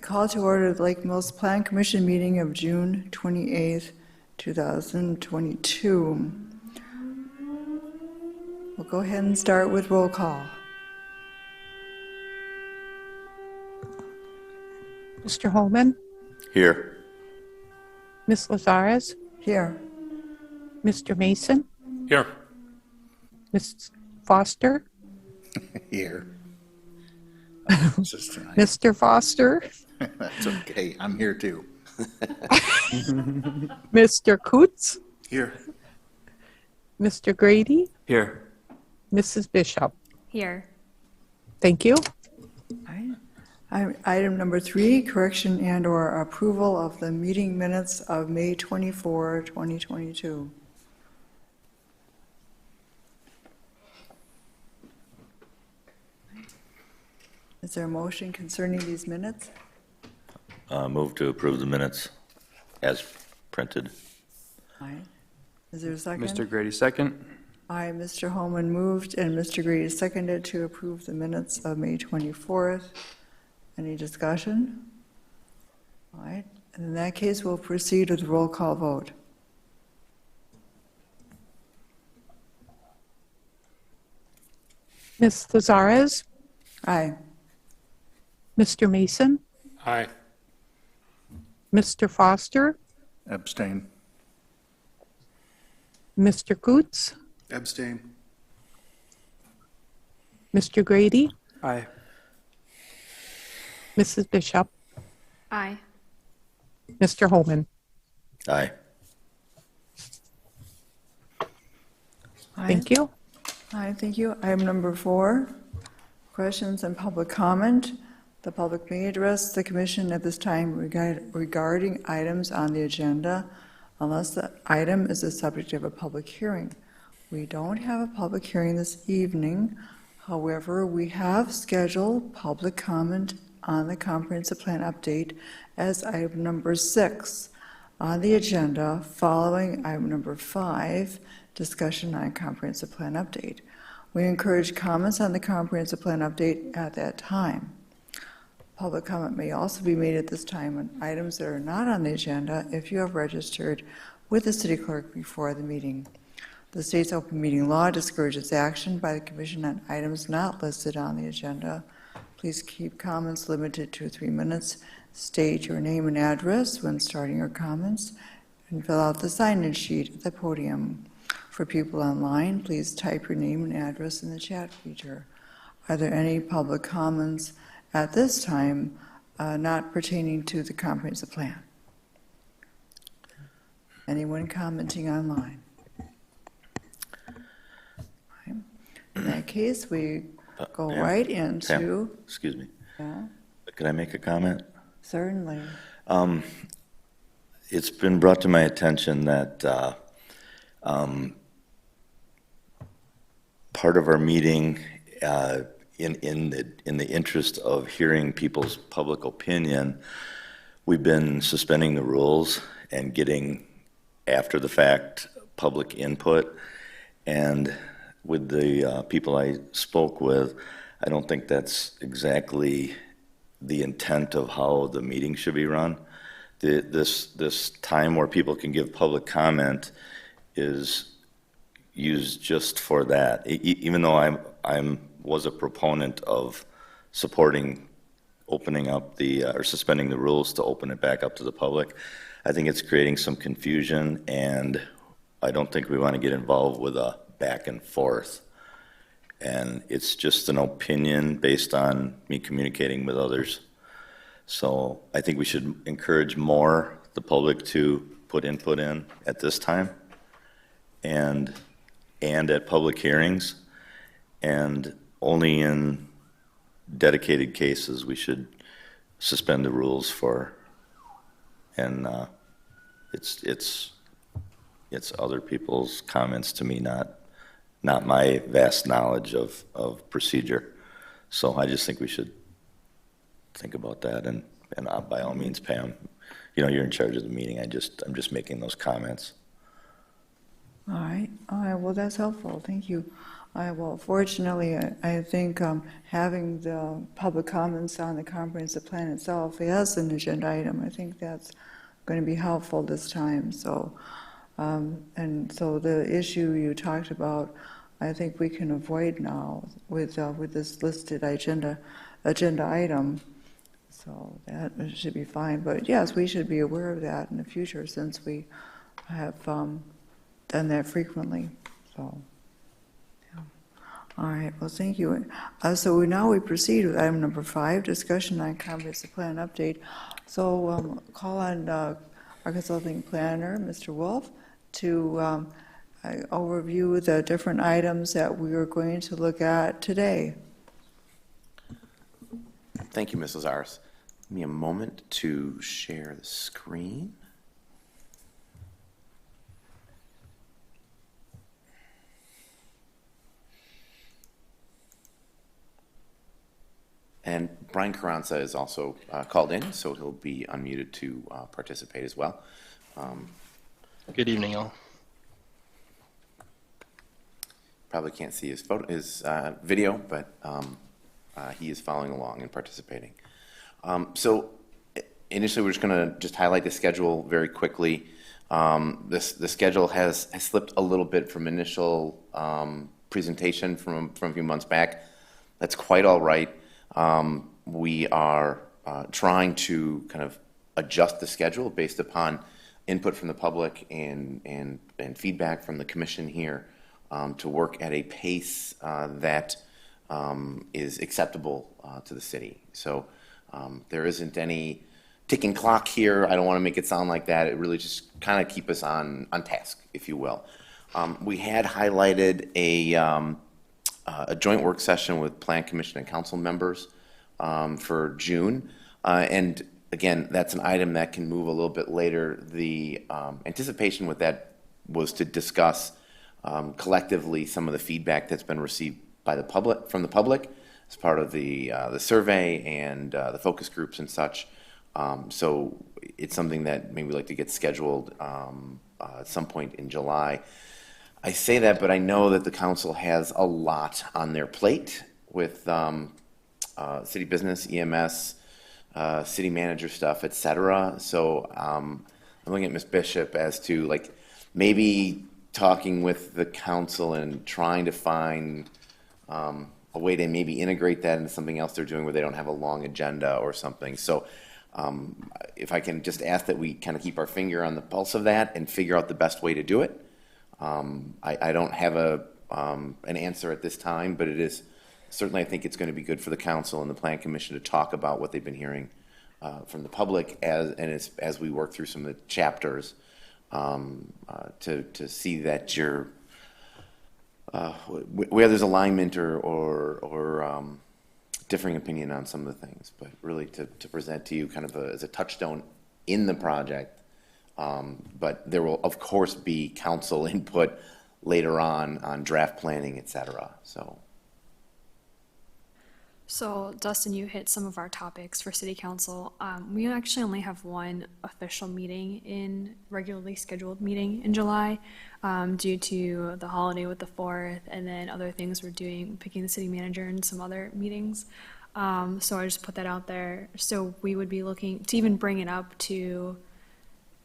call to order the Lake Mills Plan Commission meeting of June 28th, 2022. We'll go ahead and start with roll call. Mr. Holman? Here. Ms. Lazarez? Here. Mr. Mason? Here. Ms. Foster? Here. Mr. Foster? That's okay. I'm here too. Mr. Coots? Here. Mr. Grady? Here. Mrs. Bishop? Here. Thank you. Item number 3, correction and/or approval of the meeting minutes of May 24, 2022. Is there a motion concerning these minutes? Move to approve the minutes as printed. Aye. Is there a second? Mr. Grady, second. Aye, Mr. Holman moved and Mr. Grady seconded to approve the minutes of May 24th. Any discussion? All right, and in that case, we'll proceed with roll call vote. Ms. Lazarez? Aye. Mr. Mason? Aye. Mr. Foster? Abstain. Mr. Coots? Abstain. Mr. Grady? Aye. Mrs. Bishop? Aye. Mr. Holman? Aye. Thank you. Aye, thank you. Item number 4, questions and public comment. The public may address the commission at this time regarding items on the agenda unless the item is the subject of a public hearing. We don't have a public hearing this evening. However, we have scheduled public comment on the comprehensive plan update as item number 6 on the agenda, following item number 5, discussion on comprehensive plan update. We encourage comments on the comprehensive plan update at that time. Public comment may also be made at this time on items that are not on the agenda if you have registered with the city clerk before the meeting. The state's open meeting law discourages action by the commission on items not listed on the agenda. Please keep comments limited to 3 minutes. State your name and address when starting your comments, and fill out the sign-in sheet at the podium. For people online, please type your name and address in the chat feature. Are there any public comments at this time not pertaining to the comprehensive plan? Anyone commenting online? Okay. In that case, we go right into... Pam, excuse me. Yeah, Can I make a comment? certainly. It's been brought to my attention that part of our meeting, in the interest of hearing people's public opinion, we've been suspending the rules and getting after the fact public input. And with the people I spoke with, I don't think that's exactly the intent of how the meeting should be run. This time where people can give public comment is used just for that. Even though I was a proponent of supporting opening up or suspending the rules to open it back up to the public, I think it's creating some confusion, and I don't think we want to get involved with a back and forth. And it's just an opinion based on me communicating with others. So I think we should encourage more the public to put input in at this time and at public hearings, and only in dedicated cases we should suspend the rules for. And it's other people's comments to me, not my vast knowledge of procedure. So I just think we should think about that, and by all means, Pam, you're in charge of the meeting. I'm just making those comments. All right, well, that's helpful, thank you. Well, fortunately, I think having the public comments on the comprehensive plan itself as an agenda item, I think that's going to be helpful this time. So, and so the issue you talked about, I think we can avoid now with this listed agenda item. So that should be fine. But yes, we should be aware of that in the future since we have done that frequently. So. All right, well, thank you. So now we proceed with item number 5, discussion on comprehensive plan update. So call on our consulting planner, Mr. Wolf, to overview the different items that we are going to look at today. Thank you, Mrs. Ars. Give me a moment to share the screen. And Brian Carranza is also called in, so he'll be unmuted to participate as well. Good evening, all. Probably can't see his video, but he is following along and participating. So initially, we're just going to highlight the schedule very quickly. The schedule has slipped a little bit from initial presentation from a few months back. That's quite all right. We are trying to kind of adjust the schedule based upon input from the public and feedback from the commission here to work at a pace that is acceptable to the city. So there isn't any ticking clock here. I don't want to make it sound like that. It really just kind of keep us on task, if you will. We had highlighted a joint work session with Plan Commission and Council members for June. And again, that's an item that can move a little bit later. The anticipation with that was to discuss collectively some of the feedback that's been received by the public, from the public, as part of the survey and the focus groups and such. So it's something that maybe we'd like to get scheduled at some point in July. I say that, but I know that the council has a lot on their plate with city business, EMS, city manager stuff, et cetera. So I'm looking at Ms. Bishop as to like maybe talking with the council and trying to find a way to maybe integrate that into something else they're doing where they don't have a long agenda or something. So if I can just ask that we kind of keep our finger on the pulse of that and figure out the best way to do it. I don't have an answer at this time, but it is certainly, I think it's going to be good for the council and the Plan Commission to talk about what they've been hearing from the public as we work through some of the chapters to see that you're where there's alignment or differing opinion on some of the things, but really to present to you kind of as a touchstone in the project. But there will, of course, be council input later on draft planning, et cetera. So, Dustin, you hit some of our topics for City Council. We actually only have one official regularly scheduled meeting in July due to the holiday with the 4th and then other things we're doing, picking the city manager and some other meetings. So I just put that out there. So we would be looking to even bring it up to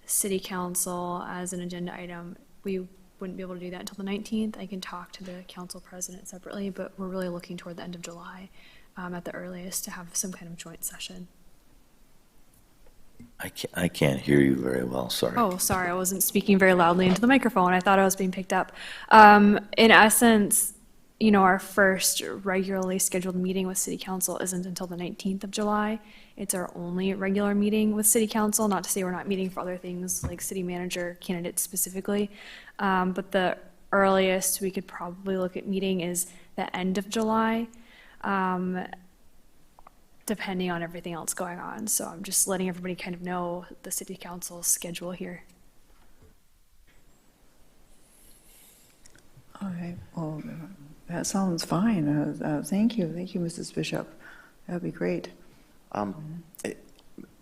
City Council as an agenda item. We wouldn't be able to do that until the 19th. I can talk to the council president separately, but we're really looking toward the end of July at the earliest to have some kind of joint session. I can't hear you very well, sorry. Oh, sorry, I wasn't speaking very loudly into the microphone. I thought I was being picked up. In essence, our first regularly scheduled meeting with City Council isn't until the 19th of July. It's our only regular meeting with City Council, not to say we're not meeting for other things like city manager candidates specifically. But the earliest we could probably look at meeting is the end of July, depending on everything else going on. So I'm just letting everybody kind of know the City Council's schedule here. All right, well, that sounds fine. Thank you, Mrs. Bishop. That'd be great.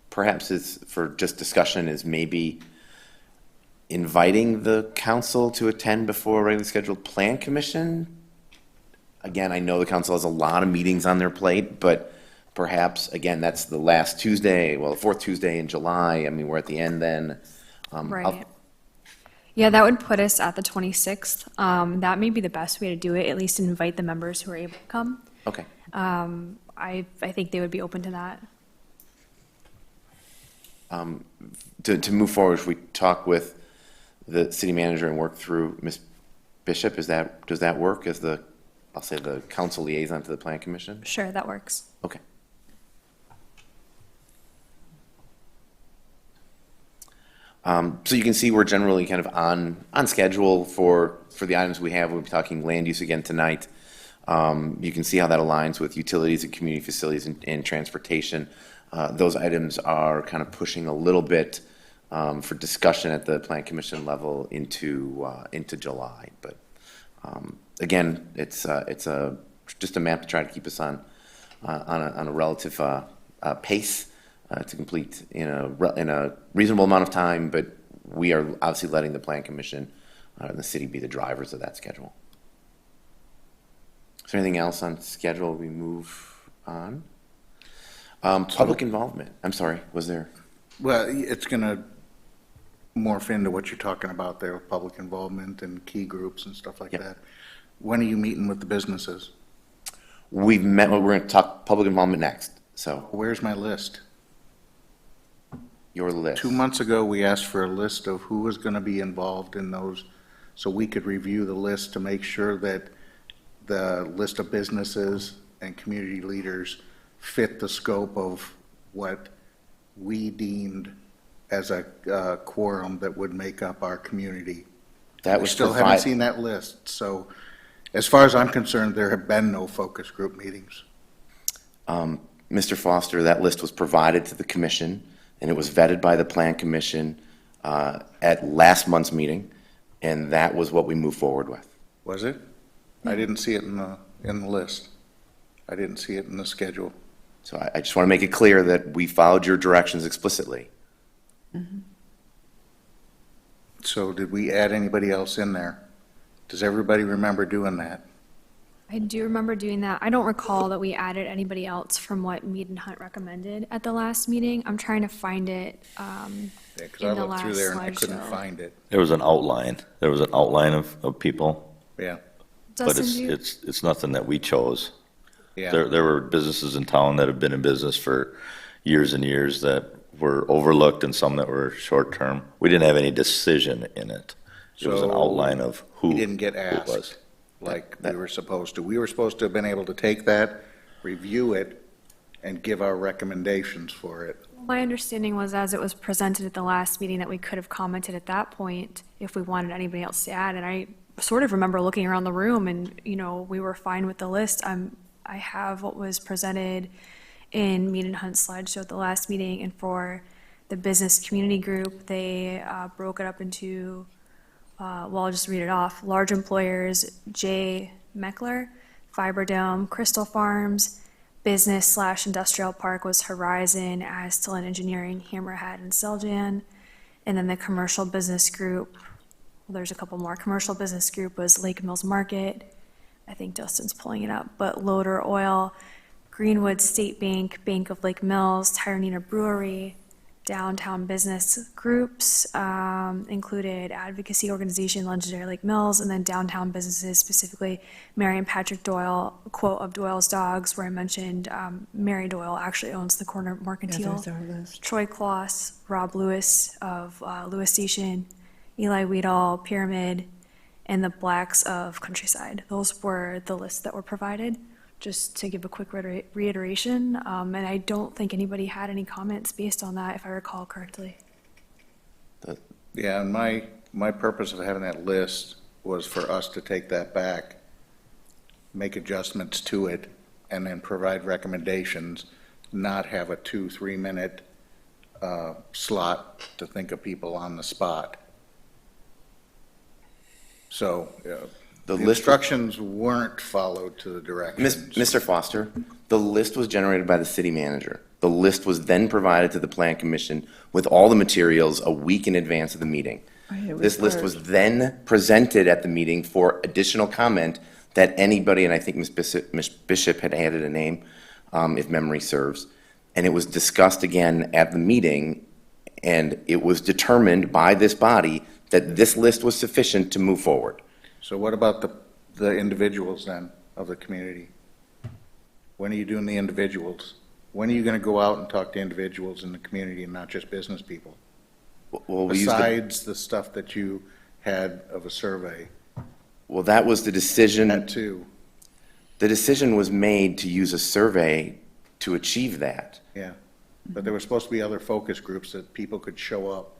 Perhaps it's for just discussion is maybe inviting the council to attend before a regularly scheduled plan commission Again, I know the council has a lot of meetings on their plate, but perhaps, again, that's the last Tuesday, well, the fourth Tuesday in July. I mean, we're at the end then. Right. Yeah, that would put us at the 26th. That may be the best way to do it, at least invite the members who are able to come. Okay. I think they would be open to that. To move forward, should we talk with the city manager and work through Ms. Bishop? Does that work as the, I'll say, the council liaison to the plan commission? Sure, that works. Okay. So you can see we're generally kind of on schedule for the items we have. We'll be talking land use again tonight. You can see how that aligns with utilities and community facilities and transportation. Those items are kind of pushing a little bit for discussion at the plan commission level into July. But again, it's just a map to try to keep us on a relative pace to complete in a reasonable amount of time. But we are obviously letting the plan commission and the city be the drivers of that schedule. Is there anything else on schedule we move on? Public involvement. I'm sorry, was there? Well, it's going to morph into what you're talking about there, with public involvement and key groups and stuff like Yep. that. When are you meeting with the businesses? We've met, we're going to talk public involvement next. So Where's my list? your list. 2 months ago, we asked for a list of who was going to be involved in those, so we could review the list to make sure that the list of businesses and community leaders fit the scope of what we deemed as a quorum that would make up our community. That We was still haven't provided. seen that list, so as far as I'm concerned, there have been no focus group meetings. Mr. Foster, that list was provided to the commission, and it was vetted by the plan commission at last month's meeting, and that was what we moved forward with. Was it? I didn't see it in the list. I didn't see it in the schedule. So I just want to make it clear that we followed your directions explicitly. So did we add anybody else in there? Does everybody remember doing that? I do remember doing that. I don't recall that we added anybody else from what Mead and Hunt recommended at the last meeting. I'm trying to find it. Because In I the looked through last there and I couldn't slideshow. find it. There was an outline. There was an outline of people, Yeah, but Dustin, do you- it's nothing that we chose. yeah. There were businesses in town that have been in business for years and years that were overlooked and some that were short-term. We didn't have any decision in it. It was an So outline of who We didn't get it was. asked like we were supposed to. We were supposed to have been able to take that, review it, and give our recommendations for it. My understanding was as it was presented at the last meeting that we could have commented at that point if we wanted anybody else to add. And I sort of remember looking around the room and, we were fine with the list. I have what was presented in Mead and Hunt slideshow at the last meeting. And for the business community group, they broke it up into, I'll just read it off. Large employers, J. Meckler, Fiberdome, Crystal Farms, business/industrial park was Horizon, Astle and Engineering, Hammerhead, and Seljan. And then the commercial business group, well, there's a couple more. Commercial business group was Lake Mills Market. I think Dustin's pulling it up, but Loader Oil, Greenwood State Bank, Bank of Lake Mills, Tyranina Brewery. Downtown business groups included advocacy organization Legendary Lake Mills, and then downtown businesses, specifically Mary and Patrick Doyle, quote of Doyle's Dogs, where I mentioned Mary Doyle actually owns the corner Yeah, Mercantile. there's our list. Troy Kloss, Rob Lewis of Lewis Station, Eli Weedall, Pyramid, and the Blacks of Countryside. Those were the lists that were provided, just to give a quick reiteration. And I don't think anybody had any comments based on that, if I recall correctly. Yeah, and my purpose of having that list was for us to take that back, make adjustments to it, and then provide recommendations, not have a 2-3 minute slot to think of people on the spot. So, The the list- instructions weren't followed to the directions. Mr. Foster, the list was generated by the city manager. The list was then provided to the plan commission with all the materials a week in advance of the meeting. Right, it was This list first. was then presented at the meeting for additional comment that anybody, and I think Ms. Bishop had added a name, if memory serves, and it was discussed again at the meeting, and it was determined by this body that this list was sufficient to move forward. So what about the individuals then of the community? When are you doing the individuals? When are you going to go out and talk to individuals in the community and not just business people? Well, we used the, Besides the stuff that you had of a survey, well, that was the decision. that too, The decision was made to use a survey to achieve that. yeah. But there were supposed to be other focus groups that people could show up,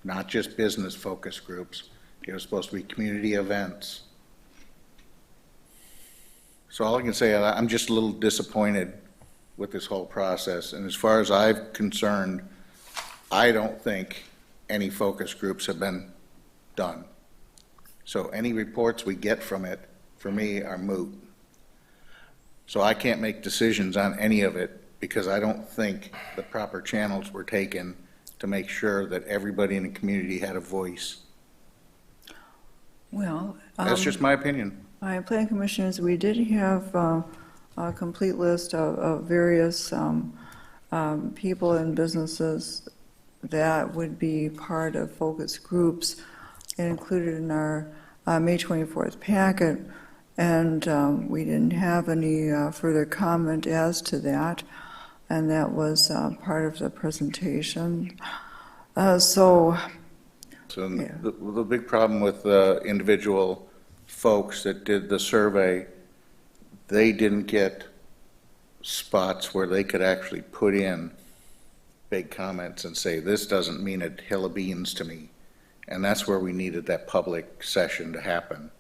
not just business focus groups. It was supposed to be community events. So all I can say, I'm just a little disappointed with this whole process. And as far as I'm concerned, I don't think any focus groups have been done. So any reports we get from it, for me, are moot. So I can't make decisions on any of it because I don't think the proper channels were taken to make sure that everybody in the community had a voice. Well, That's just my opinion. Planning Commissioners, we did have a complete list of various people and businesses that would be part of focus groups included in our May 24th packet, and we didn't have any further comment as to that, and that was part of the presentation. So yeah. The big problem with the individual folks that did the survey, they didn't get spots where they could actually put in big comments and say, this doesn't mean a hill of beans to me. And that's where we needed that public session to happen.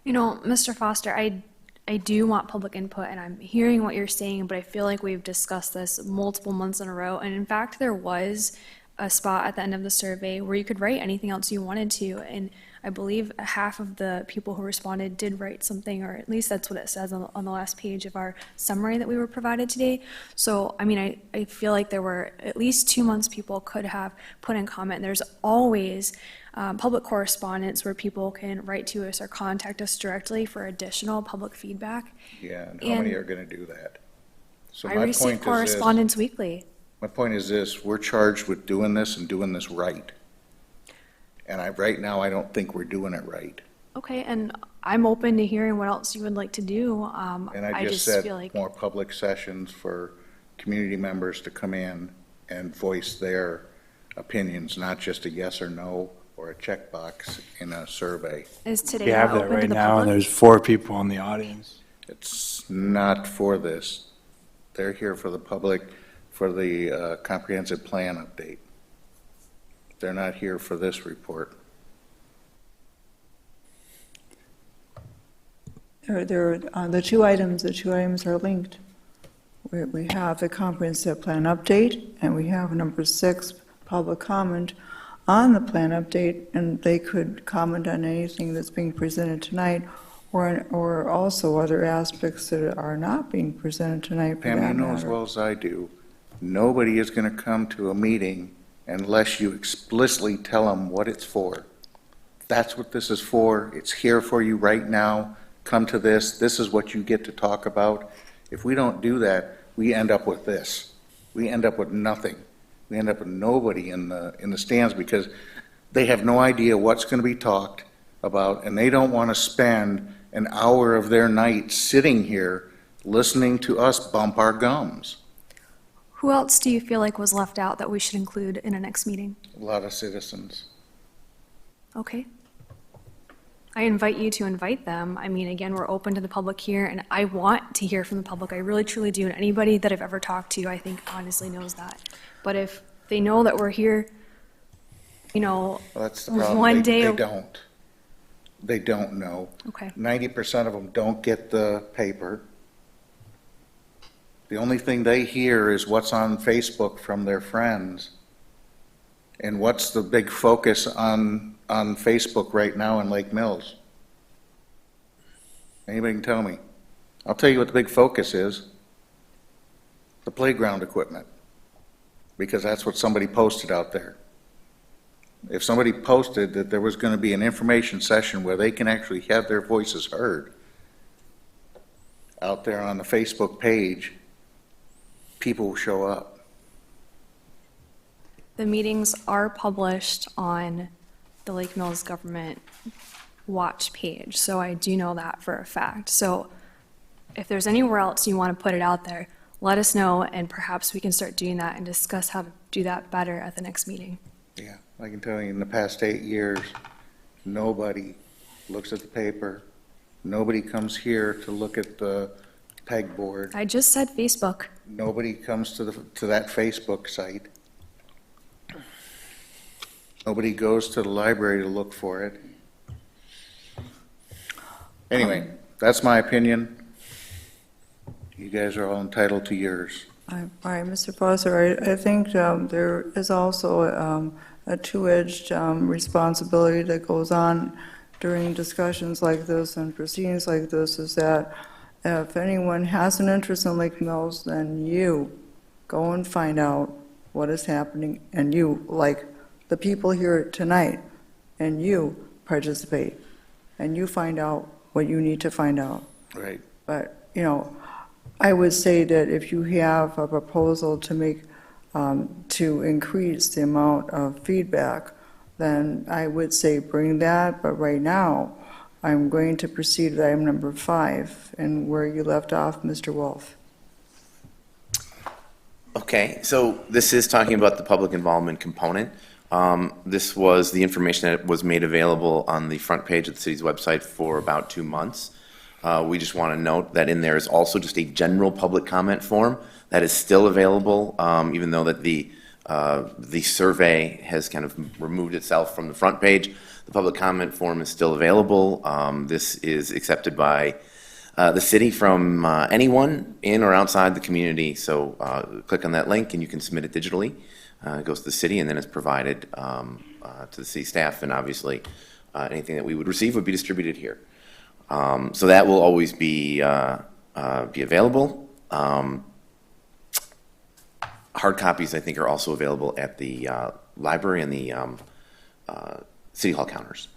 You know, Mr. Foster, I do want public input, and I'm hearing what you're saying, but I feel like we've discussed this multiple months in a row. And in fact, there was a spot at the end of the survey where you could write anything else you wanted to. And I believe half of the people who responded did write something, or at least that's what it says on the last page of our summary that we were provided today. So, I mean, I feel like there were at least 2 months people could have put in comment. There's always public correspondence where people can write to us or contact us directly for additional public feedback. Yeah, and how many are gonna do that? So I my receive point is this, correspondence weekly. my point is this, we're charged with doing this and doing this right. And right now, I don't think we're doing it right. Okay, and I'm open to hearing what else you would like to do. And I just feel said like, more public sessions for community members to come in and voice their opinions, not just a yes or no or a checkbox in a survey. is today We have that open to right the now, and public? there's 4 people in the audience. It's not for this. They're here for the public, for the comprehensive plan update. They're not here for this report. the two items are linked. We have the comprehensive plan update, and we have number 6, public comment on the plan update, and they could comment on anything that's being presented tonight, or also other aspects that are not being presented tonight for Pam, you that know as matter. well as I do, nobody is going to come to a meeting unless you explicitly tell them what it's for. That's what this is for. It's here for you right now. Come to this. This is what you get to talk about. If we don't do that, we end up with this. We end up with nothing. We end up with nobody in the stands because they have no idea what's going to be talked about, and they don't want to spend an hour of their night sitting here listening to us bump our gums. Who else do you feel like was left out that we should include in a next meeting? A lot of citizens. Okay. I invite you to invite them. I mean, again, we're open to the public here, and I want to hear from the public. I really, truly do. And anybody that I've ever talked to, I think honestly knows that. But if they know that we're here, you know, Well, that's the problem. one They- day. They don't. They don't know. Okay. 90% of them don't get the paper. The only thing they hear is what's on Facebook from their friends. And what's the big focus on Facebook right now in Lake Mills? Anybody can tell me? I'll tell you what the big focus is. The playground equipment. Because that's what somebody posted out there. If somebody posted that there was going to be an information session where they can actually have their voices heard out there on the Facebook page, people will show up. The meetings are published on the Lake Mills Government Watch page, so I do know that for a fact. So if there's anywhere else you want to put it out there, let us know, and perhaps we can start doing that and discuss how to do that better at the next meeting. Yeah, I can tell you, in the past 8 years, nobody looks at the paper. Nobody comes here to look at the pegboard. I just said Facebook. Nobody comes to that Facebook site. Nobody goes to the library to look for it. Anyway, that's my opinion. You guys are all entitled to yours. All right, Mr. Foster, I think there is also a two-edged responsibility that goes on during discussions like this and proceedings like this, is that if anyone has an interest in Lake Mills, then you go and find out what is happening, and you, like the people here tonight, and you participate, and you find out what you need to find out. Right. But, you know, I would say that if you have a proposal to make, to increase the amount of feedback, then I would say bring that, but right now, I'm going to proceed with item number 5, and where you left off, Mr. Wolf. Okay, so this is talking about the public involvement component. This was the information that was made available on the front page of the city's website for about 2 months. We just want to note that in there is also just a general public comment form that is still available, even though that the survey has kind of removed itself from the front page. The public comment form is still available. This is accepted by the city from anyone in or outside the community. So click on that link and you can submit it digitally. It goes to the city and then it's provided to the city staff, and obviously anything that we would receive would be distributed here. So that will always be available. Hard copies, I think, are also available at the library and the City Hall counters.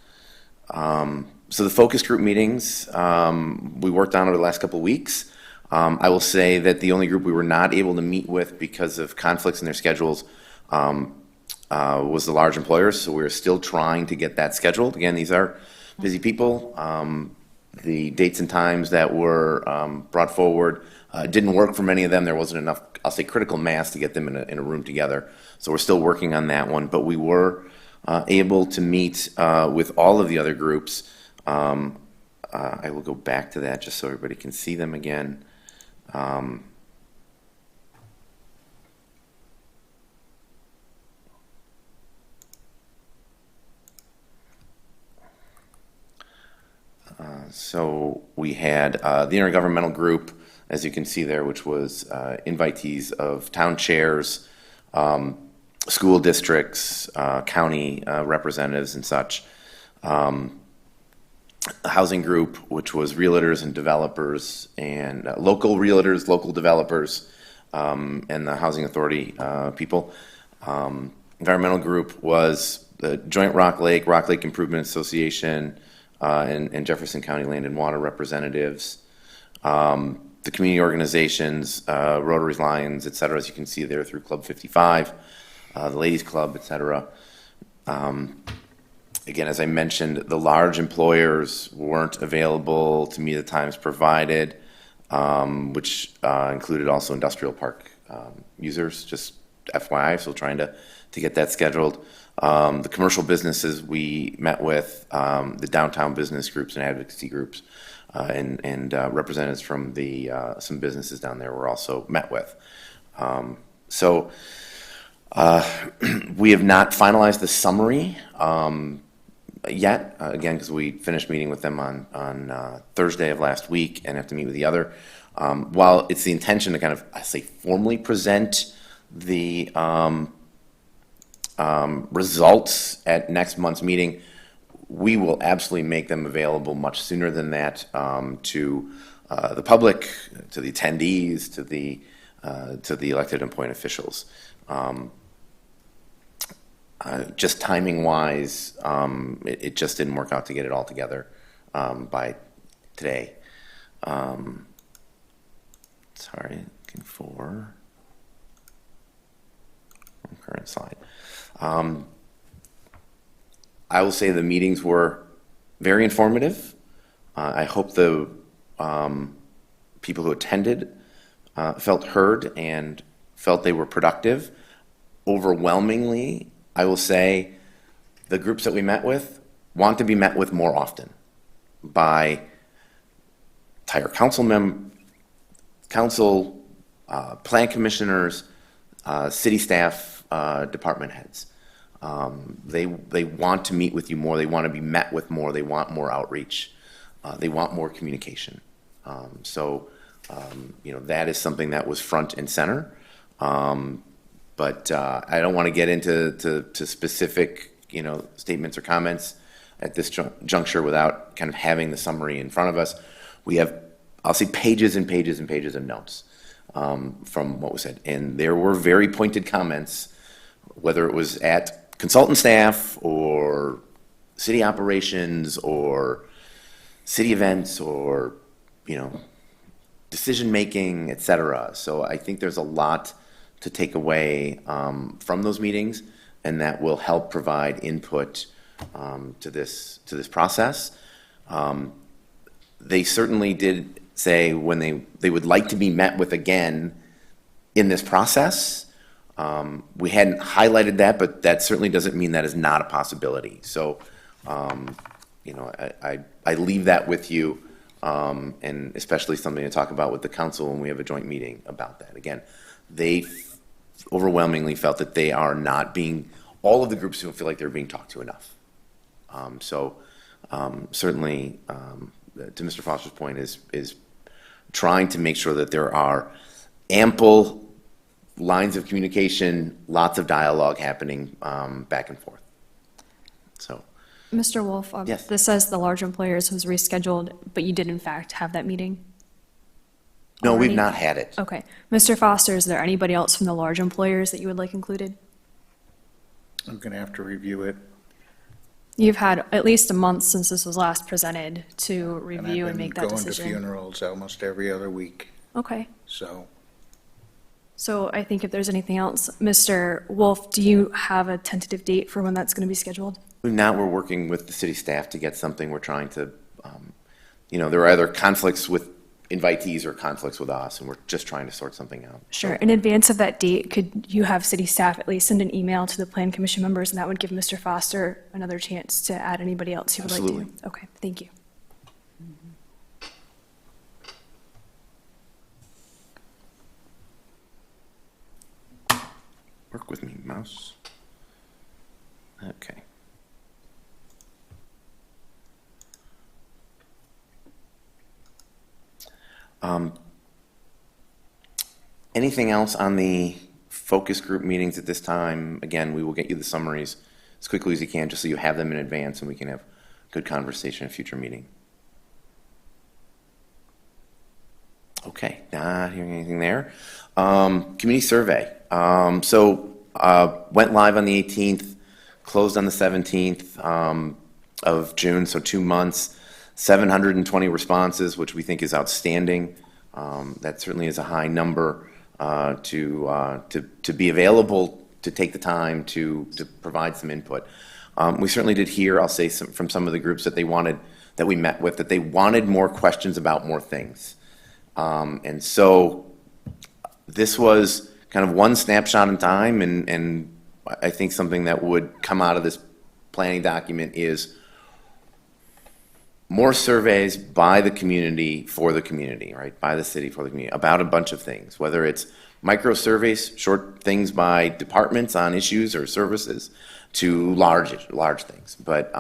So the focus group meetings we worked on over the last couple of weeks. I will say that the only group we were not able to meet with because of conflicts in their schedules was the large employers, so we're still trying to get that scheduled. Again, these are busy people. The dates and times that were brought forward didn't work for many of them. There wasn't enough, I'll say, critical mass to get them in a room together. So we're still working on that one, but we were able to meet with all of the other groups. I will go back to that just so everybody can see them again. So we had the intergovernmental group, as you can see there, which was invitees of town chairs, school districts, county representatives and such. A housing group, which was realtors and developers, and local realtors, local developers, and the housing authority people. Environmental group was the Joint Rock Lake Improvement Association, and Jefferson County Land and Water representatives. The community organizations, Rotaries, Lions, et cetera, as you can see there through Club 55, the Ladies Club, et cetera. Again, as I mentioned, the large employers weren't available to meet the times provided, which included also industrial park users, just FYI, so trying to get that scheduled. The commercial businesses we met with, the downtown business groups and advocacy groups, and representatives from some businesses down there were also met with. So we have not finalized the summary yet, again, because we finished meeting with them on Thursday of last week and have to meet with the other. While it's the intention to kind of, I say, formally present the results at next month's meeting, we will absolutely make them available much sooner than that to the public, to the attendees, to the elected and appointed officials. just timing wise, it just didn't work out to get it all together by today. Sorry, looking for current slide. I will say the meetings were very informative. I hope the people who attended felt heard and felt they were productive. Overwhelmingly, I will say the groups that we met with want to be met with more often by entire council, plan commissioners, city staff, department heads. They want to meet with you more. They want to be met with more. They want more outreach. They want more communication. That is something that was front and center. But I don't want to get into to specific, statements or comments at this juncture without kind of having the summary in front of us. We have, I'll say, pages and pages and pages of notes from what was said. And there were very pointed comments, whether it was at consultant staff or city operations or city events or, decision-making, et cetera. So I think there's a lot to take away from those meetings, and that will help provide input to this process. They certainly did say when they would like to be met with again in this process. We hadn't highlighted that, but that certainly doesn't mean that is not a possibility. So, I leave that with you, and especially something to talk about with the council when we have a joint meeting about that. Again, they overwhelmingly felt that they are not being, all of the groups don't feel like they're being talked to enough. Certainly, to Mr. Foster's point, is trying to make sure that there are ample lines of communication, lots of dialogue happening back and forth. So, Mr. Wolf, Yes. this says the large employers was rescheduled, but you did in fact have that meeting? no, we've Already? not had it. Okay. Mr. Foster, is there anybody else from the large employers that you would like included? I'm going to have to review it. You've had at least a month since this was last presented to review and make that I've been going to decision. funerals almost every other week, Okay. so. So I think if there's anything else, Mr. Wolf, do you have a tentative date for when that's going to be scheduled? Now we're working with the city staff to get something. We're trying to, there are either conflicts with invitees or conflicts with us, and we're just trying to sort something out. Sure. In advance of that date, could you have city staff at least send an email to the plan commission members, and that would give Mr. Foster another chance to add anybody else who would like Absolutely. to? Okay, thank you. Work with me, mouse. Okay. Anything else on the focus group meetings at this time? Again, we will get you the summaries as quickly as you can, just so you have them in advance and we can have good conversation at a future meeting. Okay, not hearing anything there. Community survey. Went live on the 18th, closed on the 17th of June, so 2 months. 720 responses, which we think is outstanding. That certainly is a high number to be available to take the time to provide some input. We certainly did hear, I'll say from some of the groups that we met with, that they wanted more questions about more things. And so this was kind of one snapshot in time, and I think something that would come out of this planning document is more surveys by the community for the community, right? By the city for the community, about a bunch of things, whether it's micro surveys, short things by departments on issues or services, to large things. But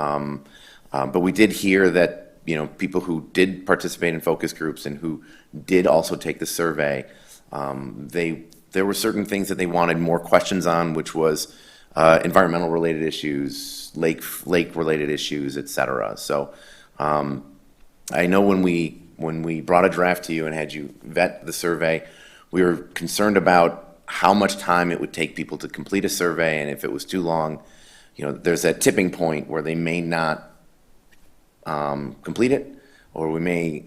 we did hear that, people who did participate in focus groups and who did also take the survey, there were certain things that they wanted more questions on, which was environmental related issues, lake related issues, et cetera. So I know when we brought a draft to you and had you vet the survey, we were concerned about how much time it would take people to complete a survey, and if it was too long, there's that tipping point where they may not complete it, or we may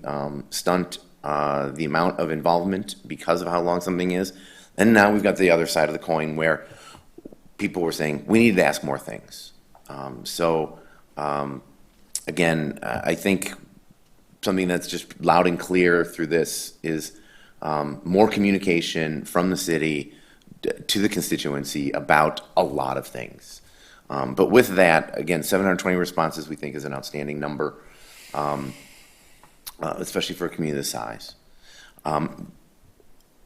stunt the amount of involvement because of how long something is. And now we've got the other side of the coin where people were saying, we need to ask more things. Again, I think something that's just loud and clear through this is more communication from the city to the constituency about a lot of things. But with that, again, 720 responses we think is an outstanding number, especially for a community this size.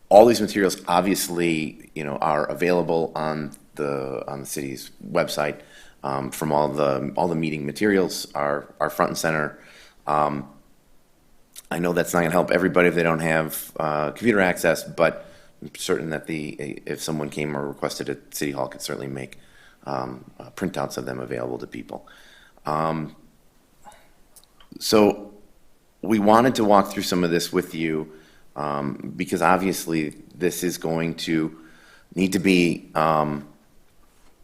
All these materials obviously, are available on the city's website. From all the meeting materials are front and center. I know that's not going to help everybody if they don't have computer access, but I'm certain that if someone came or requested at City Hall, could certainly make printouts of them available to people. So we wanted to walk through some of this with you because obviously this is going to need to be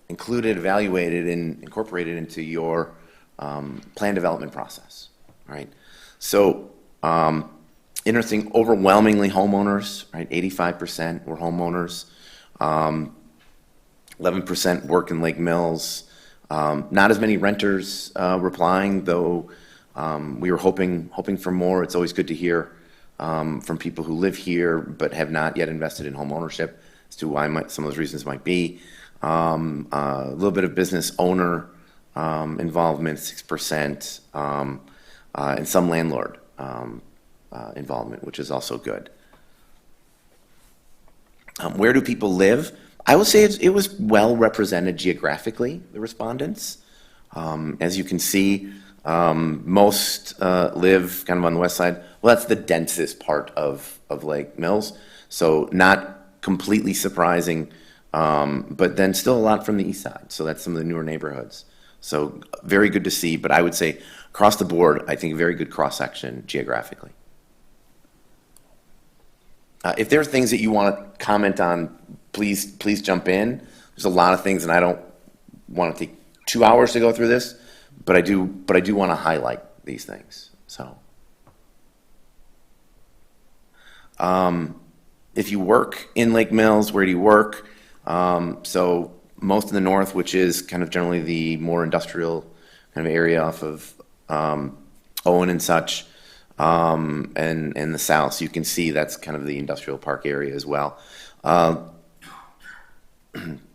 included, evaluated, and incorporated into your plan development process, right? So, interesting, overwhelmingly homeowners, right? 85% were homeowners. 11% work in Lake Mills. Not as many renters replying, though we were hoping for more. It's always good to hear from people who live here but have not yet invested in home ownership as to why some of those reasons might be. A little bit of business owner involvement, 6%, and some landlord involvement, which is also good. Where do people live? I would say it was well represented geographically, the respondents. As you can see, most live kind of on the west side. Well, that's the densest part of Lake Mills, so not completely surprising, but then still a lot from the east side. So that's some of the newer neighborhoods. So very good to see, but I would say across the board, I think a very good cross-section geographically. If there are things that you want to comment on, please jump in. There's a lot of things, and I don't want to take 2 hours to go through this, but I do want to highlight these things. So, if you work in Lake Mills, where do you work? So most in the north, which is kind of generally the more industrial kind of area off of Owen and such, and the south. So you can see that's kind of the industrial park area as well.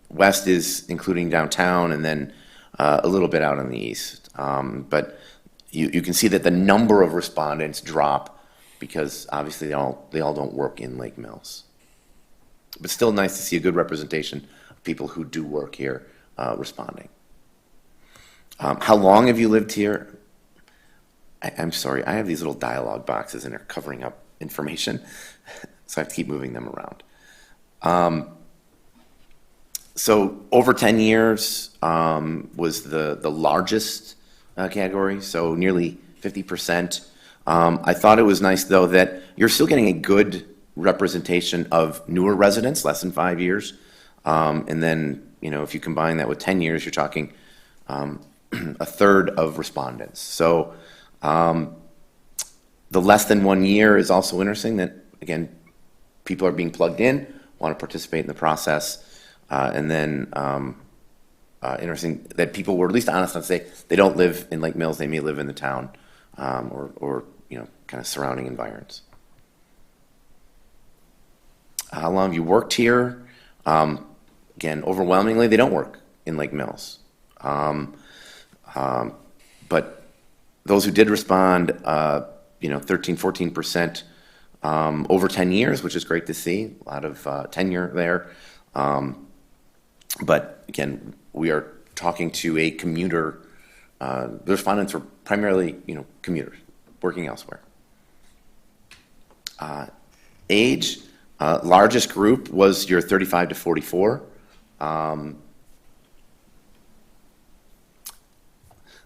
West is including downtown, and then a little bit out on the east. But you can see that the number of respondents drop because obviously they all don't work in Lake Mills. But still nice to see a good representation of people who do work here responding. How long have you lived here? I'm sorry, I have these little dialogue boxes and they're covering up information, so I have to keep moving them around. So over 10 years was the largest category, so nearly 50%. I thought it was nice, though, that you're still getting a good representation of newer residents, less than 5 years. And then, if you combine that with 10 years, you're talking a third of respondents. So the less than 1 year is also interesting that, again, people are being plugged in, want to participate in the process. And then interesting that people were at least honest and say they don't live in Lake Mills, they may live in the town or kind of surrounding environs. How long have you worked here? Again, overwhelmingly, they don't work in Lake Mills. But those who did respond, 13, 14% over 10 years, which is great to see. A lot of tenure there. But again, we are talking to a commuter. The respondents were primarily, commuters working elsewhere. Age, largest group was your 35 to 44.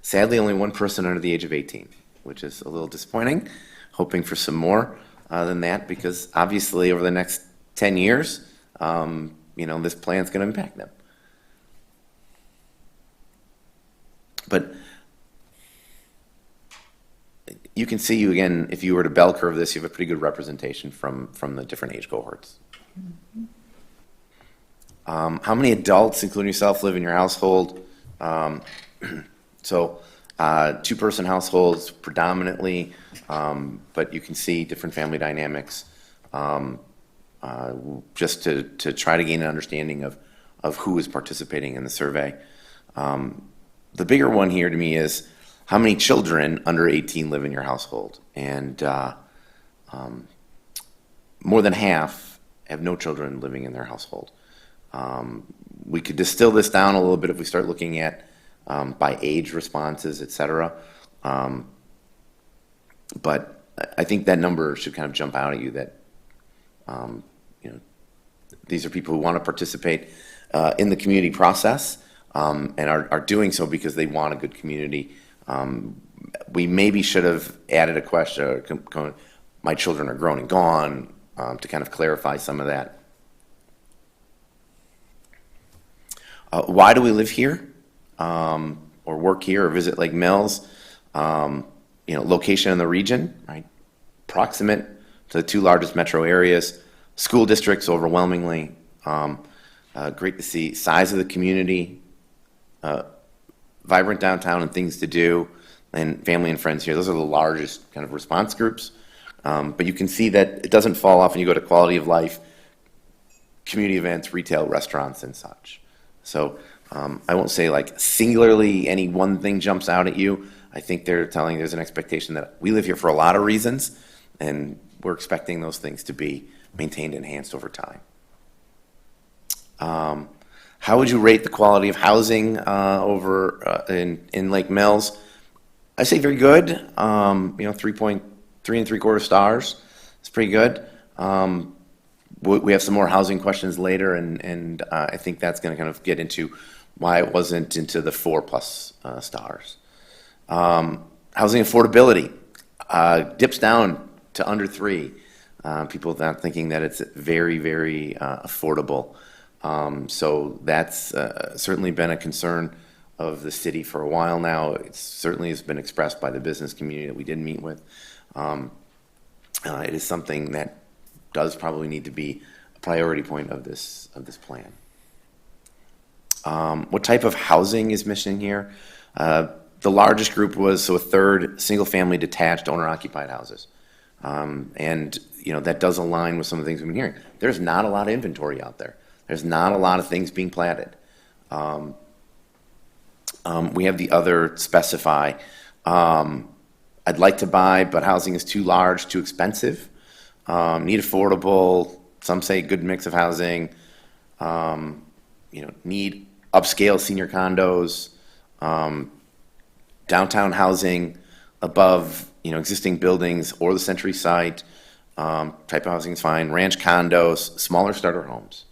Sadly, only one person under the age of 18, which is a little disappointing. Hoping for some more than that, because obviously over the next 10 years, this plan's going to impact them. But you can see, again, if you were to bell curve this, you have a pretty good representation from the different age cohorts. How many adults, including yourself, live in your household? So two-person households predominantly, but you can see different family dynamics just to try to gain an understanding of who is participating in the survey. The bigger one here to me is how many children under 18 live in your household? And more than half have no children living in their household. We could distill this down a little bit if we start looking at by age responses, et cetera. But I think that number should kind of jump out at you that, these are people who want to participate in the community process and are doing so because they want a good community. We maybe should have added a question, my children are grown and gone, to kind of clarify some of that. Why do we live here, or work here, or visit Lake Mills? Location in the region, right? Proximate to the two largest metro areas, school districts overwhelmingly. Great to see size of the community, vibrant downtown and things to do, and family and friends here. Those are the largest kind of response groups. But you can see that it doesn't fall off when you go to quality of life, community events, retail, restaurants, and such. So I won't say like singularly any one thing jumps out at you. I think they're telling there's an expectation that we live here for a lot of reasons, and we're expecting those things to be maintained and enhanced over time. How would you rate the quality of housing over in Lake Mills? I say very good. 3.3 3/4 stars. It's pretty good. We have some more housing questions later, and I think that's going to kind of get into why it wasn't into the 4+ stars. Housing affordability dips down to under 3. People not thinking that it's very, very affordable. So that's certainly been a concern of the city for a while now. It certainly has been expressed by the business community that we did meet with. It is something that does probably need to be a priority point of this plan. What type of housing is missing here? The largest group was a third single-family detached owner-occupied houses. And that does align with some of the things we've been hearing. There's not a lot of inventory out there. There's not a lot of things being platted. We have the other specify. I'd like to buy, but housing is too large, too expensive. Need affordable. Some say good mix of housing. Need upscale senior condos. Downtown housing above existing buildings or the Century site. Type of housing is fine. Ranch condos, smaller starter homes.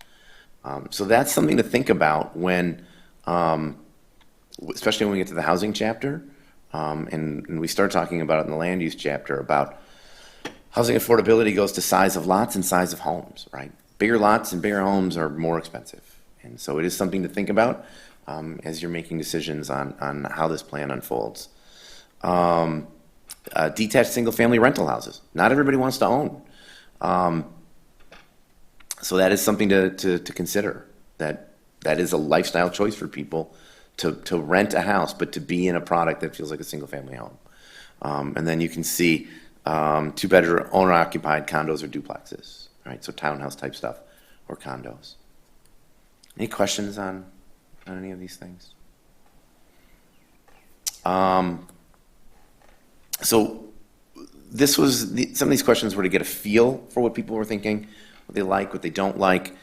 So that's something to think about when, especially when we get to the housing chapter, and we start talking about it in the land use chapter about housing affordability goes to size of lots and size of homes, right? Bigger lots and bigger homes are more expensive. And so it is something to think about as you're making decisions on how this plan unfolds. Detached single-family rental houses. Not everybody wants to own. So that is something to consider, that is a lifestyle choice for people to rent a house, but to be in a product that feels like a single-family home. And then you can see 2-bedroom owner-occupied condos or duplexes, right? So townhouse-type stuff or condos. Any questions on any of these things? So this was some of these questions were to get a feel for what people were thinking, what they like, what they don't like.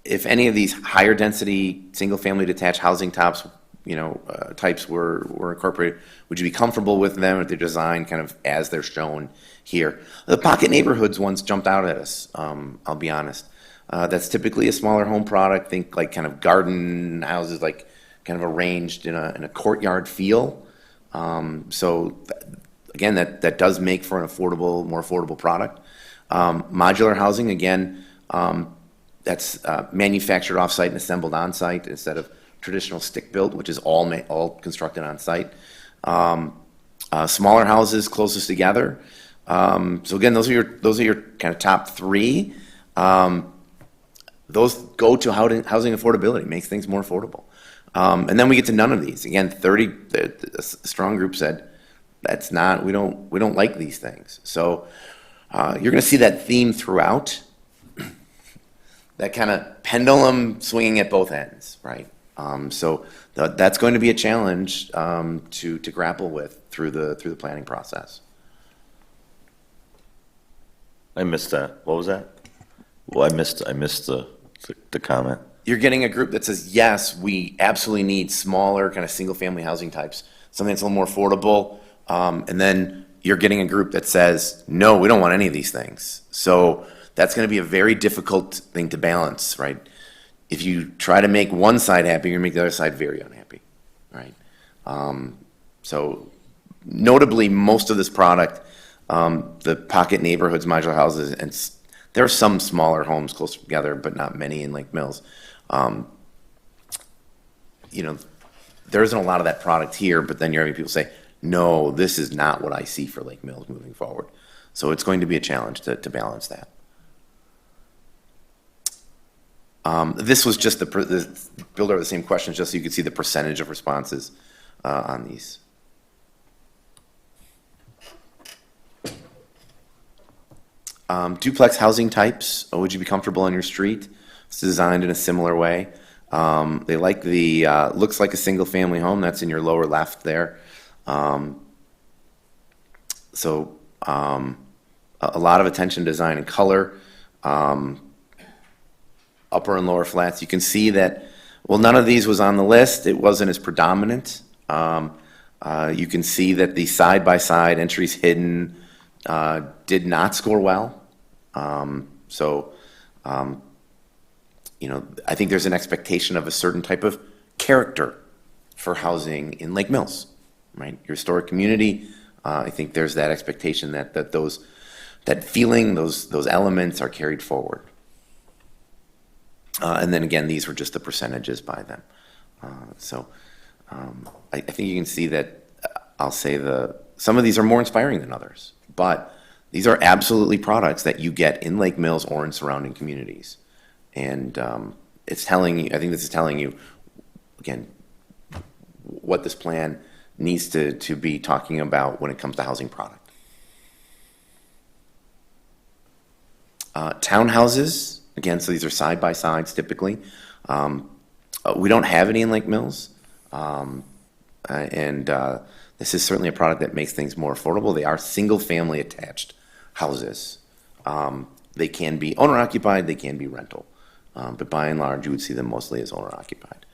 If any of these higher density single-family detached housing types were incorporated, would you be comfortable with them if they're designed kind of as they're shown here? The pocket neighborhoods ones jumped out at us, I'll be honest. That's typically a smaller home product. Think like kind of garden houses, like kind of arranged in a courtyard feel. Again, that does make for an more affordable product. Modular housing, again, that's manufactured off-site and assembled on-site instead of traditional stick-built, which is all constructed on-site. Smaller houses closest together. So again, those are your kind of top three. Those go to housing affordability, makes things more affordable. And then we get to none of these. Again, a strong group said, we don't like these things. So you're going to see that theme throughout, that kind of pendulum swinging at both ends, right? So that's going to be a challenge to grapple with through the planning process. I missed that. What was that? Well, I missed the comment. You're getting a group that says, yes, we absolutely need smaller kind of single-family housing types, something that's a little more affordable. And then you're getting a group that says, no, we don't want any of these things. So that's going to be a very difficult thing to balance, right? If you try to make one side happy, you're going to make the other side very unhappy, right? So notably, most of this product, the pocket neighborhoods, modular houses, and there are some smaller homes close together, but not many in Lake Mills. There isn't a lot of that product here, but then you're having people say, no, this is not what I see for Lake Mills moving forward. So it's going to be a challenge to balance that. This was just the builder of the same questions, just so you could see the percentage of responses on these. Duplex housing types, would you be comfortable on your street? It's designed in a similar way. They like the, looks like a single family home, that's in your lower left there. So a lot of attention to design and color. Upper and lower flats, you can see that, well, none of these was on the list. It wasn't as predominant. You can see that the side-by-side entries hidden did not score well. I think there's an expectation of a certain type of character for housing in Lake Mills, right? Your historic community, I think there's that expectation that that feeling, those elements are carried forward. And then again, these were just the percentages by them. I think you can see that, I'll say some of these are more inspiring than others, but these are absolutely products that you get in Lake Mills or in surrounding communities. And it's telling you, I think this is telling you, again, what this plan needs to be talking about when it comes to housing product. Townhouses, again, so these are side-by-sides typically. We don't have any in Lake Mills. This is certainly a product that makes things more affordable. They are single-family attached houses. They can be owner-occupied, they can be rental. But by and large, you would see them mostly as owner-occupied.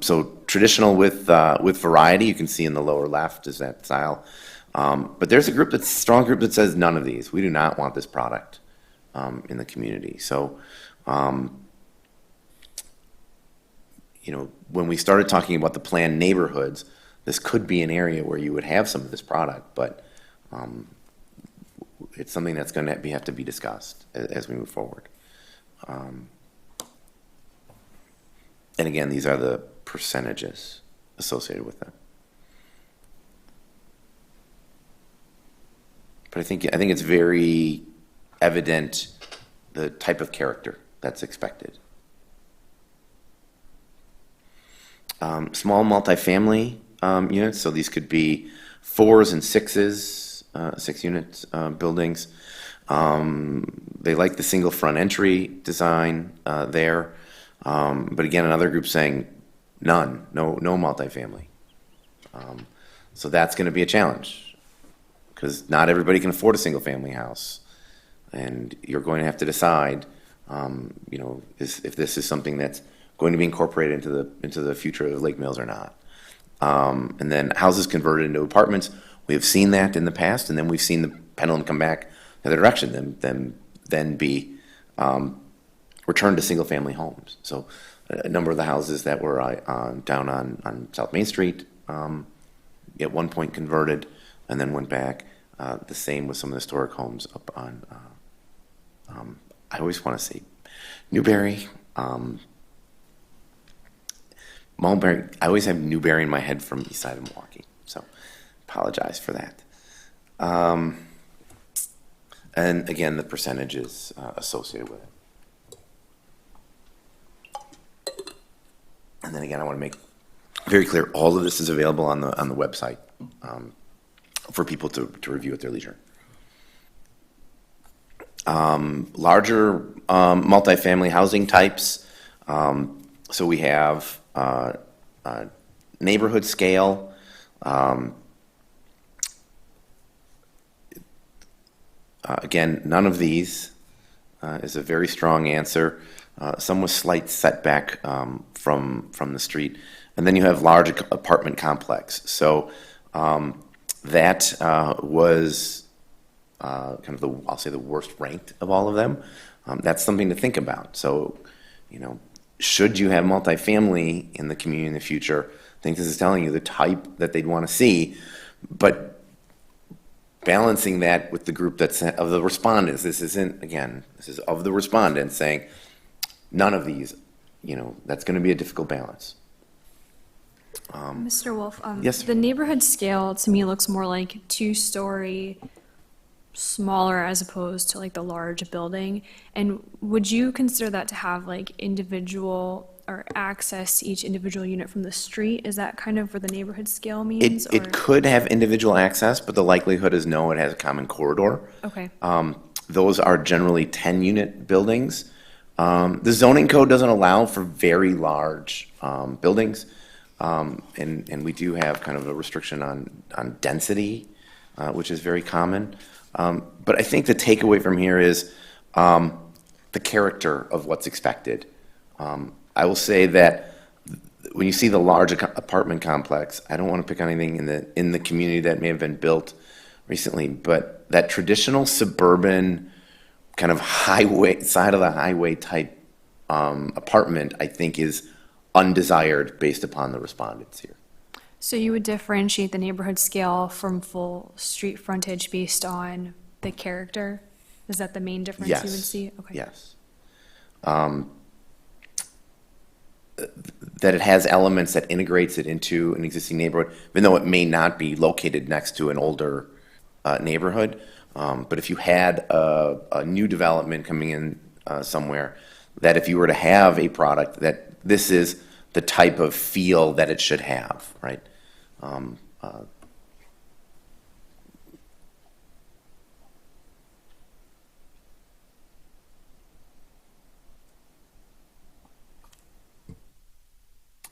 So traditional with variety, you can see in the lower left is that style. But there's a strong group that says none of these. We do not want this product in the community. So, when we started talking about the planned neighborhoods, this could be an area where you would have some of this product, but it's something that's going to have to be discussed as we move forward. And again, these are the percentages associated with them. But I think it's very evident the type of character that's expected. Small multifamily units, so these could be 4s and 6s, 6-unit buildings. They like the single front entry design there. But again, another group saying none, no multifamily. So that's going to be a challenge because not everybody can afford a single family house. And you're going to have to decide, if this is something that's going to be incorporated into the future of Lake Mills or not. And then houses converted into apartments. We have seen that in the past, and then we've seen the pendulum come back the other direction, then be returned to single-family homes. So a number of the houses that were down on South Main Street at one point converted and then went back. The same with some of the historic homes up on, I always want to say Newberry, Mulberry. I always have Newberry in my head from east side of Milwaukee, so apologize for that. And again, the percentages associated with it. And then again, I want to make very clear, all of this is available on the website for people to review at their leisure. Larger multifamily housing types. So we have neighborhood scale. Again, none of these is a very strong answer. Some with slight setback from the street. And then you have large apartment complex. So that was kind of I'll say the worst ranked of all of them. That's something to think about. So, should you have multifamily in the community in the future? I think this is telling you the type that they'd want to see, but balancing that with the group that's of the respondents. This is of the respondents saying none of these, that's going to be a difficult balance. Mr. Wolf, Yes. the neighborhood scale to me looks more like two-story, smaller as opposed to like the large building. And would you consider that to have like individual or access to each individual unit from the street? Is that kind of where the neighborhood scale means? It could have individual access, but the likelihood is no, it has a common corridor. Okay. Those are generally 10-unit buildings. The zoning code doesn't allow for very large buildings, and we do have kind of a restriction on density, which is very common. But I think the takeaway from here is the character of what's expected. I will say that when you see the large apartment complex, I don't want to pick on anything in the community that may have been built recently, but that traditional suburban kind of highway, side of the highway type apartment, I think is undesired based upon the respondents here. So you would differentiate the neighborhood scale from full street frontage based on the character? Is that the main difference you would see? Okay. Yes. That it has elements that integrates it into an existing neighborhood, even though it may not be located next to an older neighborhood. But if you had a new development coming in somewhere, that if you were to have a product, that this is the type of feel that it should have, right?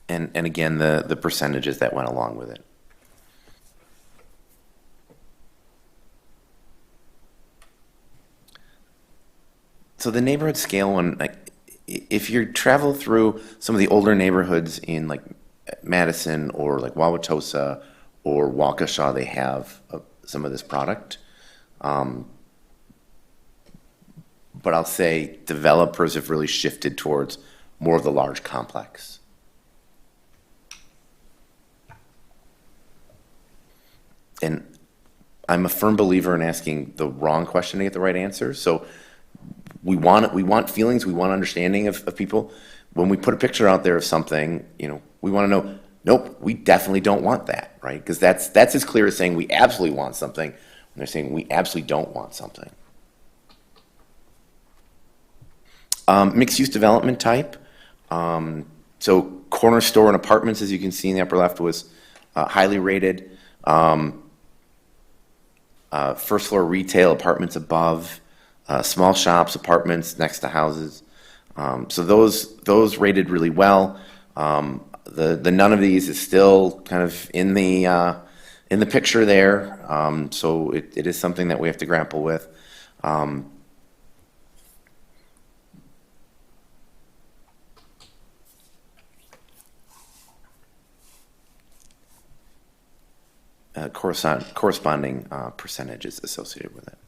And again, the percentages that went along with it. So the neighborhood scale one, like, if you travel through some of the older neighborhoods in like Madison or like Wauwatosa or Waukesha, they have some of this product. But I'll say developers have really shifted towards more of the large complex. And I'm a firm believer in asking the wrong question to get the right answer. So we want feelings, we want understanding of people. When we put a picture out there of something, we want to know, nope, we definitely don't want that, right? Because that's as clear as saying we absolutely want something when they're saying we absolutely don't want something. Mixed-use development type. So corner store and apartments, as you can see in the upper left, was highly rated. First floor retail, apartments above, small shops, apartments next to houses. So those rated really well. The none of these is still kind of in the picture there. So it is something that we have to grapple with. Corresponding percentages associated with it.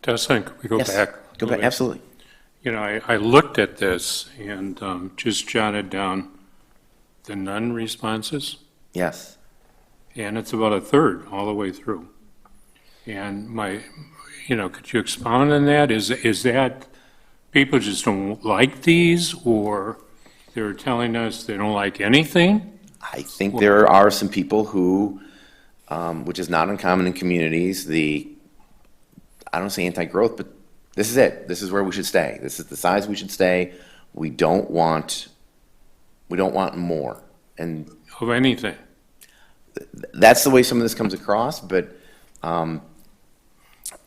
Dustin, could we go Yes, back? Go back, absolutely. I looked at this and just jotted down the none responses, Yes. and it's about a third all the way through. And could you expound on that? Is that people just don't like these, or they're telling us they don't like anything? I think there are some people who, which is not uncommon in communities, I don't say anti-growth, but this is it. This is where we should stay. This is the size we should stay. We don't want more. And Of anything? that's the way some of this comes across, but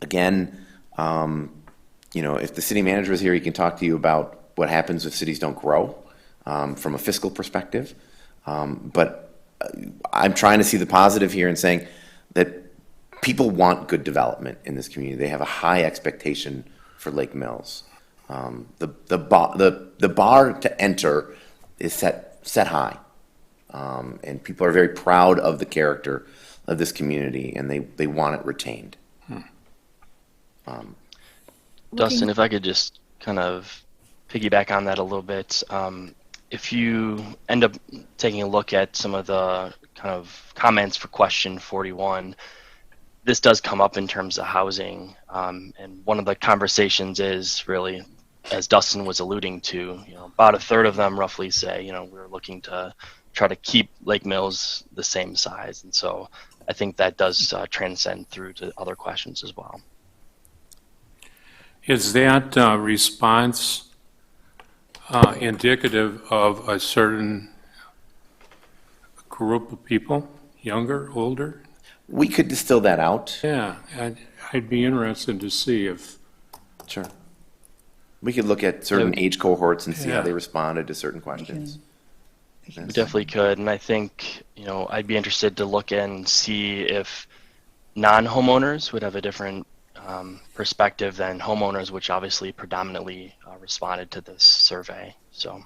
again, if the city manager is here, he can talk to you about what happens if cities don't grow from a fiscal perspective. But I'm trying to see the positive here and saying that people want good development in this community. They have a high expectation for Lake Mills. The bar to enter is set high. And people are very proud of the character of this community, and they want it retained. Dustin, if I could just kind of piggyback on that a little bit. If you end up taking a look at some of the kind of comments for question 41, this does come up in terms of housing. And one of the conversations is really, as Dustin was alluding to, about a third of them roughly say, we're looking to try to keep Lake Mills the same size. And so I think that does transcend through to other questions as well. Is that response indicative of a certain group of people, younger, older? We could distill that out. Yeah, I'd be interested to see if, Sure. We could look at certain age cohorts and see how Yeah. they responded to certain questions. We definitely could, and I think, I'd be interested to look and see if non-homeowners would have a different perspective than homeowners, which obviously predominantly responded to this survey. So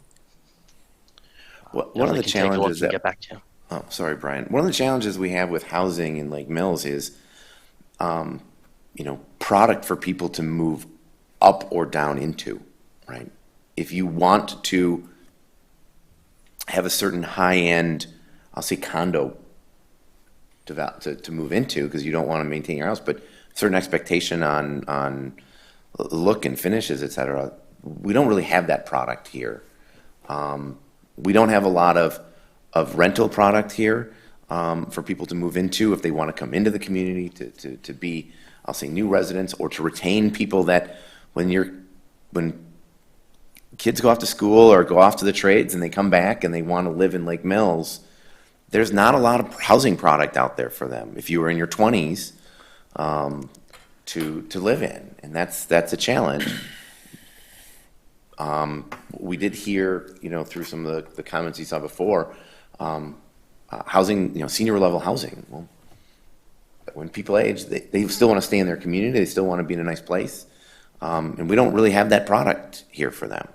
One of definitely the can take a look challenges and that, get back to you. oh, sorry, Brian. One of the challenges we have with housing in Lake Mills is, product for people to move up or down into, right? If you want to have a certain high-end, I'll say condo to move into, because you don't want to maintain your house, but certain expectation on look and finishes, et cetera, we don't really have that product here. We don't have a lot of rental product here for people to move into if they want to come into the community to be, I'll say, new residents, or to retain people that when kids go off to school or go off to the trades and they come back and they want to live in Lake Mills, there's not a lot of housing product out there for them if you were in your 20s to live in, and that's a challenge. We did hear, through some of the comments you saw before, housing, senior level housing. Well, when people age, they still want to stay in their community. They still want to be in a nice place. And we don't really have that product here for them.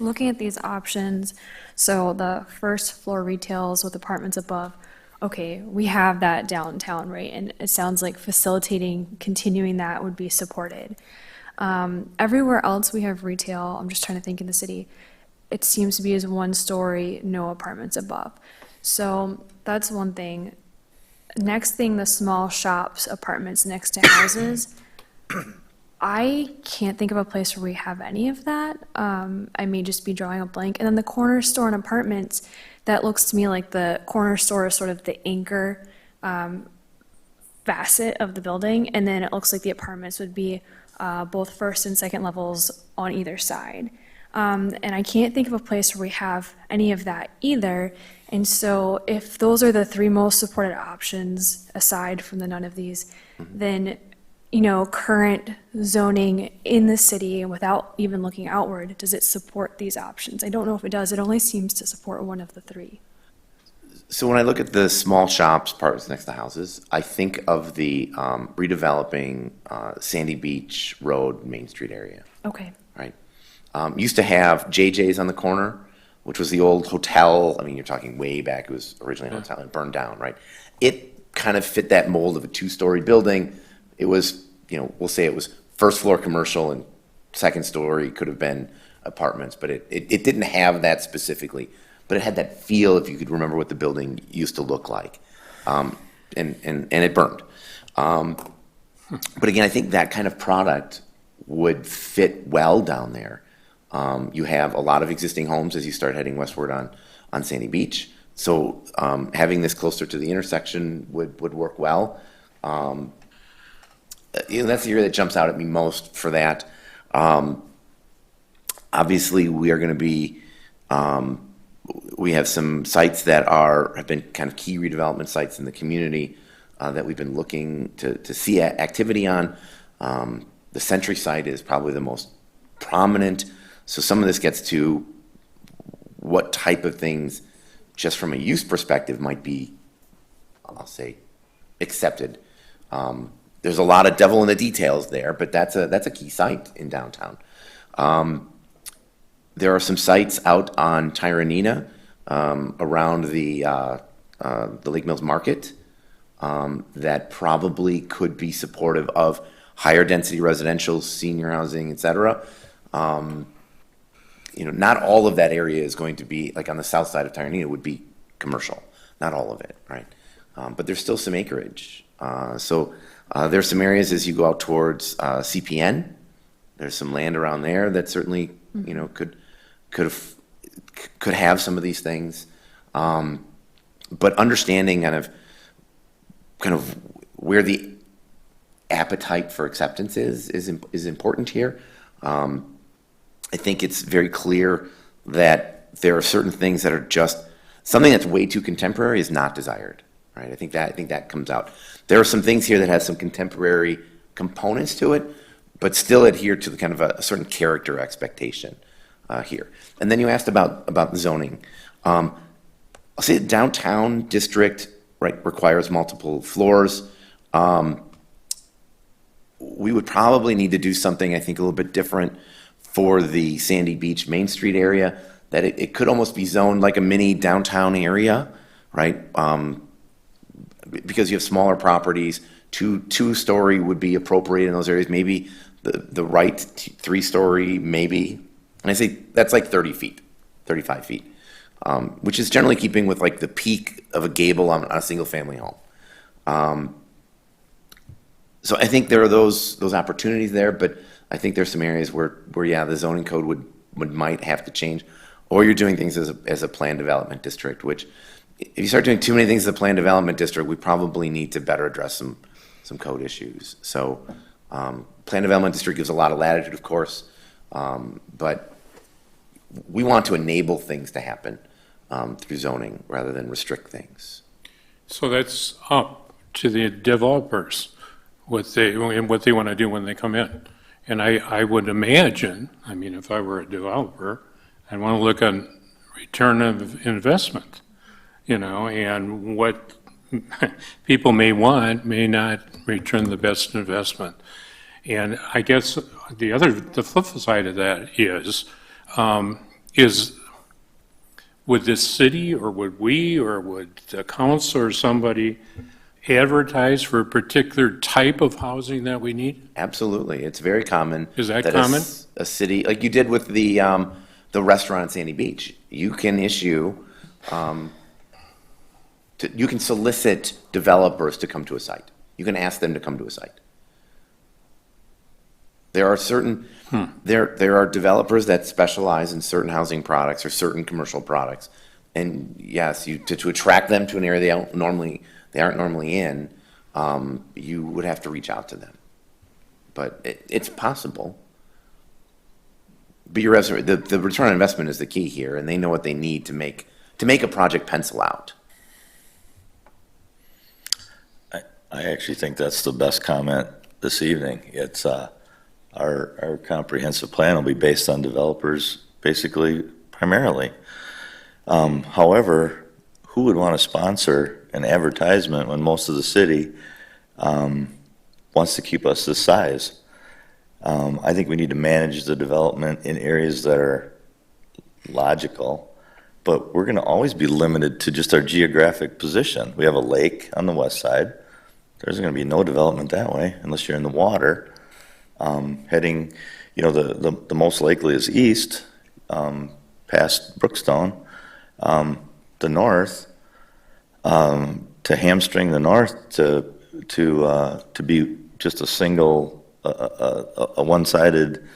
Looking at these options, so the first floor retails with apartments above, okay, we have that downtown, right? And it sounds like facilitating, continuing that would be supported. Everywhere else we have retail, I'm just trying to think in the city, it seems to be as one story, no apartments above. So that's one thing. Next thing, the small shops, apartments next to houses. I can't think of a place where we have any of that. I may just be drawing a blank. And then the corner store and apartments, that looks to me like the corner store is sort of the anchor facet of the building. And then it looks like the apartments would be both first and second levels on either side. And I can't think of a place where we have any of that either. And so if those are the three most supported options, aside from the none of these, then, current zoning in the city, and without even looking outward, does it support these options? I don't know if it does. It only seems to support one of the three. So when I look at the small shops, parts next to houses, I think of the redeveloping Sandy Beach Road, Main Street area, Okay. right? Used to have JJ's on the corner, which was the old hotel. I mean, you're talking way back. It was originally a hotel and burned down, right? It kind of fit that mold of a two-story building. It was, we'll say it was first floor commercial and second story could have been apartments, but it didn't have that specifically. But it had that feel, if you could remember what the building used to look like. And it burned. But again, I think that kind of product would fit well down there. You have a lot of existing homes as you start heading westward on Sandy Beach. So having this closer to the intersection would work well. That's the area that jumps out at me most for that. Obviously, we are going to be, we have some sites that have been kind of key redevelopment sites in the community that we've been looking to see activity on. The Century site is probably the most prominent. So some of this gets to what type of things, just from a use perspective, might be, I'll say, accepted. There's a lot of devil in the details there, but that's a key site in downtown. There are some sites out on Tyranina around the Lake Mills Market that probably could be supportive of higher density residential, senior housing, et cetera. Not all of that area is going to be, like on the south side of Tyranina, would be commercial. Not all of it, right? But there's still some acreage. So there's some areas as you go out towards CPN. There's some land around there that certainly, could have some of these things. But understanding kind of where the appetite for acceptance is important here. I think it's very clear that there are certain things that are just something that's way too contemporary is not desired, right? I think that comes out. There are some things here that have some contemporary components to it, but still adhere to the kind of a certain character expectation here. And then you asked about the zoning. I'll say the downtown district, right, requires multiple floors. We would probably need to do something, I think, a little bit different for the Sandy Beach Main Street area, that it could almost be zoned like a mini downtown area, right? Because you have smaller properties, two-story would be appropriate in those areas, maybe the right three-story, maybe. And I say that's like 30 feet, 35 feet, which is generally keeping with like the peak of a gable on a single-family home. So I think there are those opportunities there, but I think there's some areas where yeah, the zoning code might have to change, or you're doing things as a planned development district, which if you start doing too many things as a planned development district, we probably need to better address some code issues. So planned development district gives a lot of latitude, of course, but we want to enable things to happen through zoning rather than restrict things. So that's up to the developers, what they want to do when they come in. And I would imagine, I mean, if I were a developer, I'd want to look on return of investment, and what people may want may not return the best investment. And I guess the flip side of that is would the city or would we or would the council or somebody advertise for a particular type of housing that we need? Absolutely. It's very common. Is that common? A city, like you did with the restaurant at Sandy Beach, you can issue, you can solicit developers to come to a site. You can ask them to come to a site. There are certain, there are developers that specialize in certain housing products or certain commercial products. And yes, to attract them to an area they aren't normally in, you would have to reach out to them. But it's possible. But you're absolutely right. The return on investment is the key here, and they know what they need to make a project pencil out. I actually think that's the best comment this evening. It's our comprehensive plan will be based on developers, basically, primarily. However, who would want to sponsor an advertisement when most of the city wants to keep us this size? I think we need to manage the development in areas that are logical, but we're going to always be limited to just our geographic position. We have a lake on the west side. There's going to be no development that way unless you're in the water. heading, the most likely is east, past Brookstone, the north, to hamstring the north to be just a single, a one-sided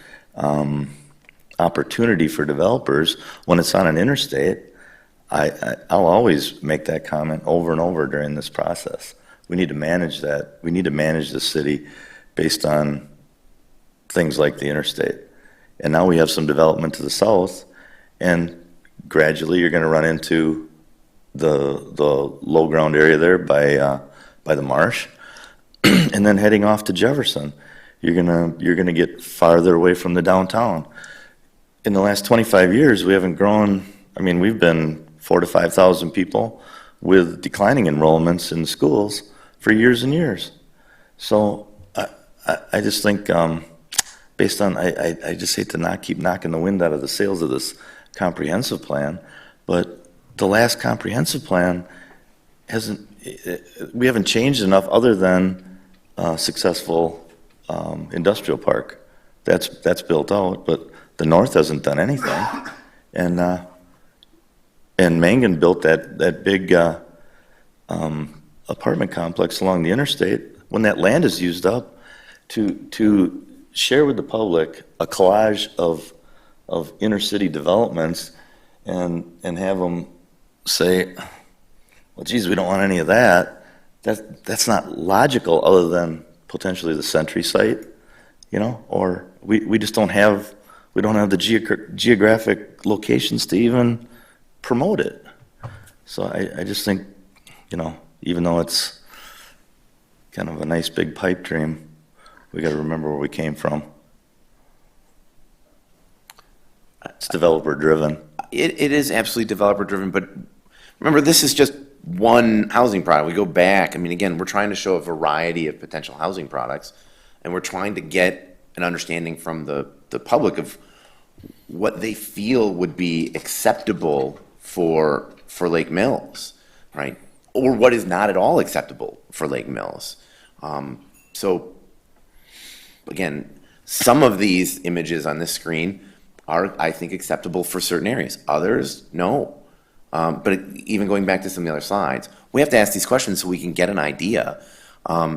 opportunity for developers when it's on an interstate. I'll always make that comment over and over during this process. We need to manage that. We need to manage the city based on things like the interstate. And now we have some development to the south, and gradually you're going to run into the low ground area there by the marsh, and then heading off to Jefferson, you're gonna get farther away from the downtown. In the last 25 years, we haven't grown. I mean, we've been 4,000 to 5,000 people with declining enrollments in schools for years and years. So I just think, based on, I just hate to keep knocking the wind out of the sails of this comprehensive plan, but the last comprehensive plan we haven't changed enough other than successful industrial park. That's built out, but the north hasn't done anything. And Mangan built that big apartment complex along the interstate. When that land is used up, to share with the public a collage of inner city developments and have them say, well, geez, we don't want any of that. That's not logical, other than potentially the Century site, or we just don't have the geographic locations to even promote it. So I just think, even though it's kind of a nice big pipe dream, we got to remember where we came from. It's developer driven. It is absolutely developer driven, but remember, this is just one housing product. We go back, again, we're trying to show a variety of potential housing products, and we're trying to get an understanding from the public of what they feel would be acceptable for Lake Mills, right? Or what is not at all acceptable for Lake Mills. So, again, some of these images on this screen are, I think, acceptable for certain areas. Others, no. But even going back to some of the other slides, we have to ask these questions so we can get an idea.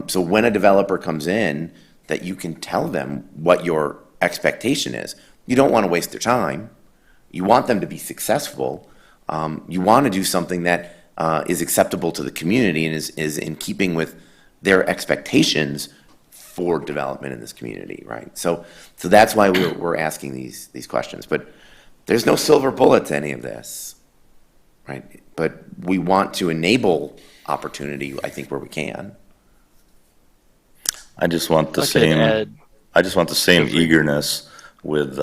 So when a developer comes in, that you can tell them what your expectation is. You don't want to waste their time. You want them to be successful. You want to do something that is acceptable to the community and is in keeping with their expectations for development in this community, right? So that's why we're asking these questions. But there's no silver bullet to any of this. Right, but we want to enable opportunity, I think, where we can. I just want the same eagerness with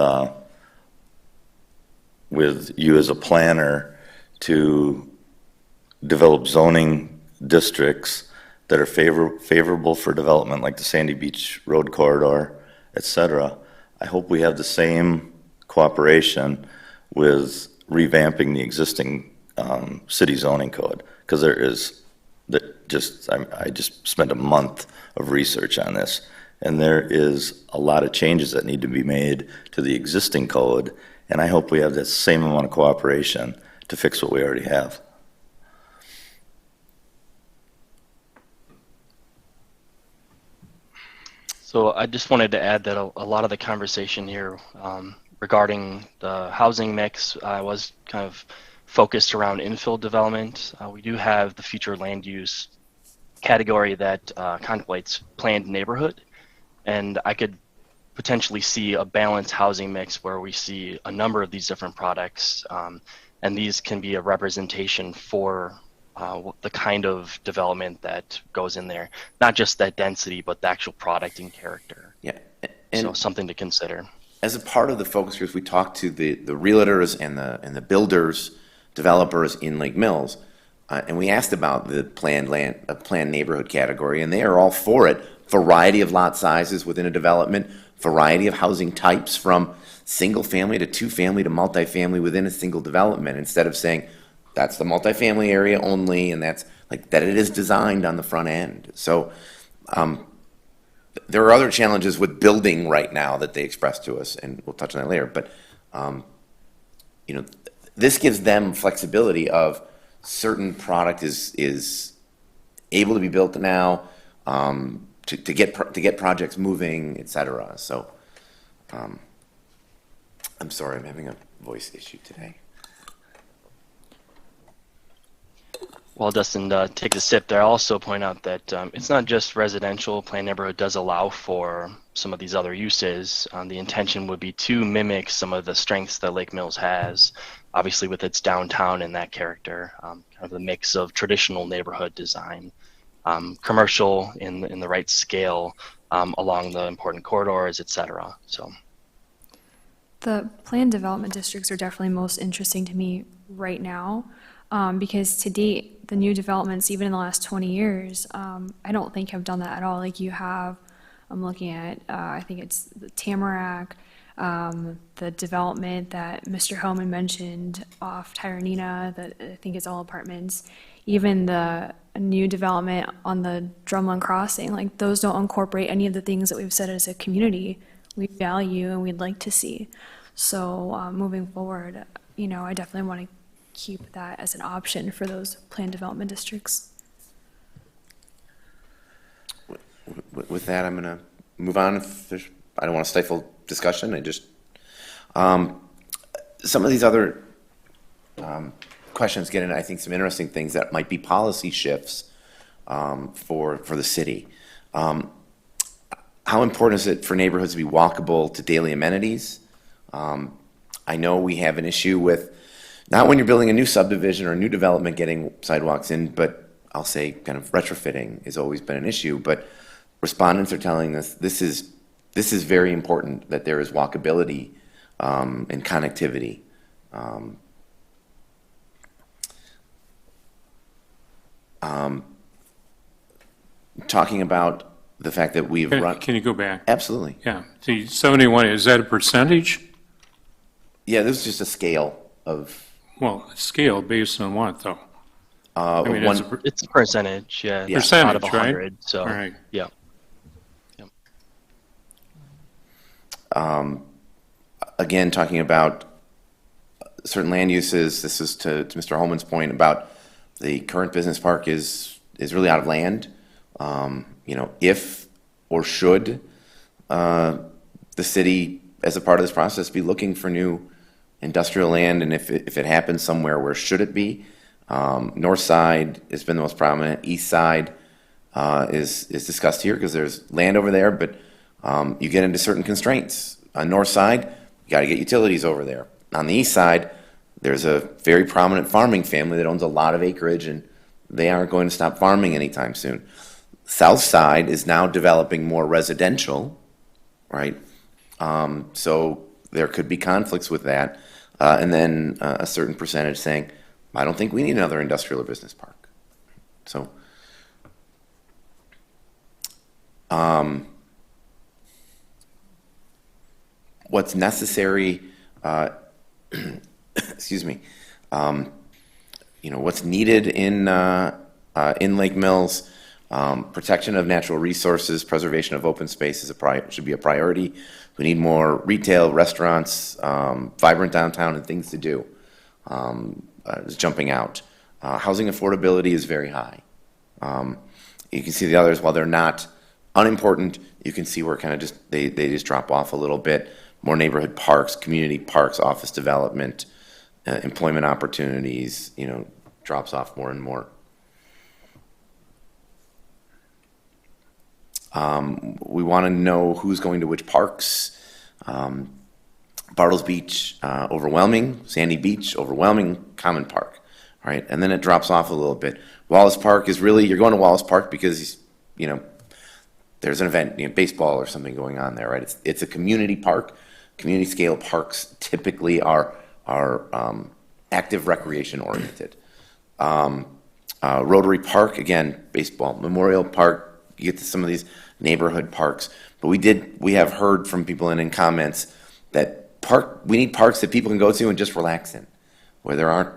you as a planner to develop zoning districts that are favorable for development, like the Sandy Beach Road Corridor, et cetera. I hope we have the same cooperation with revamping the existing city zoning code, because I just spent a month of research on this, and there is a lot of changes that need to be made to the existing code, and I hope we have that same amount of cooperation to fix what we already have. So I just wanted to add that a lot of the conversation here regarding the housing mix was kind of focused around infill development. We do have the future land use category that contemplates planned neighborhood, and I could potentially see a balanced housing mix where we see a number of these different products, and these can be a representation for the kind of development that goes in there, not just that density, but the actual product and character. Yeah, so something to consider. As a part of the focus groups, we talked to the realtors and the builders, developers in Lake Mills, and we asked about the planned neighborhood category, and they are all for it. Variety of lot sizes within a development, variety of housing types from single family to two family to multifamily within a single development, instead of saying that's the multifamily area only, and that's like that it is designed on the front end. So there are other challenges with building right now that they expressed to us, and we'll touch on that later, but, you know, this gives them flexibility of certain product is able to be built now, to get projects moving, et cetera. So, I'm sorry, I'm having a voice issue today. While Dustin takes a sip there, I'll also point out that it's not just residential. Planned neighborhood does allow for some of these other uses. The intention would be to mimic some of the strengths that Lake Mills has, obviously with its downtown and that character, kind of the mix of traditional neighborhood design, commercial in the right scale along the important corridors, et cetera. So. The planned development districts are definitely most interesting to me right now, because to date, the new developments, even in the last 20 years, I don't think have done that at all. Like you have, I'm looking at, I think it's the Tamarack, the development that Mr. Hellman mentioned off Tyranina, that I think is all apartments, even the new development on the Drumlin Crossing, like those don't incorporate any of the things that we've said as a community we value and we'd like to see. So moving forward, you know, I definitely want to keep that as an option for those planned development districts. With that, I'm going to move on. I don't want to stifle discussion. I just, some of these other questions get into, I think, some interesting things that might be policy shifts for the city. How important is it for neighborhoods to be walkable to daily amenities? I know we have an issue with, not when you're building a new subdivision or a new development getting sidewalks in, but I'll say kind of retrofitting has always been an issue. But respondents are telling us this is very important, that there is walkability and connectivity. Talking about the fact that we've run. Can you go back? Absolutely. Yeah, the 71, is that a percentage? Yeah, this is just a scale of. Well, scale based on what, though? I mean, It's a percentage, yeah. Yeah. Percentage, out of 100, so, All right. yeah. Again, talking about certain land uses, this is to Mr. Holman's point about the current business park is really out of land. You know, if or should the city, as a part of this process, be looking for new industrial land, and if it happens somewhere, where should it be? North side has been the most prominent. East side is discussed here because there's land over there, but you get into certain constraints. On north side, you got to get utilities over there. On the east side, there's a very prominent farming family that owns a lot of acreage, and they aren't going to stop farming anytime soon. South side is now developing more residential, right? So there could be conflicts with that. And then a certain percentage saying, I don't think we need another industrial or business park. So, what's necessary, excuse me, you know, what's needed in Lake Mills, protection of natural resources, preservation of open space should be a priority. We need more retail, restaurants, vibrant downtown, and things to do. Is jumping out. Housing affordability is very high. You can see the others, while they're not unimportant, you can see where kind of just they just drop off a little bit. More neighborhood parks, community parks, office development, employment opportunities, you know, drops off more and more. We want to know who's going to which parks. Bartles Beach, overwhelming. Sandy Beach, overwhelming. Common Park, all right? And then it drops off a little bit. Wallace Park is really, you're going to Wallace Park because, you know, there's an event, you know, baseball or something going on there, right? It's a community park. Community scale parks typically are active recreation oriented. Rotary Park, again, baseball. Memorial Park, you get to some of these neighborhood parks. But we have heard from people in comments that we need parks that people can go to and just relax in, where there aren't,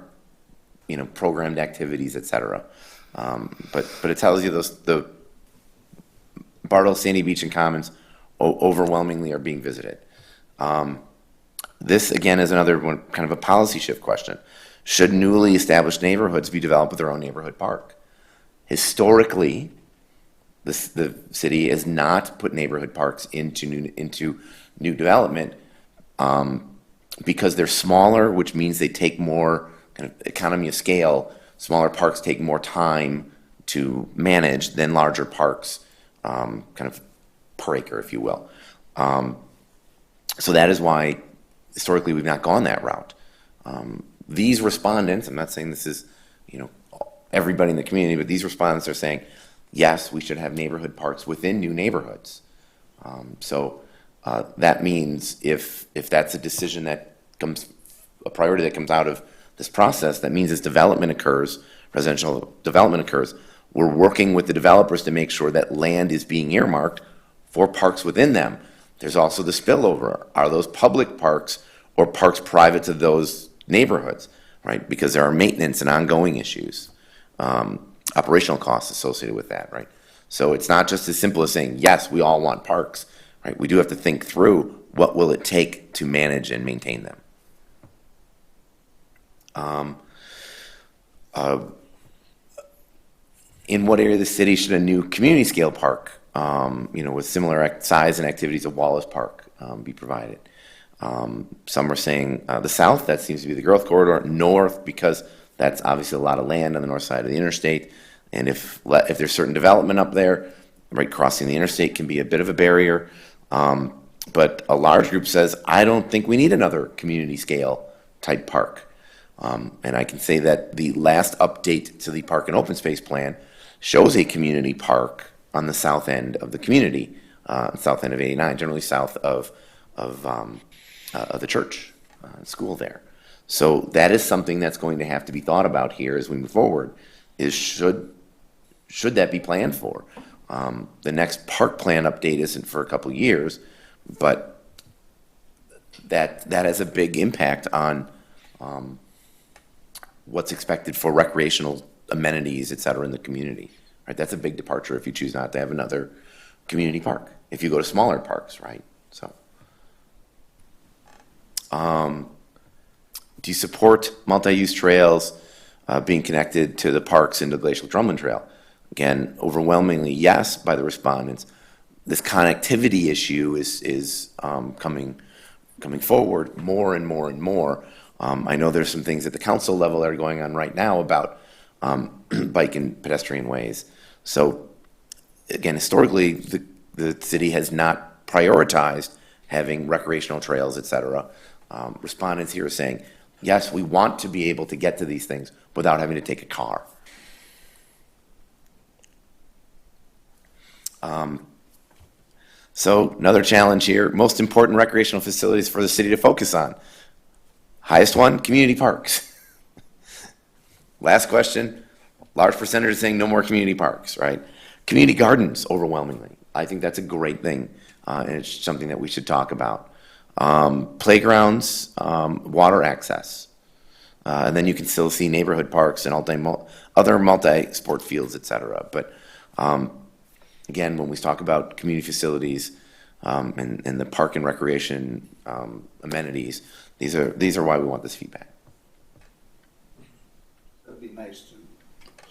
you know, programmed activities, et cetera. But it tells you the Bartle, Sandy Beach, and Commons overwhelmingly are being visited. This, again, is another one, kind of a policy shift question. Should newly established neighborhoods be developed with their own neighborhood park? Historically, the city has not put neighborhood parks into new development because they're smaller, which means they take more kind of economy of scale. Smaller parks take more time to manage than larger parks, kind of per acre, if you will. So that is why historically we've not gone that route. These respondents, I'm not saying this is, everybody in the community, but these respondents are saying, yes, we should have neighborhood parks within new neighborhoods. So that means if that's a decision that a priority that comes out of this process, that means as development occurs, residential development occurs, we're working with the developers to make sure that land is being earmarked for parks within them. There's also the spillover. Are those public parks or parks private to those neighborhoods, right? Because there are maintenance and ongoing issues, operational costs associated with that, right? So it's not just as simple as saying, yes, we all want parks, right? We do have to think through what will it take to manage and maintain them. In what area of the city should a new community scale park, with similar size and activities of Wallace Park, be provided? Some are saying the south, that seems to be the growth corridor. North, because that's obviously a lot of land on the north side of the interstate. And if there's certain development up there, right, crossing the interstate can be a bit of a barrier. But a large group says, I don't think we need another community scale type park. And I can say that the last update to the park and open space plan shows a community park on the south end of the community, south end of 89, generally south of the church school there. So that is something that's going to have to be thought about here as we move forward, is should that be planned for? The next park plan update isn't for a couple of years, but that has a big impact on what's expected for recreational amenities, et cetera, in the community. Right? That's a big departure if you choose not to have another community park. If you go to smaller parks, right? So, do you support multi-use trails being connected to the parks and the Glacial Drumlin Trail? Again, overwhelmingly yes by the respondents. This connectivity issue is coming forward more and more and more. I know there's some things at the council level that are going on right now about bike and pedestrian ways. So again, historically, the city has not prioritized having recreational trails, et cetera. Respondents here are saying, yes, we want to be able to get to these things without having to take a car. So another challenge here, most important recreational facilities for the city to focus on. Highest one, community parks. Last question, large percentage saying no more community parks, right? Community gardens, overwhelmingly. I think that's a great thing, and it's something that we should talk about. Playgrounds, water access. And then you can still see neighborhood parks and other multi-sport fields, et cetera. But again, when we talk about community facilities and the park and recreation amenities, these are why we want this feedback. That'd be nice to,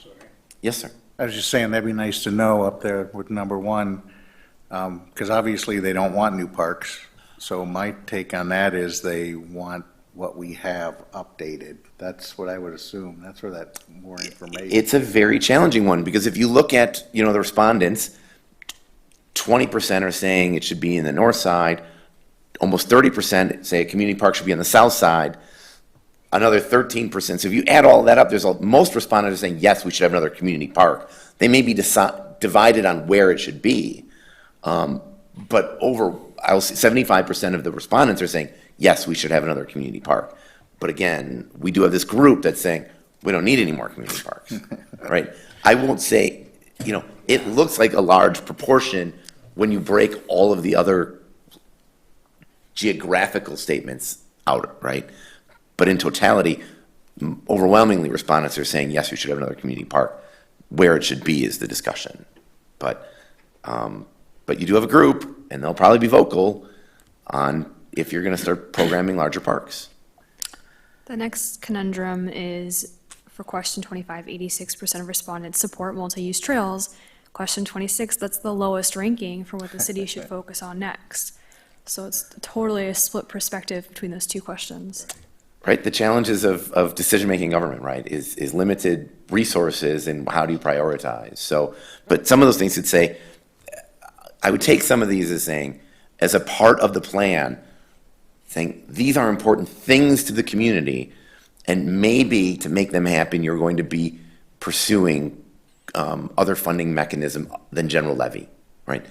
sorry. Yes, sir. I was just saying, that'd be nice to know up there with number one, because obviously they don't want new parks. So my take on that is they want what we have updated. That's what I would assume. That's where that more information. It's a very challenging one because if you look at, the respondents, 20% are saying it should be in the north side. Almost 30% say a community park should be on the south side. Another 13%. So if you add all that up, most respondents are saying, yes, we should have another community park. They may be divided on where it should be. But I'll say 75% of the respondents are saying, yes, we should have another community park. But again, we do have this group that's saying, we don't need any more community parks, right? I won't say, it looks like a large proportion when you break all of the other geographical statements out, right? But in totality, overwhelmingly respondents are saying, yes, we should have another community park. Where it should be is the discussion. But But you do have a group, and they'll probably be vocal on if you're going to start programming larger parks. The next conundrum is for question 25, 86% of respondents support multi-use trails. Question 26, that's the lowest ranking for what the city should focus on next. So it's totally a split perspective between those two questions. Right, the challenges of decision-making government, right, is limited resources and how do you prioritize? So, but some of those things would say, I would take some of these as saying, as a part of the plan, saying, these are important things to the community, and maybe to make them happen, you're going to be pursuing other funding mechanism than general levy, right?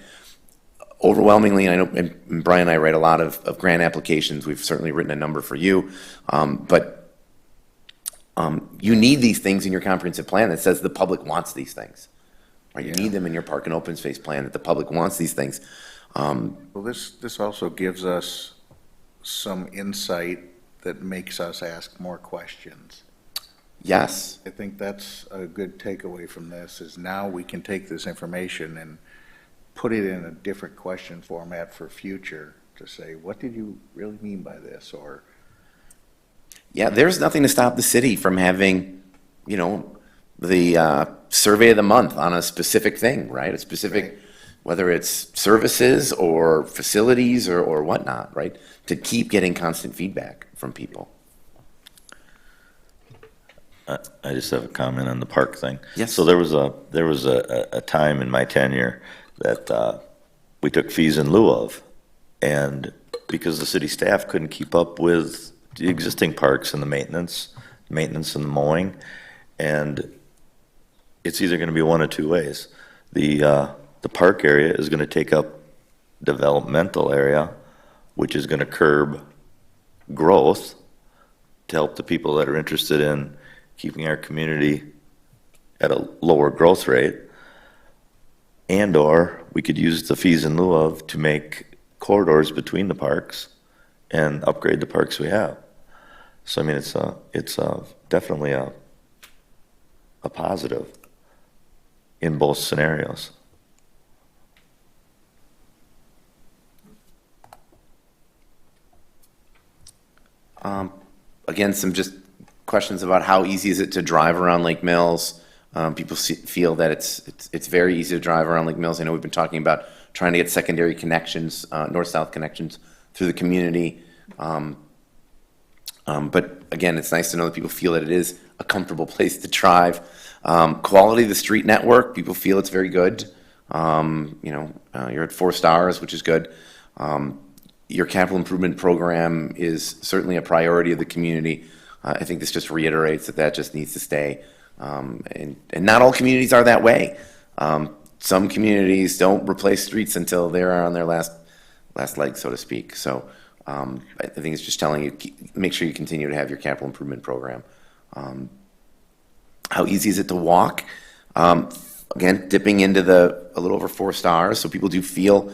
Overwhelmingly, and I know, and Brian and I write a lot of grant applications. We've certainly written a number for you, but you need these things in your comprehensive plan that says the public wants these things. Right? You need them in your park and open space plan that the public wants these things. Well, this also gives us some insight that makes us ask more questions. Yes. I think that's a good takeaway from this, is now we can take this information and put it in a different question format for future to say, what did you really mean by this? Or, Yeah, there's nothing to stop the city from having, the survey of the month on a specific thing, right? A specific, Right. whether it's services or facilities or whatnot, right? To keep getting constant feedback from people. I just have a comment on the park thing. Yes. So there was a time in my tenure that we took fees in lieu of, and because the city staff couldn't keep up with the existing parks and the maintenance and the mowing, and it's either going to be one of two ways. The park area is going to take up developmental area, which is going to curb growth to help the people that are interested in keeping our community at a lower growth rate, and/or we could use the fees in lieu of to make corridors between the parks and upgrade the parks we have. So I mean, it's definitely a positive in both scenarios. Again, some just questions about how easy is it to drive around Lake Mills. People feel that it's very easy to drive around Lake Mills. I know we've been talking about trying to get secondary connections, north-south connections through the community. But again, it's nice to know that people feel that it is a comfortable place to drive. Quality of the street network, people feel it's very good. You're at 4 stars, which is good. Your capital improvement program is certainly a priority of the community. I think this just reiterates that just needs to stay. And not all communities are that way. Some communities don't replace streets until they're on their last leg, so to speak. So I think it's just telling you, make sure you continue to have your capital improvement program. How easy is it to walk? Again, dipping into a little over 4 stars, so people do feel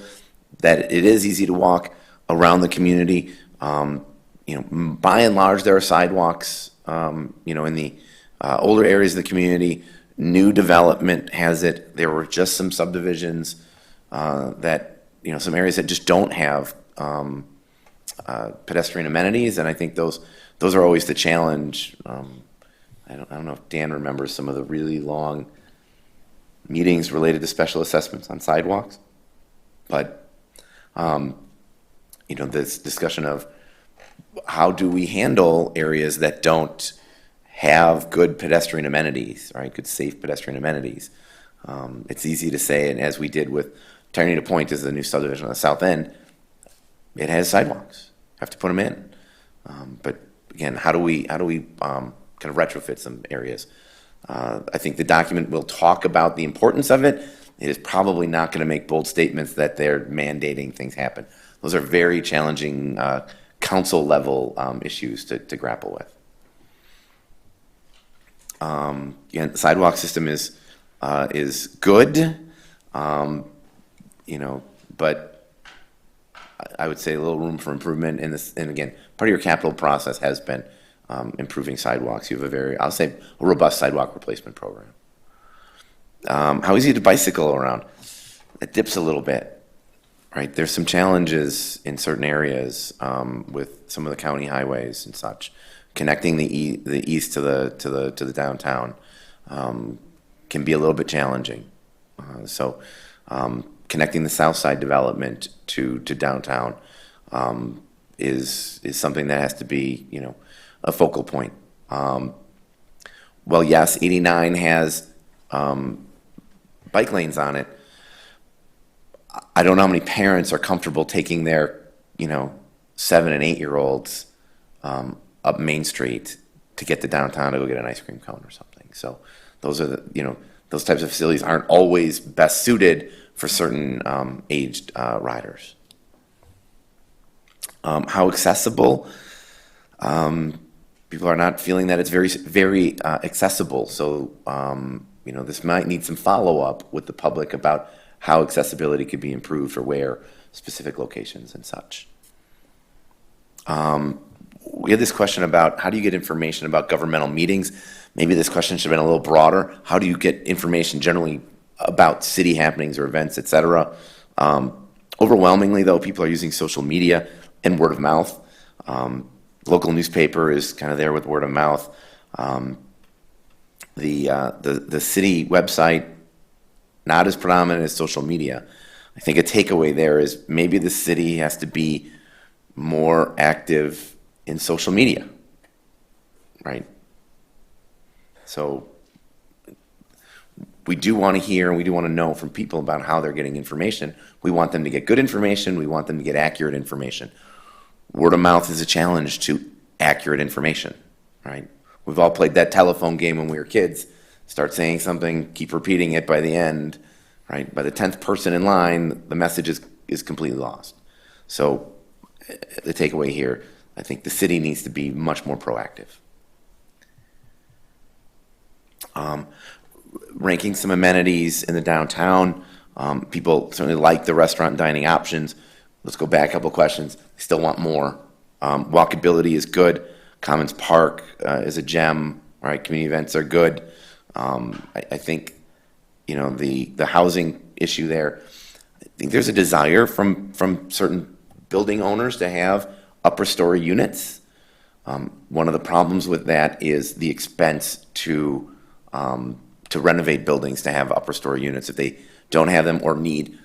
that it is easy to walk around the community. By and large, there are sidewalks, in the older areas of the community. New development has it. There were just some subdivisions that, some areas that just don't have pedestrian amenities, and I think those are always the challenge. I don't know if Dan remembers some of the really long meetings related to special assessments on sidewalks, but this discussion of how do we handle areas that don't have good pedestrian amenities, right? Good, safe pedestrian amenities. It's easy to say, and as we did with Trinity Point, is the new subdivision on the south end, it has sidewalks. Have to put them in. But again, how do we kind of retrofit some areas? I think the document will talk about the importance of it. It is probably not going to make bold statements that they're mandating things happen. Those are very challenging council level issues to grapple with. Again, the sidewalk system is good, but I would say a little room for improvement in this. And again, part of your capital process has been improving sidewalks. You have I'll say, a robust sidewalk replacement program. How easy to bicycle around? It dips a little bit. right? There's some challenges in certain areas with some of the county highways and such. Connecting the east to the downtown can be a little bit challenging. So connecting the south side development to downtown is something that has to be, you know, a focal point. Well, yes, 89 has bike lanes on it. I don't know how many parents are comfortable taking their, you know, 7 and 8-year-olds up Main Street to get to downtown to go get an ice cream cone or something. So those are the, you know, those types of facilities aren't always best suited for certain aged riders. How accessible? People are not feeling that it's very accessible. So, you know, this might need some follow-up with the public about how accessibility could be improved or where specific locations and such. We had this question about how do you get information about governmental meetings? Maybe this question should have been a little broader. How do you get information generally about city happenings or events, et cetera? Overwhelmingly, though, people are using social media and word of mouth. Local newspaper is kind of there with word of mouth. The city website, not as predominant as social media. I think a takeaway there is maybe the city has to be more active in social media, right? So we do want to hear and we do want to know from people about how they're getting information. We want them to get good information. We want them to get accurate information. Word of mouth is a challenge to accurate information, right? We've all played that telephone game when we were kids. Start saying something, keep repeating it by the end, right? By the 10th person in line, the message is completely lost. So the takeaway here, I think the city needs to be much more proactive. Ranking some amenities in the downtown. People certainly like the restaurant and dining options. Let's go back a couple questions. They still want more. Walkability is good. Commons Park is a gem, right? Community events are good. I think, you know, the housing issue there, I think there's a desire from certain building owners to have upper story units. One of the problems with that is the expense to renovate buildings to have upper story units if they don't have them or need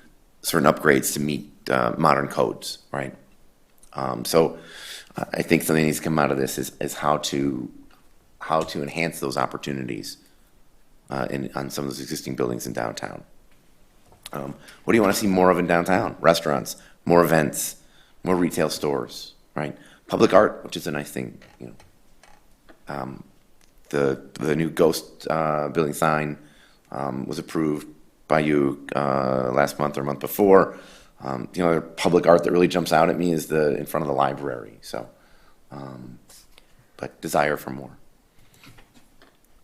certain upgrades to meet modern codes, right? So I think something needs to come out of this is how to enhance those opportunities on some of those existing buildings in downtown. What do you want to see more of in downtown? Restaurants, more events, more retail stores, right? Public art, which is a nice thing, you know. The new ghost building sign was approved by you last month or month before. You know, public art that really jumps out at me is in front of the library. So, but desire for more.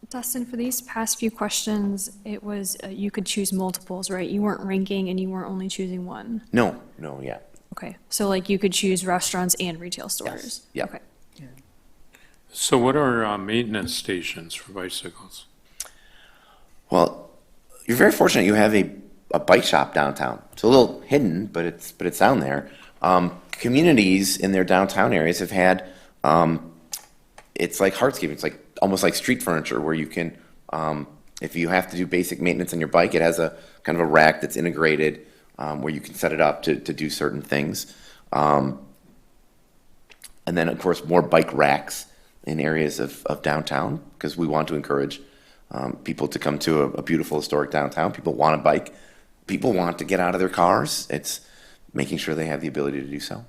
Dustin, for these past few questions, it was, you could choose multiples, right? You weren't ranking and you weren't only choosing one. No, yeah. Okay, so like you could choose restaurants and retail stores? Yeah. Okay. So what are maintenance stations for bicycles? Well, you're very fortunate you have a bike shop downtown. It's a little hidden, but it's down there. Communities in their downtown areas have had, it's like hardscaping. It's like almost like street furniture where you can, if you have to do basic maintenance on your bike, it has a kind of a rack that's integrated where you can set it up to do certain things. And then, of course, more bike racks in areas of downtown because we want to encourage people to come to a beautiful historic downtown. People want to bike. People want to get out of their cars. It's making sure they have the ability to do so.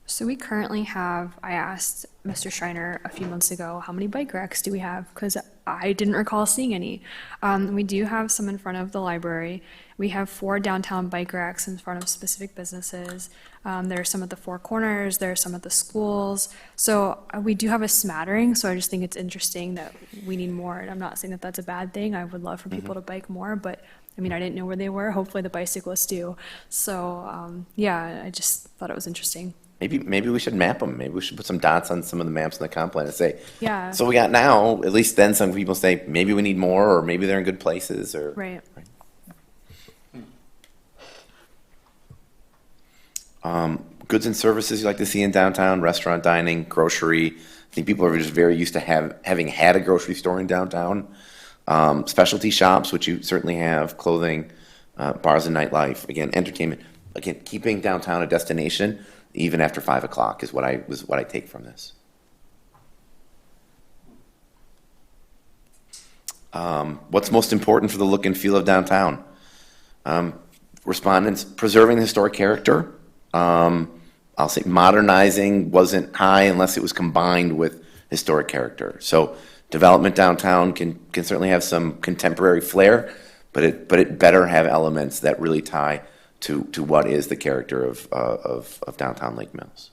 So we currently have, I asked Mr. Schreiner a few months ago, how many bike racks do we have? Because I didn't recall seeing any. We do have some in front of the library. We have 4 downtown bike racks in front of specific businesses. There are some at the Four Corners, there are some at the schools. So we do have a smattering, so I just think it's interesting that we need more. And I'm not saying that that's a bad thing. I would love for people to bike more, but I mean, I didn't know where they were. Hopefully the bicyclists do. So yeah, I just thought it was interesting. Maybe we should map them. Maybe we should put some dots on some of the maps in the comp plan and say, Yeah. so we got now, at least then some people say, maybe we need more, or maybe they're in good places, or. Right. Goods and services you like to see in downtown, restaurant, dining, grocery. I think people are just very used to having had a grocery store in downtown. Specialty shops, which you certainly have, clothing, bars and nightlife, again, entertainment. Again, keeping downtown a destination even after 5 o'clock is what I take from this. What's most important for the look and feel of downtown? Respondents, preserving the historic character. I'll say modernizing wasn't high unless it was combined with historic character. So development downtown can certainly have some contemporary flair, but it better have elements that really tie to what is the character of downtown Lake Mills.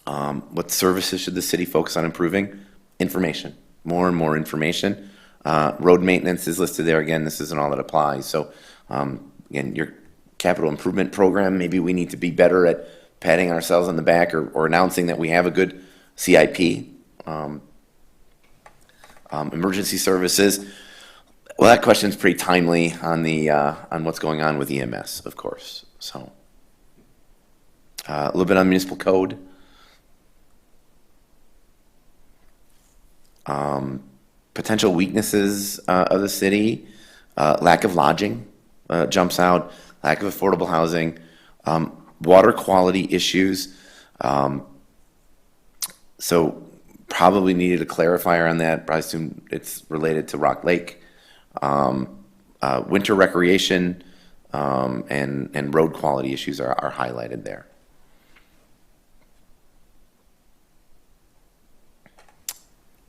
What services should the city focus on improving? Information, more and more information. Road maintenance is listed there. Again, this isn't all that applies. So again, your capital improvement program, maybe we need to be better at patting ourselves on the back or announcing that we have a good CIP. Emergency services. Well, that question's pretty timely on what's going on with EMS, of course. So a little bit on municipal code. Potential weaknesses of the city. Lack of lodging jumps out. Lack of affordable housing. Water quality issues. So probably needed a clarifier on that. I assume it's related to Rock Lake. Winter recreation and road quality issues are highlighted there.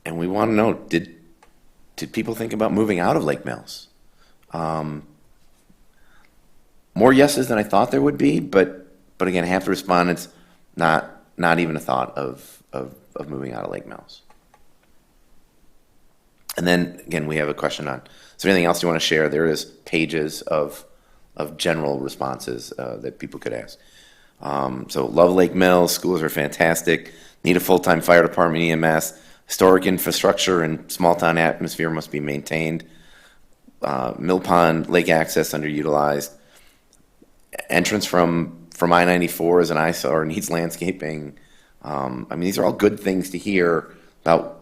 And we want to know, did people think about moving out of Lake Mills? More yeses than I thought there would be, but again, half the respondents, not even a thought of moving out of Lake Mills. And then, again, we have a question on, is there anything else you want to share? There is pages of general responses that people could ask. So love Lake Mills, schools are fantastic, need a full-time fire department, EMS, historic infrastructure and small-town atmosphere must be maintained, Mill Pond, lake access underutilized, entrance from I-94 is an eyesore, needs landscaping. I mean, these are all good things to hear about.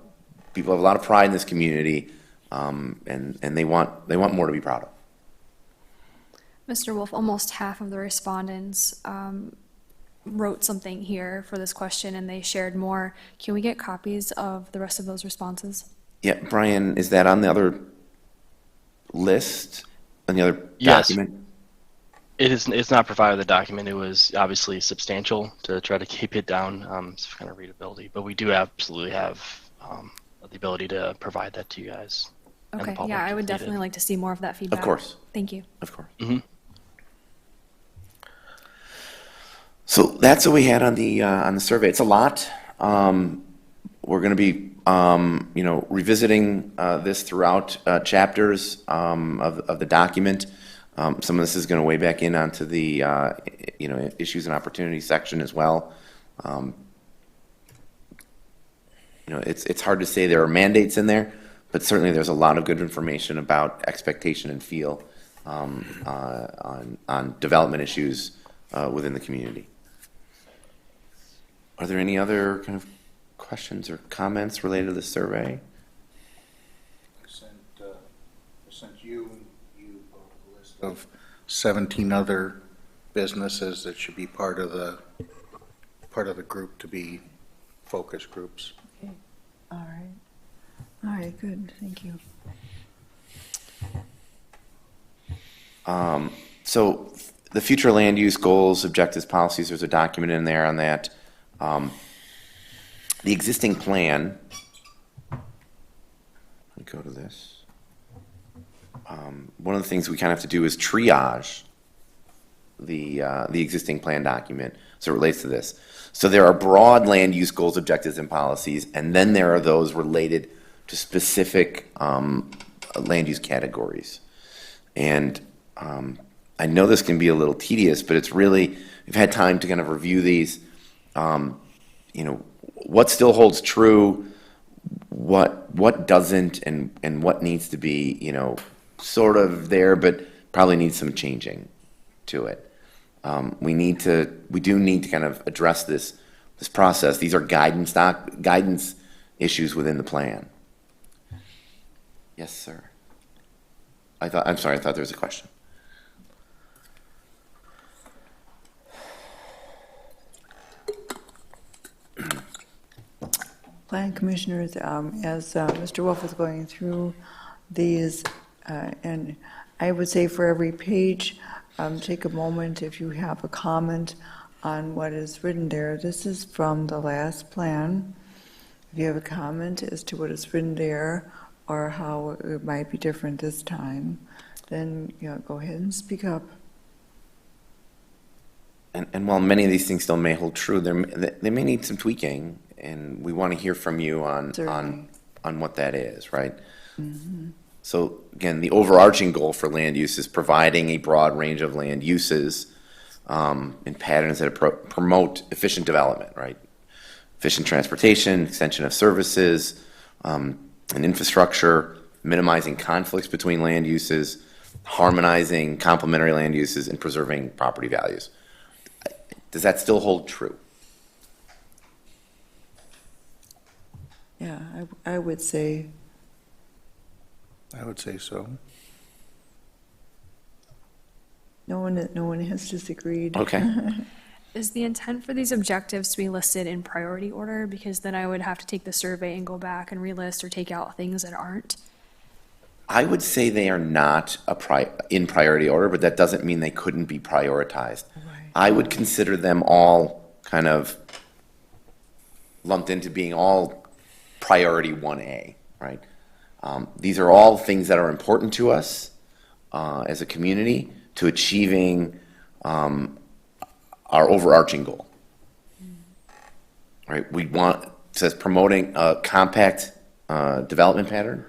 People have a lot of pride in this community, and they want more to be proud of. Mr. Wolf, almost half of the respondents wrote something here for this question, and they shared more. Can we get copies of the rest of those responses? Yeah, Brian, is that on the other list, on the other Yes. document? It's not provided with the document. It was obviously substantial to try to keep it down, for kind of readability. But we do absolutely have the ability to provide that to you guys. and the Okay, public yeah, I if would needed. definitely like to see more of that feedback. Of course, Thank you. of course. Mhm. So that's what we had on the survey. It's a lot. We're going to be, revisiting this throughout chapters of the document. Some of this is going to weigh back in onto the issues and opportunities section as well. It's hard to say there are mandates in there, but certainly there's a lot of good information about expectation and feel on development issues within the community. Are there any other kind of questions or comments related to the survey? I sent you a list of 17 other businesses that should be part of the group to be focus groups. Okay, all right, good, thank you. So the future land use goals, objectives, policies, there's a document in there on that. The existing plan, let me go to this. One of the things we kind of have to do is triage the existing plan document so it relates to this. So there are broad land use goals, objectives, and policies, and then there are those related to specific land use categories. And I know this can be a little tedious, but it's really, we've had time to kind of review these. What still holds true, what doesn't, and what needs to be, sort of there, but probably needs some changing to it. we do need to kind of address this process. These are guidance issues within the plan. Yes, sir. I'm sorry, I thought there was a question. Plan commissioners, as Mr. Wolf is going through these, and I would say for every page, take a moment if you have a comment on what is written there. This is from the last plan. If you have a comment as to what is written there or how it might be different this time, then go ahead and speak up. And while many of these things still may hold true, they may need some tweaking, and we want to hear from you on what that is, right? Mm-hmm. So again, the overarching goal for land use is providing a broad range of land uses in patterns that promote efficient development, right? Efficient transportation, extension of services, and infrastructure, minimizing conflicts between land uses, harmonizing complementary land uses, and preserving property values. Does that still hold true? Yeah, I would say. I would say so. No one has disagreed. Okay. Is the intent for these objectives to be listed in priority order? Because then I would have to take the survey and go back and relist or take out things that aren't. I would say they are not in priority order, but that doesn't mean they couldn't be prioritized. Right. I would consider them all kind of lumped into being all priority 1A, right? These are all things that are important to us as a community to achieving our overarching goal, right? We want, it says promoting a compact development pattern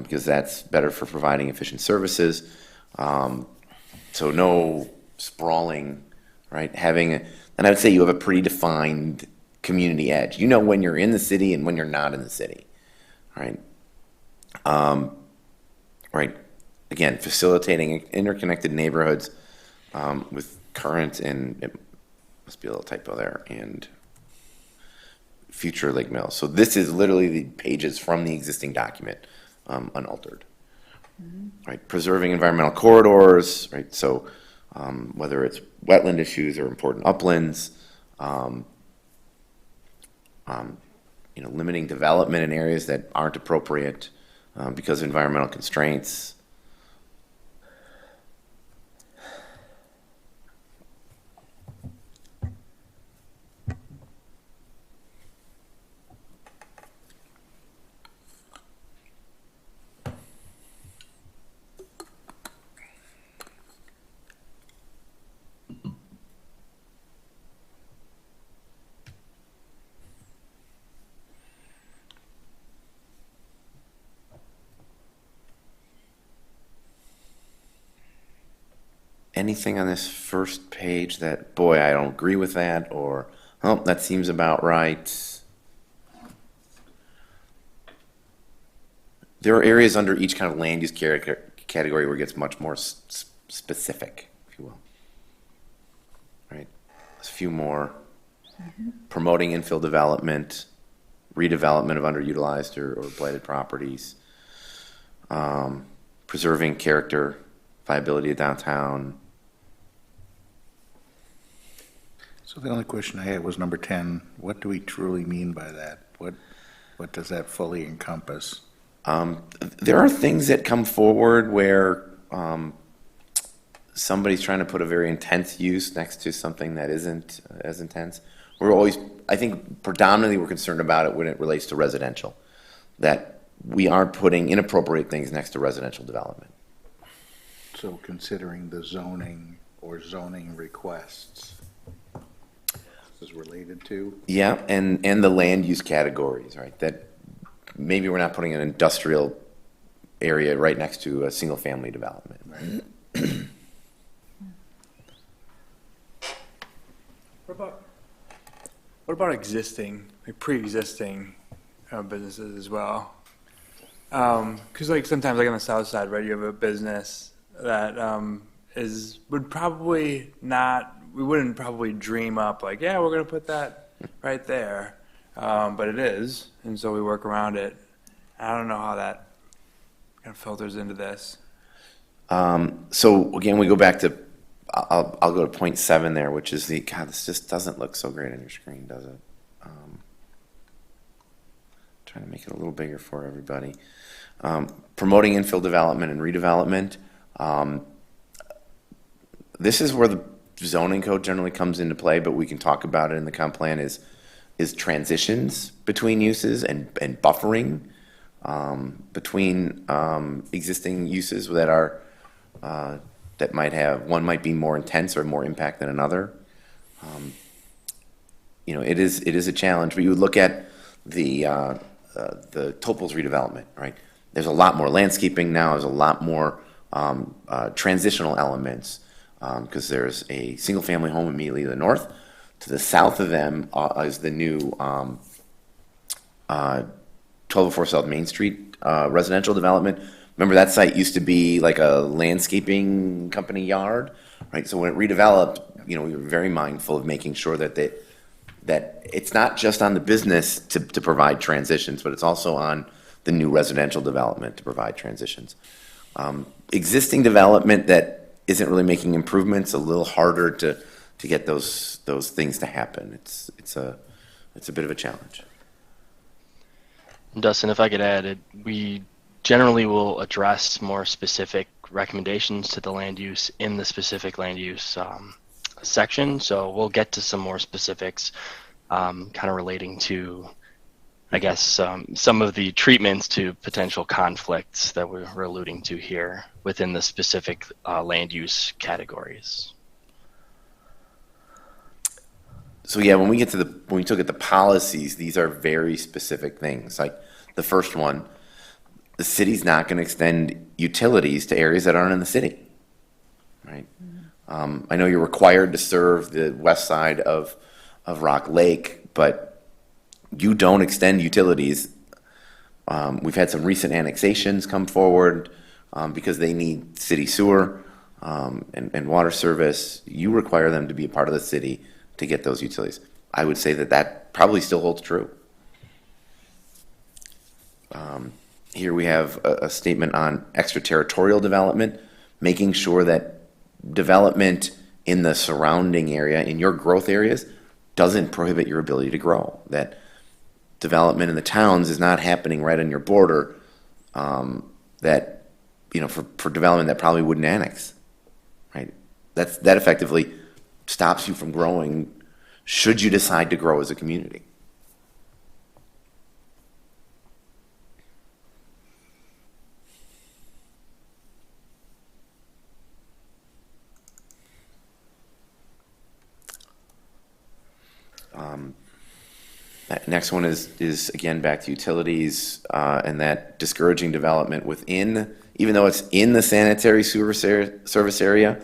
because that's better for providing efficient services. So no sprawling, right? And I would say you have a pretty defined community edge. You know when you're in the city and when you're not in the city, right? Right. Again, facilitating interconnected neighborhoods with current and it must be a little typo there and future Lake Mills. So this is literally the pages from the existing document, unaltered. Mm-hmm. Right. Preserving environmental corridors. Right. So whether it's wetland issues or important uplands. Limiting development in areas that aren't appropriate because of environmental constraints. Anything on this first page that, boy, I don't agree with that, or, oh, that seems about right. There are areas under each kind of land use category where it gets much more specific, if you will. Right? There's a few more. Mm-hmm. Promoting infill development, redevelopment of underutilized or blighted properties, preserving character, viability of downtown. So the only question I had was number 10. What do we truly mean by that? What does that fully encompass? There are things that come forward where somebody's trying to put a very intense use next to something that isn't as intense. I think predominantly we're concerned about it when it relates to residential, that we aren't putting inappropriate things next to residential development. So considering the zoning or zoning requests is related to? Yeah, and the land use categories, right? That maybe we're not putting an industrial area right next to a single family development. Right? What about existing, like pre-existing businesses as well? Because like sometimes like on the south side, right, you have a business that would probably not, we wouldn't probably dream up like, yeah, we're going to put that right there. But it is, and so we work around it. I don't know how that kind of filters into this. So again, we go back to, I'll go to point 7 there, which is God, this just doesn't look so great on your screen, does it? Trying to make it a little bigger for everybody. Promoting infill development and redevelopment. This is where the zoning code generally comes into play, but we can talk about it in the comp plan is transitions between uses and buffering between existing uses that are that might have, one might be more intense or more impact than another. It is a challenge, but you would look at the Topol's redevelopment, right? There's a lot more landscaping now. There's a lot more transitional elements because there's a single-family home immediately to the north. To the south of them is the new 1204 South Main Street residential development. Remember, that site used to be like a landscaping company yard, right? So when it redeveloped, we were very mindful of making sure that it's not just on the business to provide transitions, but it's also on the new residential development to provide transitions. Existing development that isn't really making improvements, a little harder to get those things to happen. It's a bit of a challenge. Dustin, if I could add, we generally will address more specific recommendations to the land use in the specific land use section. So we'll get to some more specifics kind of relating to, I guess, some of the treatments to potential conflicts that we're alluding to here within the specific land use categories. So yeah, when we look at the policies, these are very specific things. Like the first one, the city's not going to extend utilities to areas that aren't in the city, right? I know you're required to serve the west side of Rock Lake, but you don't extend utilities. We've had some recent annexations come forward because they need city sewer and water service. You require them to be a part of the city to get those utilities. I would say that probably still holds true. Here we have a statement on extraterritorial development, making sure that development in the surrounding area, in your growth areas, doesn't prohibit your ability to grow. That development in the towns is not happening right on your border that, for development that probably wouldn't annex, right? That effectively stops you from growing should you decide to grow as a community. That next one is again back to utilities and that discouraging development within, even though it's in the sanitary sewer service area,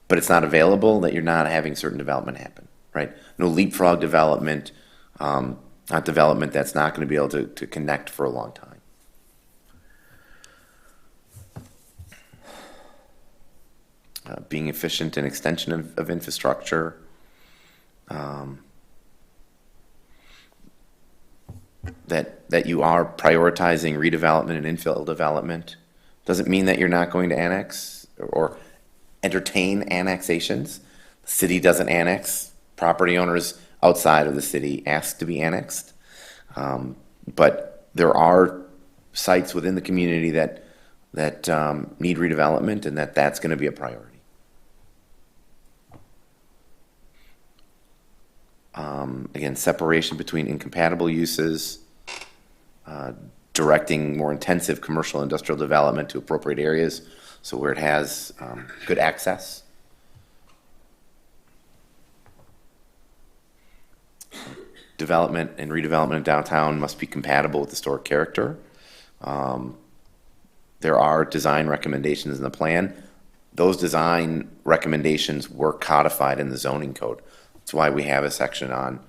but it's not available, that you're not having certain development happen, right? No leapfrog development, not development that's not going to be able to connect for a long time. Being efficient in extension of infrastructure. That you are prioritizing redevelopment and infill development. Doesn't mean that you're not going to annex or entertain annexations. The city doesn't annex. Property owners outside of the city ask to be annexed. But there are sites within the community that need redevelopment, and that's going to be a priority. Again, separation between incompatible uses, directing more intensive commercial industrial development to appropriate areas, so where it has good access. Development and redevelopment of downtown must be compatible with historic character. There are design recommendations in the plan. Those design recommendations were codified in the zoning code. That's why we have a section on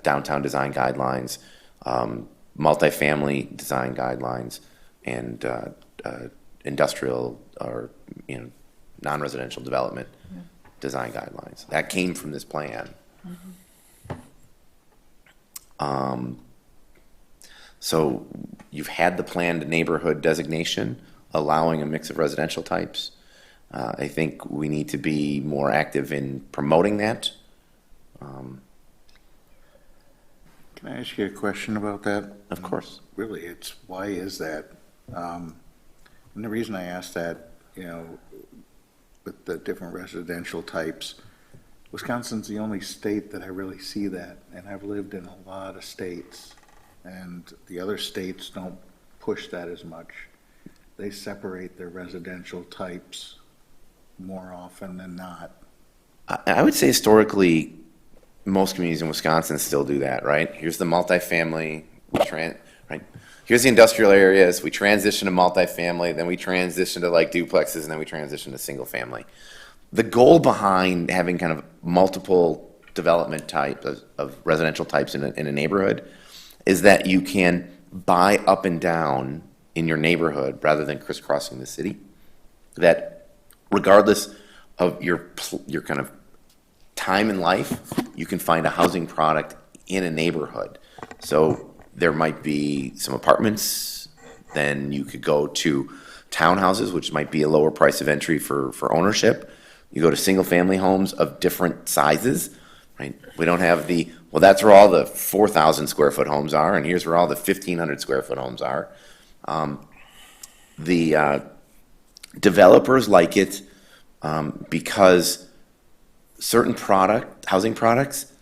downtown design guidelines, multifamily design guidelines, and industrial or non-residential development design guidelines. That came from this plan. So you've had the planned neighborhood designation allowing a mix of residential types. I think we need to be more active in promoting that. Can I ask you a question about that? Of course. Really, it's, why is that? And the reason I ask that, with the different residential types, Wisconsin's the only state that I really see that, and I've lived in a lot of states, and the other states don't push that as much. They separate their residential types more often than not. I would say historically, most communities in Wisconsin still do that, right? Here's the multifamily, right? Here's the industrial areas, we transition to multifamily, then we transition to like duplexes, and then we transition to single family. The goal behind having kind of multiple development types of residential types in a neighborhood is that you can buy up and down in your neighborhood rather than crisscrossing the city. That regardless of your kind of time in life, you can find a housing product in a neighborhood. So there might be some apartments, then you could go to townhouses, which might be a lower price of entry for ownership. You go to single-family homes of different sizes, right? We don't have well, that's where all the 4,000 square foot homes are, and here's where all the 1,500 square foot homes are. The developers like it because certain housing products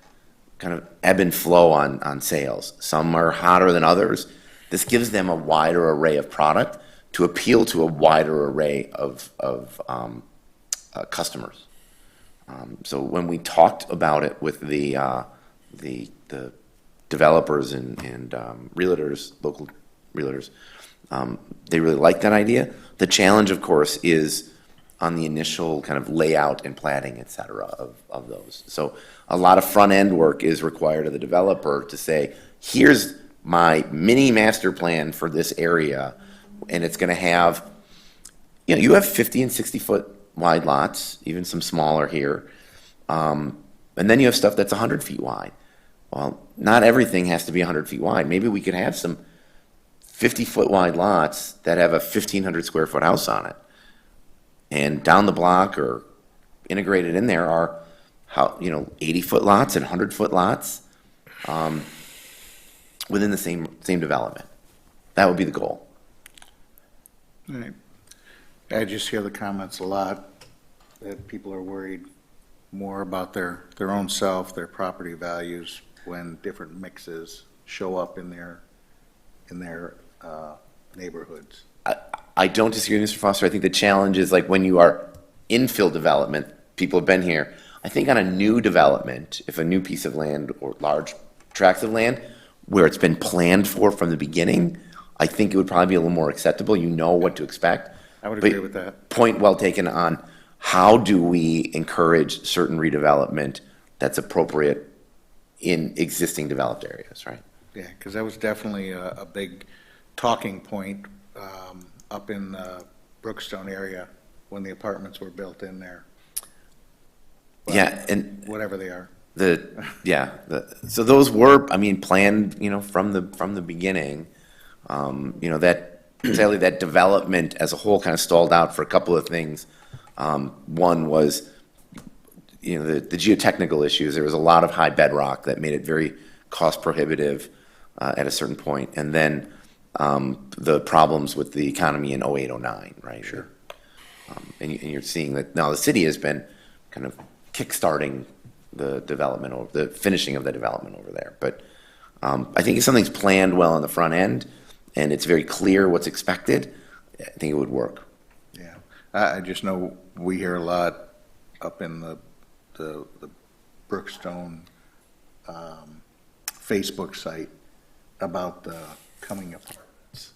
kind of ebb and flow on sales. Some are hotter than others. This gives them a wider array of product to appeal to a wider array of customers. So when we talked about it with the developers and realtors, local realtors, they really like that idea. The challenge, of course, is on the initial kind of layout and planning, et cetera, of those. So a lot of front-end work is required of the developer to say, here's my mini master plan for this area, and it's going to have, you have 50 and 60-foot wide lots, even some smaller here, and then you have stuff that's 100 feet wide. Well, not everything has to be 100 feet wide. Maybe we could have some 50-foot wide lots that have a 1,500 square foot house on it. And down the block or integrated in there are 80-foot lots and 100-foot lots within the same development. That would be the goal. Right. I just hear the comments a lot that people are worried more about their own self, their property values, when different mixes show up in their neighborhoods. I don't disagree, Mr. Foster. I think the challenge is like when you are infill development, people have been here. I think on a new development, if a new piece of land or large tracts of land where it's been planned for from the beginning, I think it would probably be a little more acceptable. You know what to expect. I would agree with that. Point well taken on how do we encourage certain redevelopment that's appropriate in existing developed areas, right? Yeah, because that was definitely a big talking point up in the Brookstone area when the apartments were built in there. But yeah, and whatever they are. So those were, planned, from the beginning. Sadly, that development as a whole kind of stalled out for a couple of things. One was, the geotechnical issues. There was a lot of high bedrock that made it very cost prohibitive at a certain point. And then the problems with the economy in 08, 09, right? Sure. And you're seeing that now the city has been kind of kickstarting the development or the finishing of the development over there. But I think if something's planned well on the front end and it's very clear what's expected, I think it would work. Yeah, I just know we hear a lot up in the Brookstone Facebook site about the coming apartments.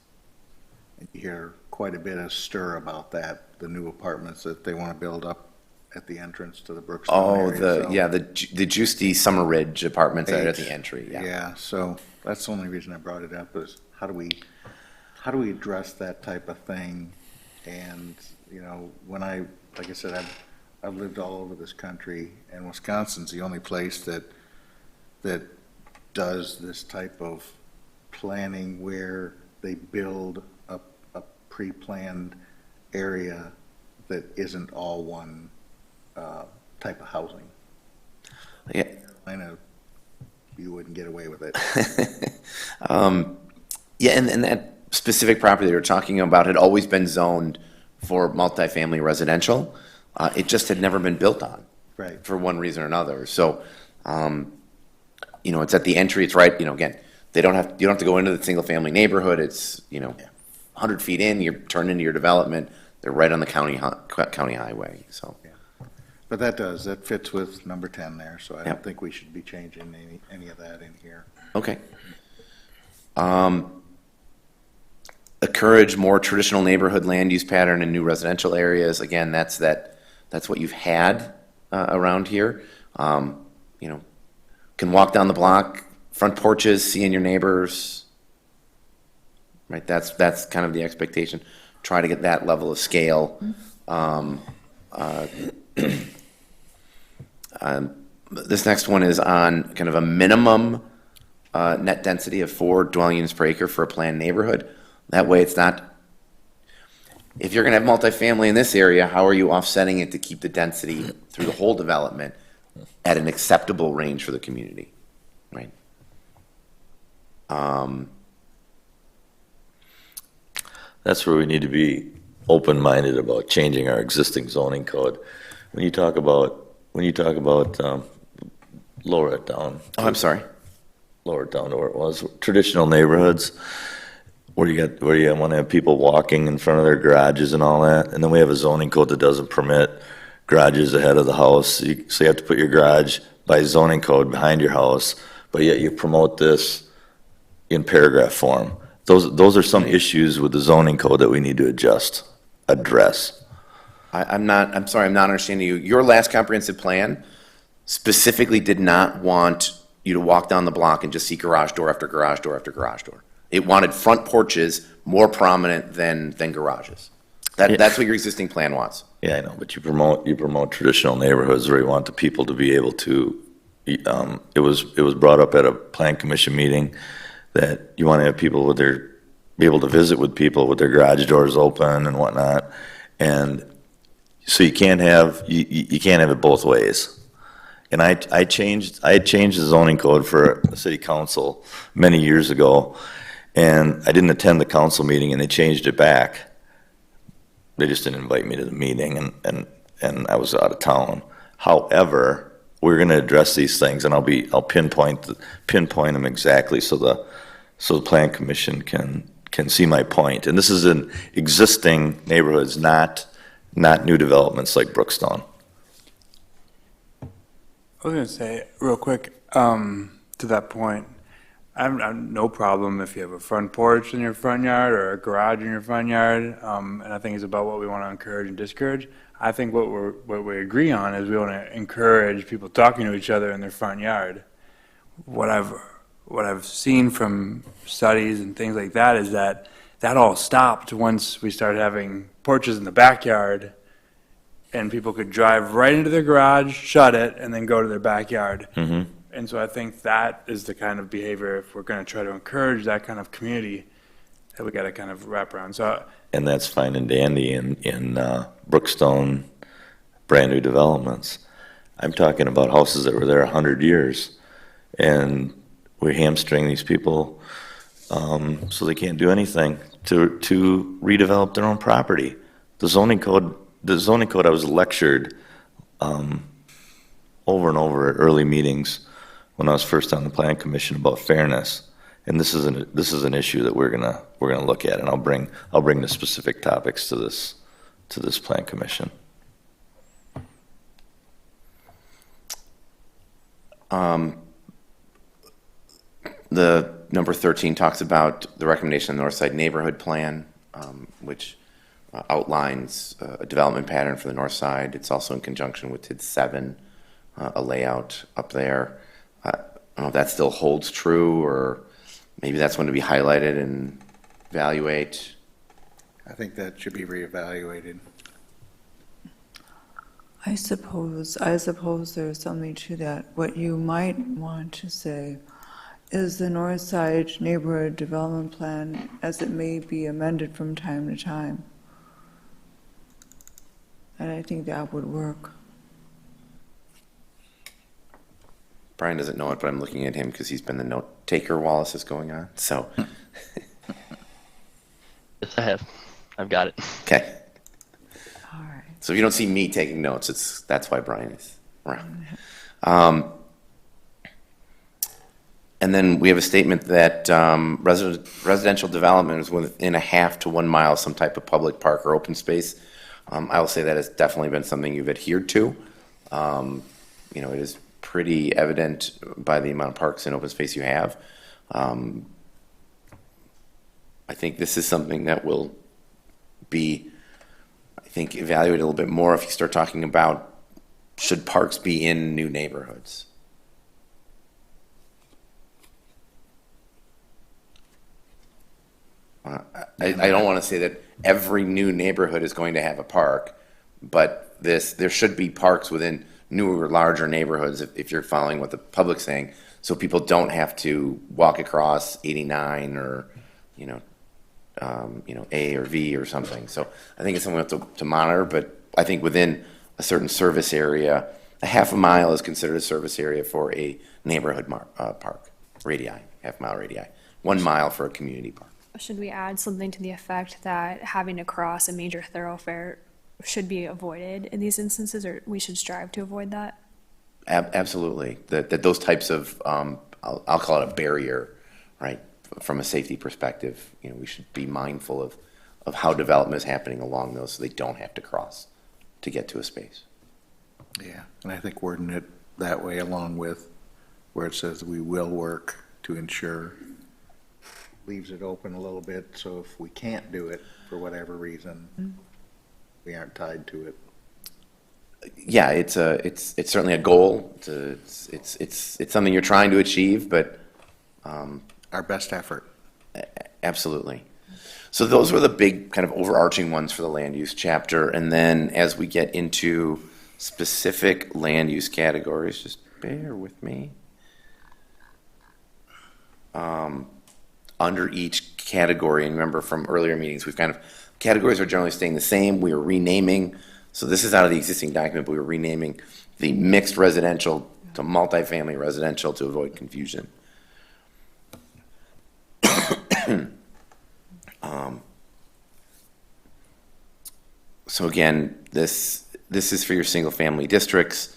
And you hear quite a bit of stir about that, the new apartments that they want to build up at the entrance to the Brookstone area. The Juicy Summer Ridge apartments right at the entry. Yeah, so that's the only reason I brought it up is how do we address that type of thing and you know, like I said, I've lived all over this country, and Wisconsin's the only place that does this type of planning where they build a pre-planned area that isn't all one type of housing. Yeah. Carolina, you wouldn't get away with it. Yeah, and that specific property you're talking about had always been zoned for multifamily residential. It just had never been built on. Right. For one reason or another. So, you know, it's at the entry, it's right, you know, again, you don't have to go into the single-family neighborhood. It's, you know, 100 feet in, you're turned into your development. They're right on the county highway, so. But that fits with number 10 there, so I Yep. don't think we should be changing any of that in here. Okay. Encourage more traditional neighborhood land use pattern in new residential areas. Again, that's what you've had around here. You know, can walk down the block, front porches, seeing your neighbors. Right, that's kind of the expectation. Try to get that level of scale. This next one is on kind of a minimum net density of 4 dwelling units per acre for a planned neighborhood. That way it's not, if you're gonna have multifamily in this area, how are you offsetting it to keep the density through the whole development at an acceptable range for the community, right? That's where we need to be open-minded about changing our existing zoning code. When you talk about, lower it down. Oh, I'm sorry. Lower it down to where it was, traditional neighborhoods, where you want to have people walking in front of their garages and all that, and then we have a zoning code that doesn't permit garages ahead of the house, so you have to put your garage by zoning code behind your house, but yet you promote this in paragraph form. Those are some issues with the zoning code that we need to address. I'm sorry, I'm not understanding you. Your last comprehensive plan specifically did not want you to walk down the block and just see garage door after garage door after garage door. It wanted front porches more prominent than garages. That's what your existing plan wants. Yeah, I know, but you promote traditional neighborhoods where you want the people to be able to, it was brought up at a plan commission meeting that you want to have people be able to visit with people with their garage doors open and whatnot. And so you can't have it both ways. And I changed the zoning code for the city council many years ago, and I didn't attend the council meeting, and they changed it back. They just didn't invite me to the meeting, and I was out of town. However, we're going to address these things, and I'll pinpoint them exactly so the plan commission can see my point. And this is in existing neighborhoods, not new developments like Brookstone. I was going to say, real quick, to that point, I have no problem if you have a front porch in your front yard or a garage in your front yard, and I think it's about what we want to encourage and discourage. I think what we agree on is we want to encourage people talking to each other in their front yard. What I've seen from studies and things like that is that all stopped once we started having porches in the backyard, and people could drive right into their garage, shut it, and then go to their backyard. Mm-hmm. And so I think that is the kind of behavior, if we're going to try to encourage that kind of community, that we got to kind of wrap around. So, And that's fine and dandy in Brookstone, brand new developments. I'm talking about houses that were there 100 years, and we hamstring these people so they can't do anything to redevelop their own property. The zoning code I was lectured over and over at early meetings when I was first on the plan commission about fairness, and this is an issue that we're gonna look at, and I'll bring the specific topics to this plan commission. The number 13 talks about the recommendation of the Northside Neighborhood Plan, which outlines a development pattern for the north side. It's also in conjunction with TID 7, a layout up there. I don't know if that still holds true, or maybe that's one to be highlighted and evaluate. I think that should be reevaluated. I suppose there's something to that. What you might want to say is the North Side Neighborhood Development Plan as it may be amended from time to time. And I think that would work. Brian doesn't know it, but I'm looking at him because he's been the note taker while this is going on. So, Yes, I have. I've got it. okay. All right. So if you don't see me taking notes, that's why Brian is around. And then we have a statement that residential development is within a half to 1 mile of some type of public park or open space. I will say that has definitely been something you've adhered to. It is pretty evident by the amount of parks and open space you have. I think this is something that will be, evaluated a little bit more if you start talking about should parks be in new neighborhoods. I don't want to say that every new neighborhood is going to have a park, but there should be parks within newer, larger neighborhoods, if you're following what the public's saying, so people don't have to walk across 89 or, A or V or something. So I think it's something we have to monitor, but I think within a certain service area, a half a mile is considered a service area for a neighborhood park, half-mile radii. 1 mile for a community park. Should we add something to the effect that having to cross a major thoroughfare should be avoided in these instances, or we should strive to avoid that? Absolutely. That those types of, I'll call it a barrier, right? From a safety perspective, we should be mindful of how development is happening along those so they don't have to cross to get to a space. Yeah, and I think wording it that way along with where it says we will work to ensure leaves it open a little bit, so if we can't do it for whatever reason, we aren't tied to it. Yeah, it's certainly a goal. It's something you're trying to achieve, but Our best effort. absolutely. So those were the big kind of overarching ones for the land use chapter, and then as we get into specific land use categories, just bear with me. Under each category, and remember from earlier meetings, categories are generally staying the same. We are renaming, so this is out of the existing document, but we are renaming the mixed residential to multifamily residential to avoid confusion. So again, this is for your single-family districts.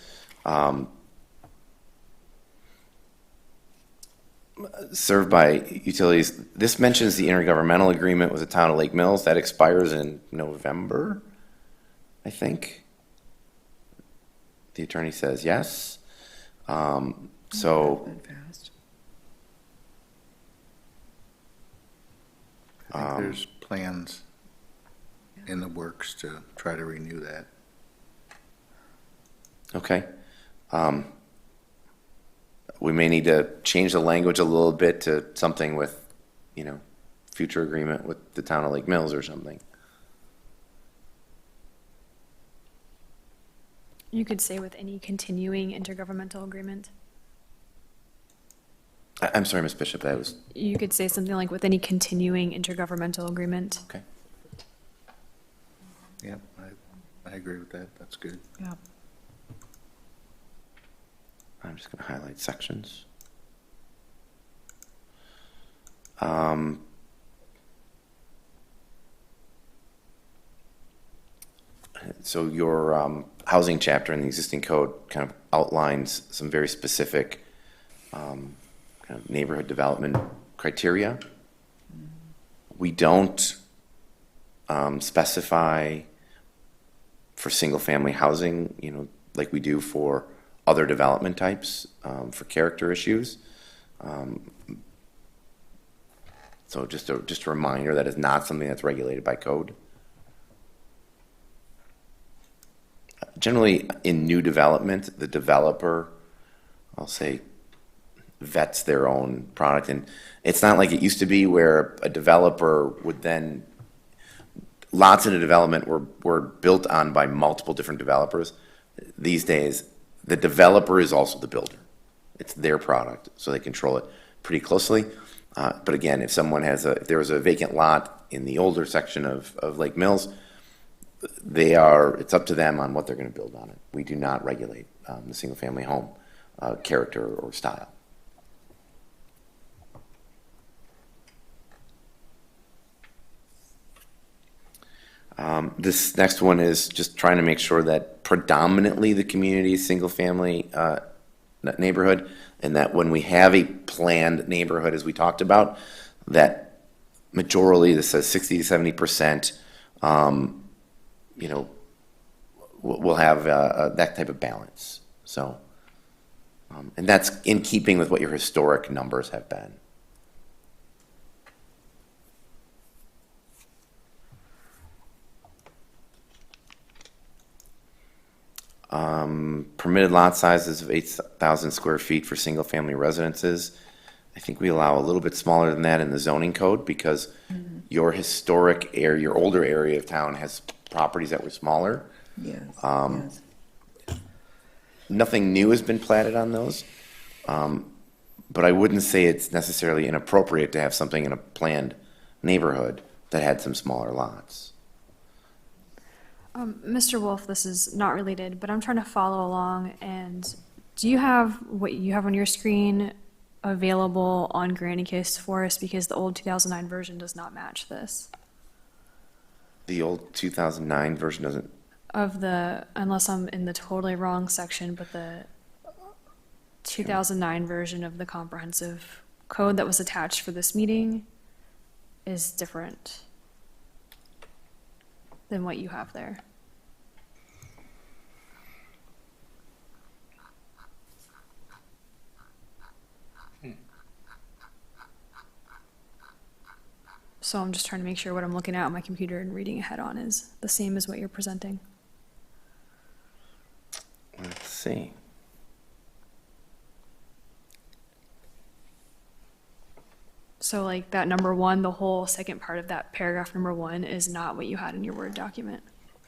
Served by utilities. This mentions the intergovernmental agreement with the town of Lake Mills. That expires in November, I think. The attorney says yes. So Fast. I think there's plans in the works to try to renew that. okay. We may need to change the language a little bit to something with, future agreement with the town of Lake Mills or something. You could say with any continuing intergovernmental agreement. I'm sorry, Ms. Bishop, that was, You could say something like with any continuing intergovernmental agreement. okay. Yep, I agree with that. That's good. Yeah. I'm just going to highlight sections. So your housing chapter in the existing code kind of outlines some very specific kind of neighborhood development criteria. We don't specify for single-family housing, like we do for other development types for character issues. So just a reminder that is not something that's regulated by code. Generally, in new development, the developer, I'll say, vets their own product. And it's not like it used to be where a developer would then, lots of the development were built on by multiple different developers. These days, the developer is also the builder. It's their product, so they control it pretty closely. But again, if there was a vacant lot in the older section of Lake Mills, it's up to them on what they're going to build on it. We do not regulate the single-family home character or style. This next one is just trying to make sure that predominantly the community is single-family neighborhood, and that when we have a planned neighborhood, as we talked about, that majorly, this says 60 to 70%, we'll have that type of balance. So, and that's in keeping with what your historic numbers have been. Permitted lot sizes of 8,000 square feet for single-family residences. I think we allow a little bit smaller than that in the zoning code because your historic area, your older area of town has properties that were smaller. Yes, Um, yes. Nothing new has been platted on those, but I wouldn't say it's necessarily inappropriate to have something in a planned neighborhood that had some smaller lots. Mr. Wolf, this is not related, but I'm trying to follow along. And do you have what you have on your screen available on Granicus for us? Because the old 2009 version does not match this. The old 2009 version doesn't. Unless I'm in the totally wrong section, but the 2009 version of the comprehensive code that was attached for this meeting is different than what you have there. So I'm just trying to make sure what I'm looking at on my computer and reading ahead on is the same as what you're presenting. Let's see. So like that number one, the whole second part of that paragraph number one is not what you had in your Word document.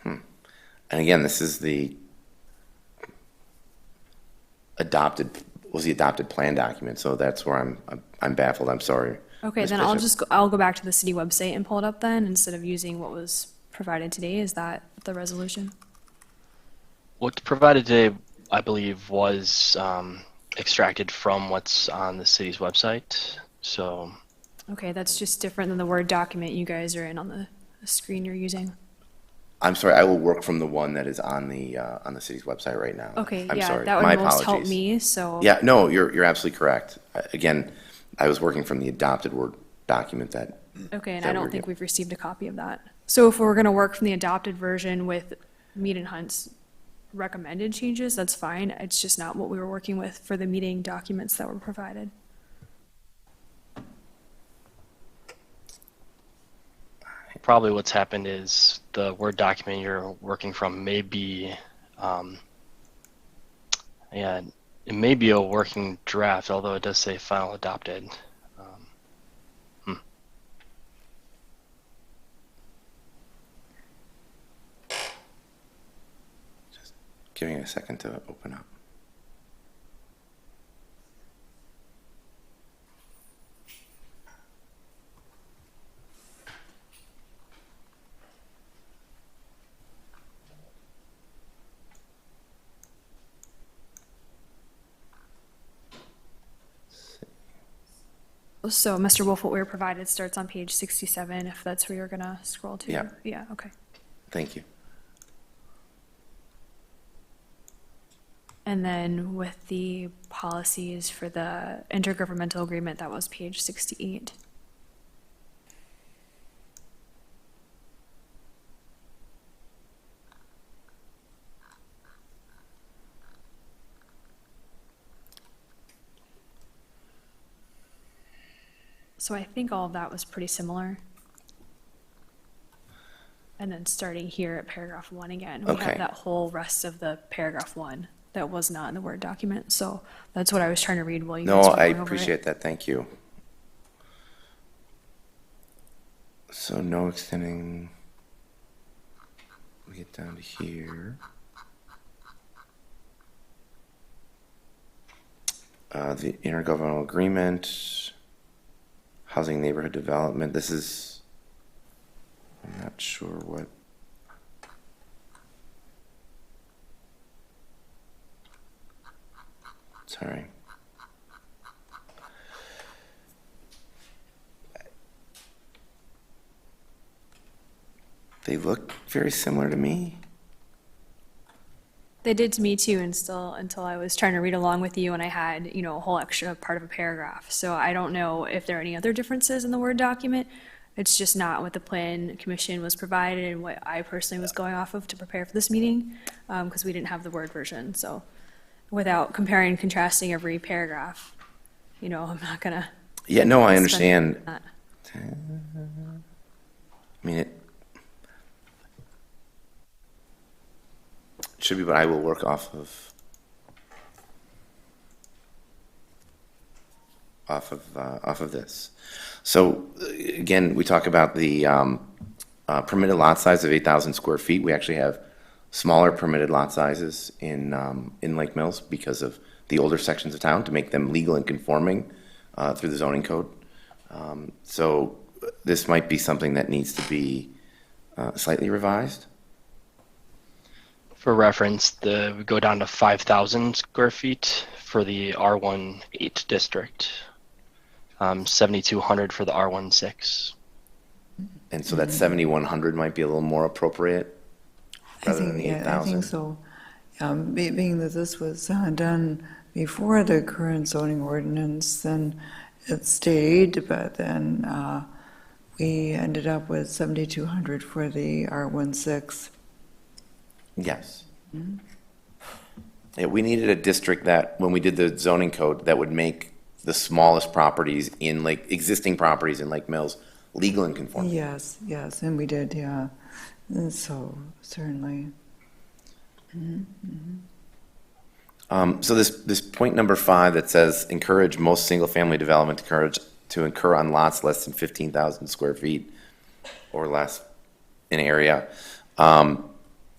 And again, this is the adopted plan document, so that's where I'm baffled. I'm sorry. Okay, Ms. then Bishop. I'll go back to the city website and pull it up then, instead of using what was provided today. Is that the resolution? What's provided today, I believe, was extracted from what's on the city's website. So, Okay, that's just different than the Word document you guys are in on the screen you're using. I'm sorry. I will work from the one that is on the city's website right now. Okay, I'm yeah, sorry. that would My most help apologies. me, so. Yeah, no, you're absolutely correct. Again, I was working from the adopted Word document that. Okay, and that I don't we're think get- we've received a copy of that. So if we're gonna work from the adopted version with Mead and Hunt's recommended changes, that's fine. It's just not what we were working with for the meeting documents that were provided. probably what's happened is the Word document you're working from may be, yeah, it may be a working draft, although it does say final adopted. Giving it a second to open up. So, Mr. Wolf, what we were provided starts on page 67, if that's where you're gonna scroll to. Yeah. Yeah, okay. Thank you. And then with the policies for the intergovernmental agreement, that was page 68. So I think all of that was pretty similar. And then starting here at paragraph 1 again, we Okay. have that whole rest of the paragraph 1 that was not in the Word document. So that's what I was trying to read while you No, guys were I going over it. appreciate that. Thank you. So no extending. We get down to here. The intergovernmental agreement, housing neighborhood development, this is, I'm not sure what. Sorry. They look very similar to me. They did to me too, and still until I was trying to read along with you and I had, a whole extra part of a paragraph. So I don't know if there are any other differences in the Word document. It's just not what the Plan Commission was provided and what I personally was going off of to prepare for this meeting, because we didn't have the Word version. So without comparing and contrasting every paragraph, I'm not gonna. Yeah, no, I spend understand. that. I mean, it should be, but I will work off of this. So again, we talk about the permitted lot size of 8,000 square feet. We actually have smaller permitted lot sizes in Lake Mills because of the older sections of town to make them legal and conforming through the zoning code. So this might be something that needs to be slightly revised. For reference, we go down to 5,000 square feet for the R18 district, 7,200 for the R16. And so that 7,100 might be a little more appropriate rather than the 8,000. I think so. Being that this was done before the current zoning ordinance, then it stayed, but then we ended up with 7,200 for the R16. Yes. Yeah, we needed a district that, when we did the zoning code, that would make the smallest properties in existing properties in Lake Mills legal and conforming. Yes, and we did, yeah. And so, certainly. So this point number 5 that says encourage most single-family development to incur on lots less than 15,000 square feet or less in area,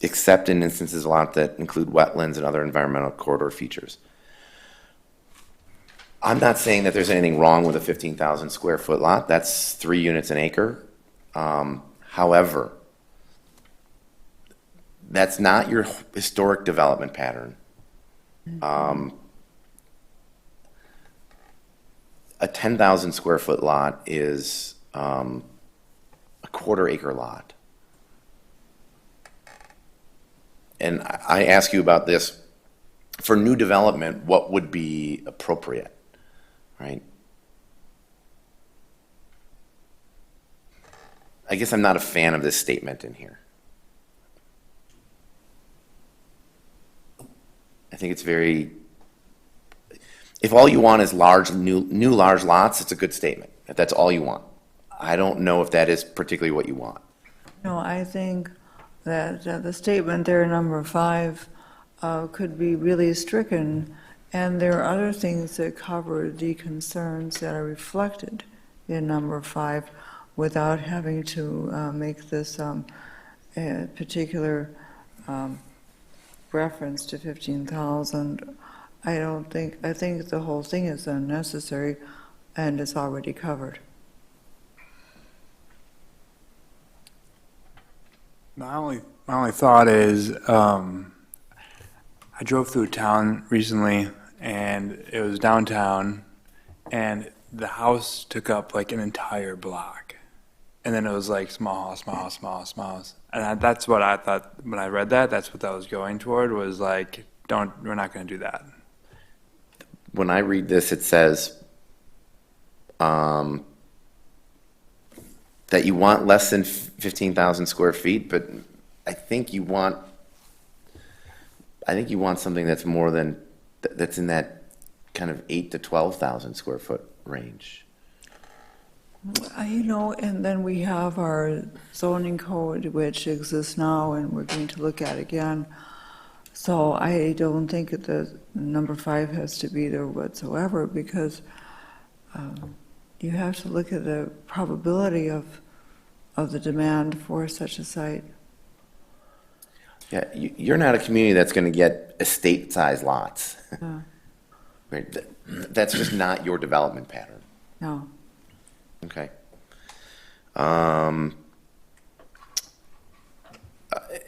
except in instances of lot that include wetlands and other environmental corridor features. I'm not saying that there's anything wrong with a 15,000 square foot lot. That's 3 units an acre. However, that's not your historic development pattern. A 10,000 square foot lot is a quarter acre lot. And I ask you about this, for new development, what would be appropriate, right? I guess I'm not a fan of this statement in here. I think it's very, if all you want is new large lots, it's a good statement, if that's all you want. I don't know if that is particularly what you want. No, I think that the statement there, number 5, could be really stricken, and there are other things that cover the concerns that are reflected in number 5 without having to make this a particular reference to 15,000. I think the whole thing is unnecessary and it's already covered. My only thought is, I drove through town recently, and it was downtown, and the house took up like an entire block, and then it was like small house, and that's what I thought when I read that. That's what that was going toward. Was like, we're not going to do that. When I read this, it says that you want less than 15,000 square feet, but I think you want something that's more than, that's in that kind of 8 to 12,000 square foot range. And then we have our zoning code, which exists now, and we're going to look at again. So I don't think that the number 5 has to be there whatsoever, because you have to look at the probability of the demand for such a site. Yeah, you're not a community that's going to get estate-sized lots. Great. That's just not your development pattern. No. Okay.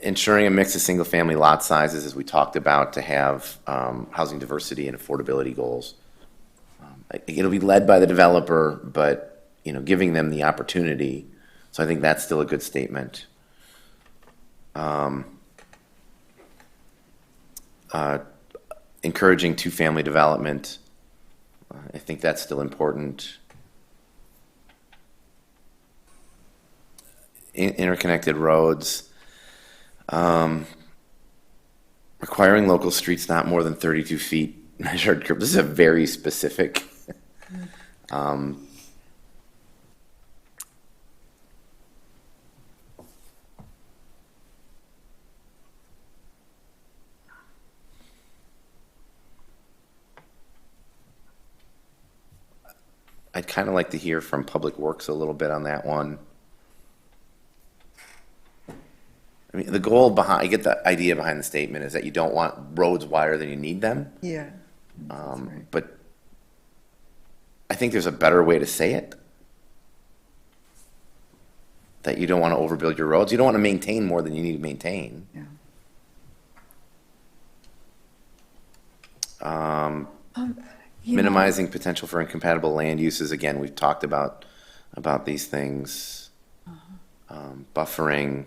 Ensuring a mix of single-family lot sizes, as we talked about, to have housing diversity and affordability goals. It'll be led by the developer, but, you know, giving them the opportunity. So I think that's still a good statement. Encouraging two-family development. I think that's still important. Interconnected roads. Requiring local streets not more than 32 feet measured curb. This is a very specific. I'd kind of like to hear from Public Works a little bit on that one. I mean, the goal behind, I get the idea behind the statement is that you don't want roads wider than you need them. Yeah. That's right. But I think there's a better way to say it. That you don't want to overbuild your roads. You don't want to maintain more than you need to maintain. Yeah. You know, Minimizing potential for incompatible land uses. Again, we've talked about these things. Buffering.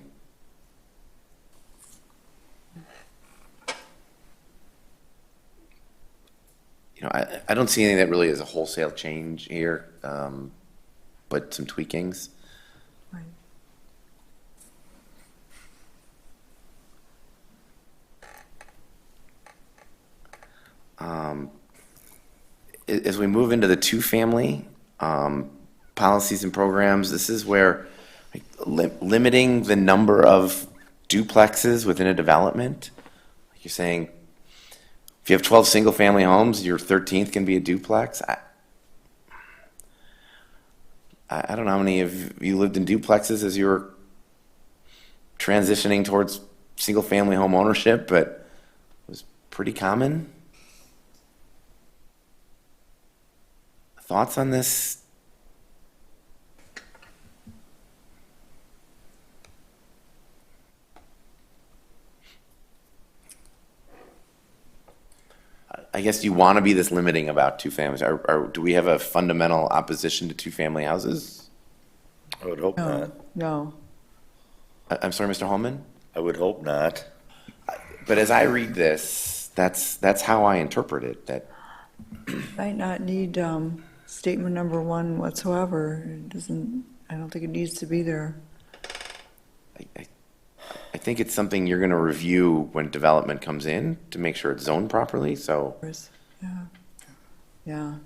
You know, I don't see anything that really is a wholesale change here, but some tweakings. right. As we move into the two-family policies and programs, this is where limiting the number of duplexes within a development. You're saying if you have 12 single-family homes, your 13th can be a duplex. I don't know how many of you lived in duplexes as you were transitioning towards single-family home ownership, but it was pretty common. Thoughts on this? I guess you want to be this limiting about two families. Do we have a fundamental opposition to two-family houses? I would hope No, not. no. I'm sorry, Mr. Holman? I would hope not. But as I read this, that's how I interpret it, that Might not need statement number one whatsoever. It doesn't, I don't think it needs to be there. I think it's something you're going to review when development comes in to make sure it's zoned properly, so. Yeah. Yeah.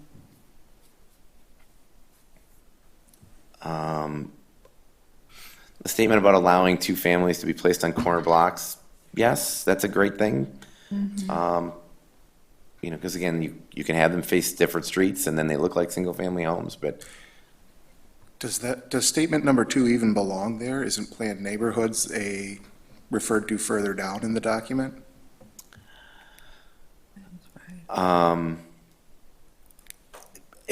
The statement about allowing two families to be placed on corner blocks, yes, that's a great thing. You know, because again, you can have them face different streets and then they look like single-family homes, but Does statement number 2 even belong there? Isn't planned neighborhoods referred to further down in the document?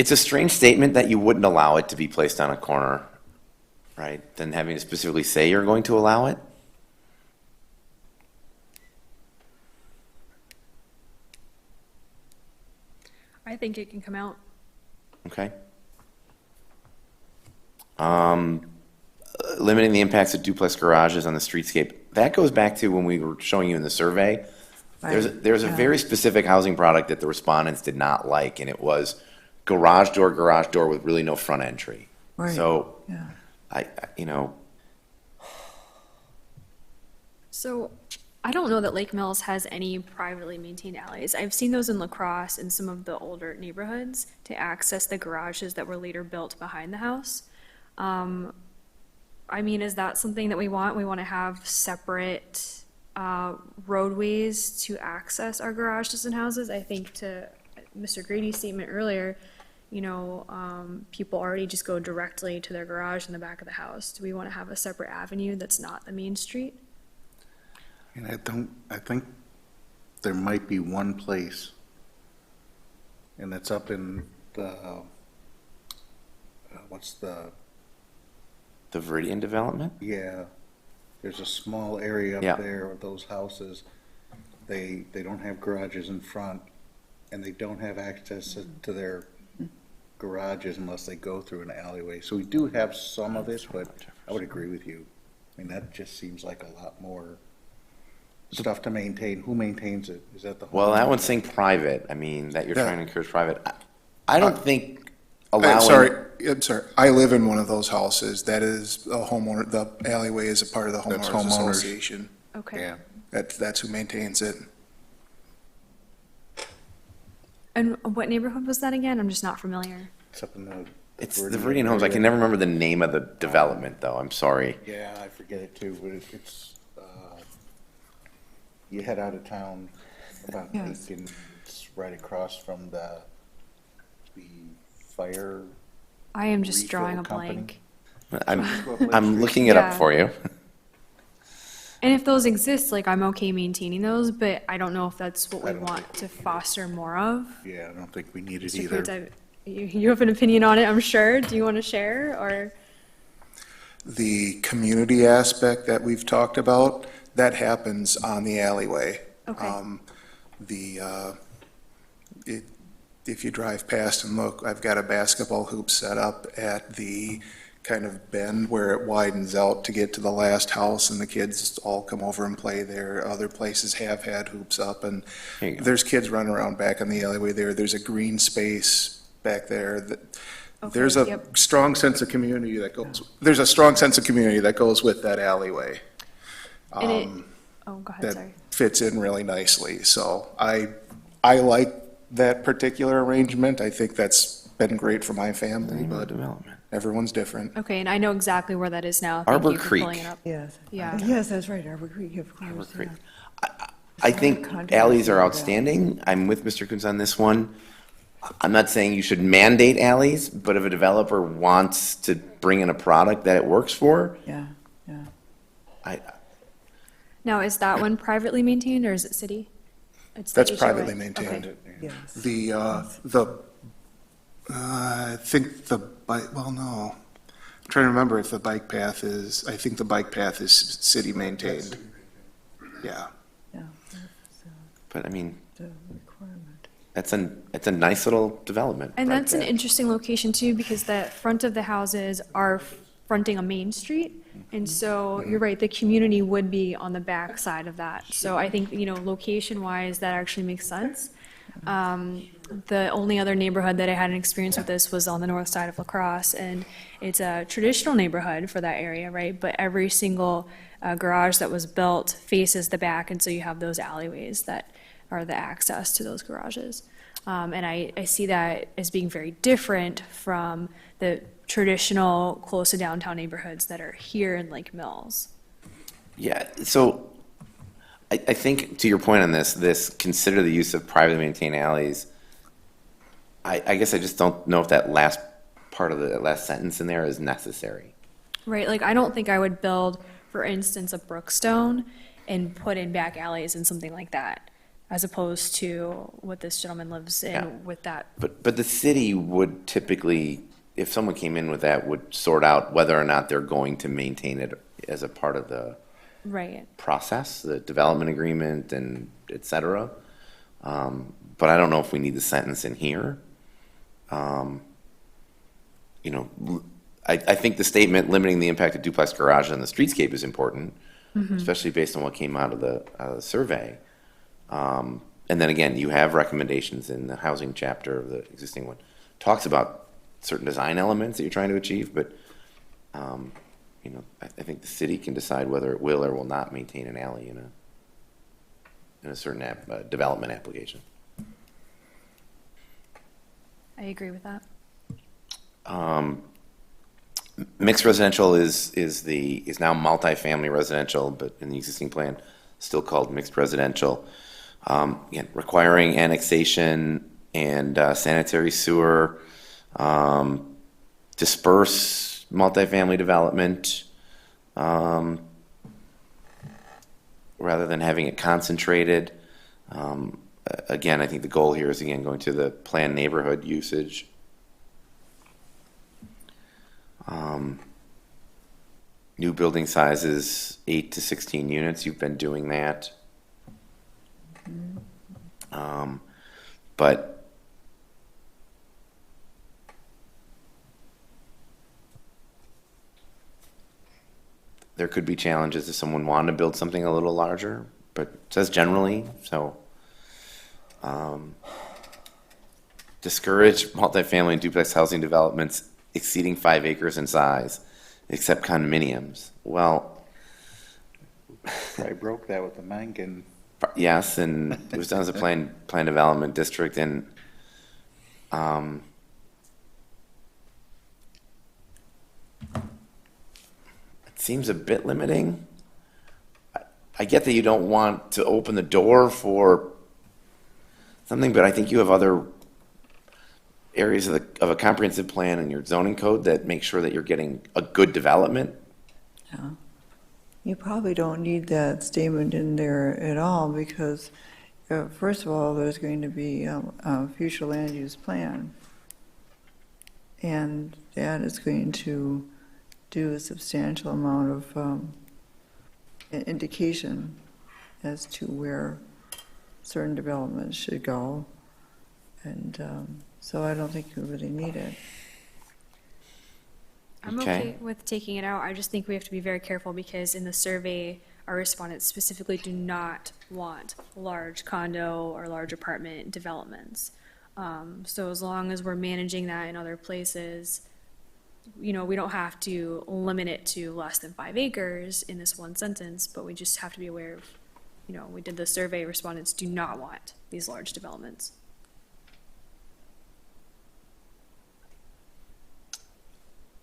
it's a strange statement that you wouldn't allow it to be placed on a corner, right? Than having to specifically say you're going to allow it. I think it can come out. Okay. Limiting the impacts of duplex garages on the streetscape. That goes back to when we were showing you in the survey. There's a yeah. very specific housing product that the respondents did not like, and it was garage door with really no front entry. Right. So, Yeah. you know, So I don't know that Lake Mills has any privately maintained alleys. I've seen those in La Crosse and some of the older neighborhoods to access the garages that were later built behind the house. I mean, is that something that we want? We want to have separate roadways to access our garages and houses. I think to Mr. Grady's statement earlier, you know, people already just go directly to their garage in the back of the house. Do we want to have a separate avenue that's not the main street? And I think there might be one place and it's up in the, what's the, The Viridian development? yeah, there's a small area Yeah. up there with those houses. They don't have garages in front, and they don't have access to their garages unless they go through an alleyway. So we do have some of it, but I would agree with you. I mean, that just seems like a lot more stuff to maintain. Who maintains it? Is that the? Well, that homeowner? one's saying private. I mean, that you're Yeah. trying to encourage private. I don't think I'm allowing. I'm sorry. I live in one of those houses. That is a homeowner, the alleyway is a part of the That's homeowners homeowners. association. Okay. Yeah, That's who maintains it. And what neighborhood was that again? I'm just not familiar. it's up in the. It's the Viridian Homes. I can never remember the name of the development, though. I'm sorry. Yeah, I forget it too, but it's, you head out of town about Yes. Aiken, it's right across from the fire. I am just Refill drawing a company? blank. I'm looking it up Yeah. for you. And if those exist, like I'm okay maintaining those, but I don't know if that's what we I don't want to foster more of. Yeah, I don't think we need it Mr. either. Coots, you have an opinion on it, I'm sure. Do you want to share or? The community aspect that we've talked about, that happens on the alleyway. Okay. If you drive past and look, I've got a basketball hoop set up at the kind of bend where it widens out to get to the last house, and the kids all come over and play there. Other places have had hoops up, and There you go. there's kids running around back in the alleyway there. There's a green space back there. There's Okay, a yep. strong sense of community that goes, there's a strong sense of community that goes with that alleyway. And it, oh, go ahead, that sorry. fits in really nicely. So I like that particular arrangement. I think that's been great for my family, Name of the but development. everyone's different. Okay, and I know exactly where that is now. Thank Arbor you for Creek. pulling it up. Yes. Yeah. Yes, that's right, Arbor Creek, of course. Arbor Creek. yeah. I think Controversy alleys are about outstanding. I'm with Mr. Coons on this one. I'm not saying you should mandate alleys, but if a developer wants to bring in a product that it works for, Yeah, yeah. I, Now, is that one privately maintained or is it city? It's the That's HOA. privately Okay. maintained. Yes. I think the bike, well, no. I'm trying to remember if the bike path is, I think the bike path is city maintained. Yeah. Yeah, but I mean, the requirement. it's a nice little development. And right that's an there. interesting location too, because the front of the houses are fronting a main street. And so you're right, the community would be on the back side of that. So I think, location wise, that actually makes sense. The only other neighborhood that I had an experience with this was on the north side of La Crosse, and it's a traditional neighborhood for that area, right? But every single garage that was built faces the back, and so you have those alleyways that are the access to those garages. And I see that as being very different from the traditional close to downtown neighborhoods that are here in Lake Mills. Yeah, so I think to your point on this consider the use of privately maintained alleys. I guess I just don't know if that last part of the last sentence in there is necessary. Right, like I don't think I would build, for instance, a Brookstone and put in back alleys and something like that, as opposed to what this gentleman lives in Yeah. with that. But the city would typically, if someone came in with that, would sort out whether or not they're going to maintain it as a part of the Right. process, the development agreement and et cetera. But I don't know if we need the sentence in here. I think the statement limiting the impact of duplex garage on the streetscape is important, especially based on what came out of the survey. And then again, you have recommendations in the housing chapter of the existing one. Talks about certain design elements that you're trying to achieve, but I think the city can decide whether it will or will not maintain an alley in a certain development application. I agree with that. Mixed residential is now multifamily residential, but in the existing plan, still called mixed residential. Again, requiring annexation and sanitary sewer, disperse multifamily development, rather than having it concentrated. again, I think the goal here is, again, going to the planned neighborhood usage. New building sizes, 8 to 16 units, you've been doing that. But there could be challenges if someone wanted to build something a little larger, but it says generally, so. Discourage multifamily and duplex housing developments exceeding 5 acres in size, except condominiums. Well, I broke that with the Mangan. yes, and it was done as a plan development district, and it seems a bit limiting. I get that you don't want to open the door for something, but I think you have other areas of a comprehensive plan in your zoning code that make sure that you're getting a good development. Yeah. You probably don't need that statement in there at all because, first of all, there's going to be a future land use plan. And that is going to do a substantial amount of indication as to where certain developments should go. And so I don't think you really need it. I'm okay with taking it out. I just think we have to be very careful because in the survey, our respondents specifically do not want large condo or large apartment developments. So as long as we're managing that in other places, we don't have to limit it to less than 5 acres in this one sentence, but we just have to be aware of, we did the survey, respondents do not want these large developments.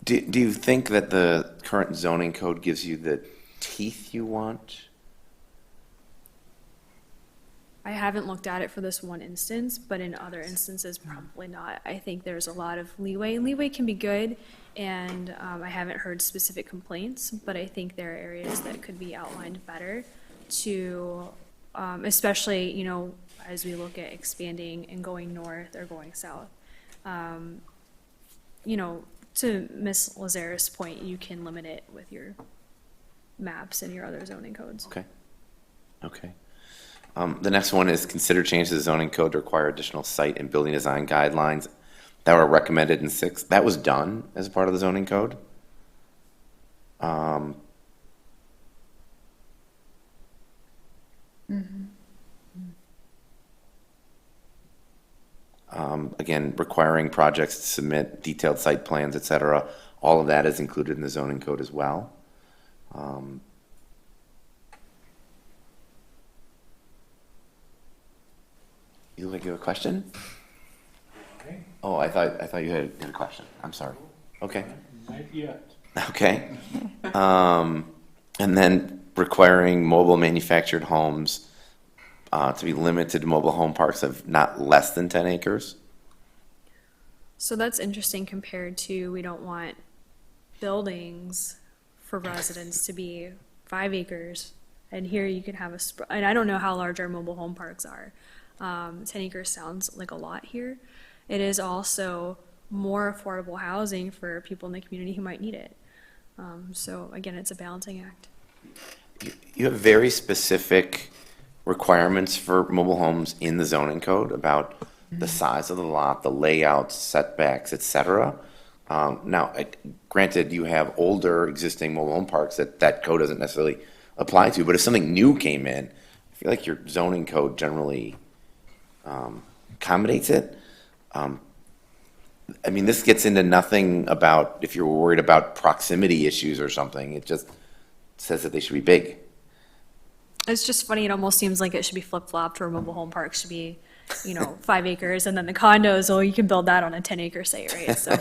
Do you think that the current zoning code gives you the teeth you want? I haven't looked at it for this one instance, but in other instances, probably not. I think there's a lot of leeway. Leeway can be good, and I haven't heard specific complaints, but I think there are areas that could be outlined better to, especially, as we look at expanding and going north or going south. To Ms. Lazara's point, you can limit it with your maps and your other zoning codes. Okay. The next one is consider change to the zoning code to require additional site and building design guidelines that were recommended in 6. That was done as part of the zoning code. Again, requiring projects to submit detailed site plans, et cetera. All of that is included in the zoning code as well. You look like you have a question? Oh, I thought you had a question. I'm sorry. Okay. Not yet. Okay. And then requiring mobile manufactured homes to be limited to mobile home parks of not less than 10 acres. So that's interesting compared to, we don't want buildings for residents to be 5 acres. And here you can have and I don't know how large our mobile home parks are. 10 acres sounds like a lot here. It is also more affordable housing for people in the community who might need it. So again, it's a balancing act. You have very specific requirements for mobile homes in the zoning code about the size of the lot, the layouts, setbacks, et cetera. Now, granted, you have older existing mobile home parks that code doesn't necessarily apply to, but if something new came in, I feel like your zoning code generally accommodates it. This gets into nothing about if you're worried about proximity issues or something. It just says that they should be big. It's just funny, it almost seems like it should be flip-flopped where mobile home parks should be 5 acres, and then the condos, you can build that on a 10-acre site, right? So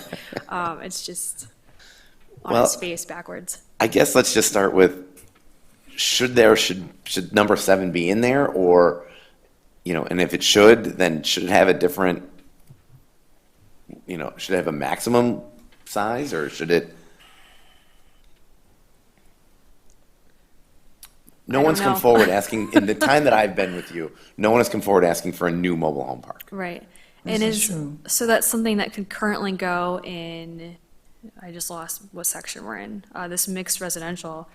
it's just on its face backwards. I guess let's just start with, should number 7 be in there, or, and if it should, then should it have a different, should it have a maximum size, or should it? No I one's don't come know. forward asking, in the time that I've been with you, no one has come forward asking for a new mobile home park. Right. This And is is, true. so that's something that could currently go in, I just lost what section we're in, this mixed residential.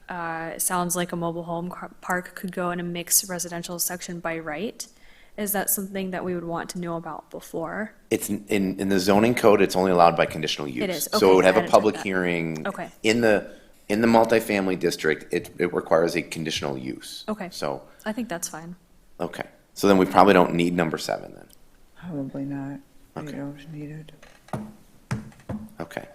It sounds like a mobile home park could go in a mixed residential section by right. Is that something that we would want to know about before? It's in the zoning code, it's only allowed by conditional use. It is, So okay, it would have I a hadn't checked public that. hearing. Okay. In the multifamily district, it requires a conditional use. Okay. So, I think that's fine. okay. So then we probably don't need number 7 then. Probably not. You Okay. don't need it. Okay.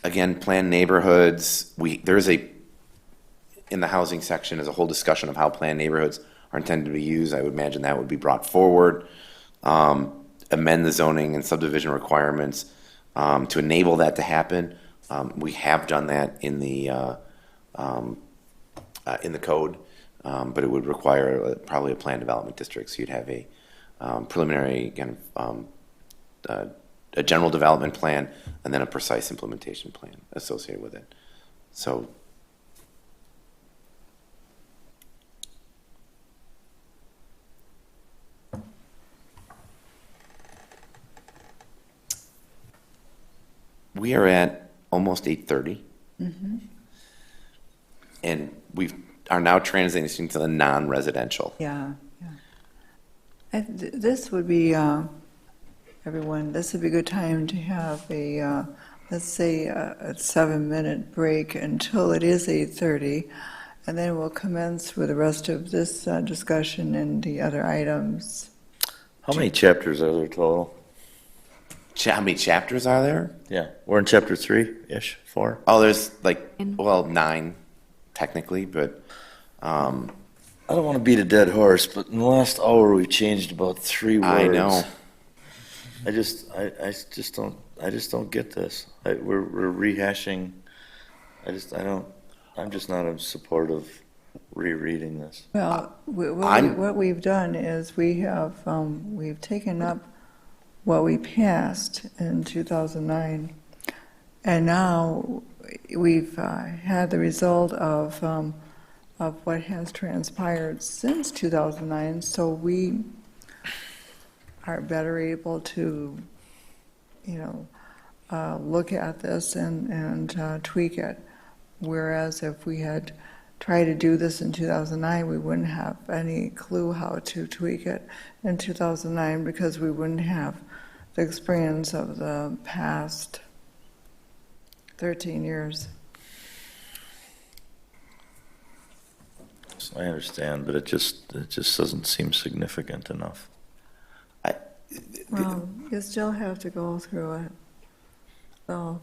Again, planned neighborhoods, in the housing section is a whole discussion of how planned neighborhoods are intended to be used. I would imagine that would be brought forward. Amend the zoning and subdivision requirements to enable that to happen. We have done that in the code, but it would require probably a planned development district. So you'd have a preliminary kind of a general development plan and then a precise implementation plan associated with it. So we are at almost 8:30. And we are now transitioning to the non-residential. Yeah, yeah. This would be, everyone, this would be a good time to have a, let's say, a 7-minute break until it is 8:30, and then we'll commence with the rest of this discussion and the other items. How many chapters are there total? How many chapters are there? Yeah, we're in chapter 3-ish, 4. Oh, there's 9 technically, but I don't want to beat a dead horse, but in the last hour, we've changed about 3 words. I know. I just don't get this. We're rehashing. I'm just not in support of rereading this. Well, I'm- what we've done is we've taken up what we passed in 2009, and now we've had the result of what has transpired since 2009, so we are better able to, look at this and tweak it. Whereas if we had tried to do this in 2009, we wouldn't have any clue how to tweak it in 2009 because we wouldn't have the experience of the past 13 years. I understand, but it just doesn't seem significant enough. Well, you still have to go through it. So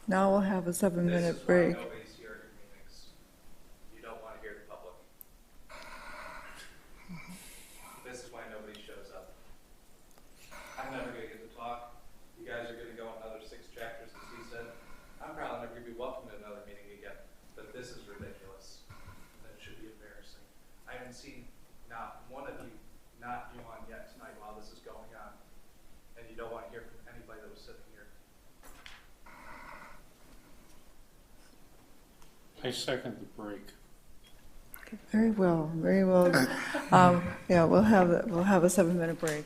now we'll have a 7-minute break. Nobody's here at your meetings. You don't want to hear the public. This is why nobody shows up. I'm never going to get to talk. You guys are going to go another 6 chapters, as he said. I'm probably never going to be welcome to another meeting again. But this is ridiculous. And it should be embarrassing. I haven't seen not one of you, not you on yet tonight while this is going on. And you don't want to hear from anybody that was sitting here. I second the break. Very well, very well. Yeah, we'll have a 7-minute break.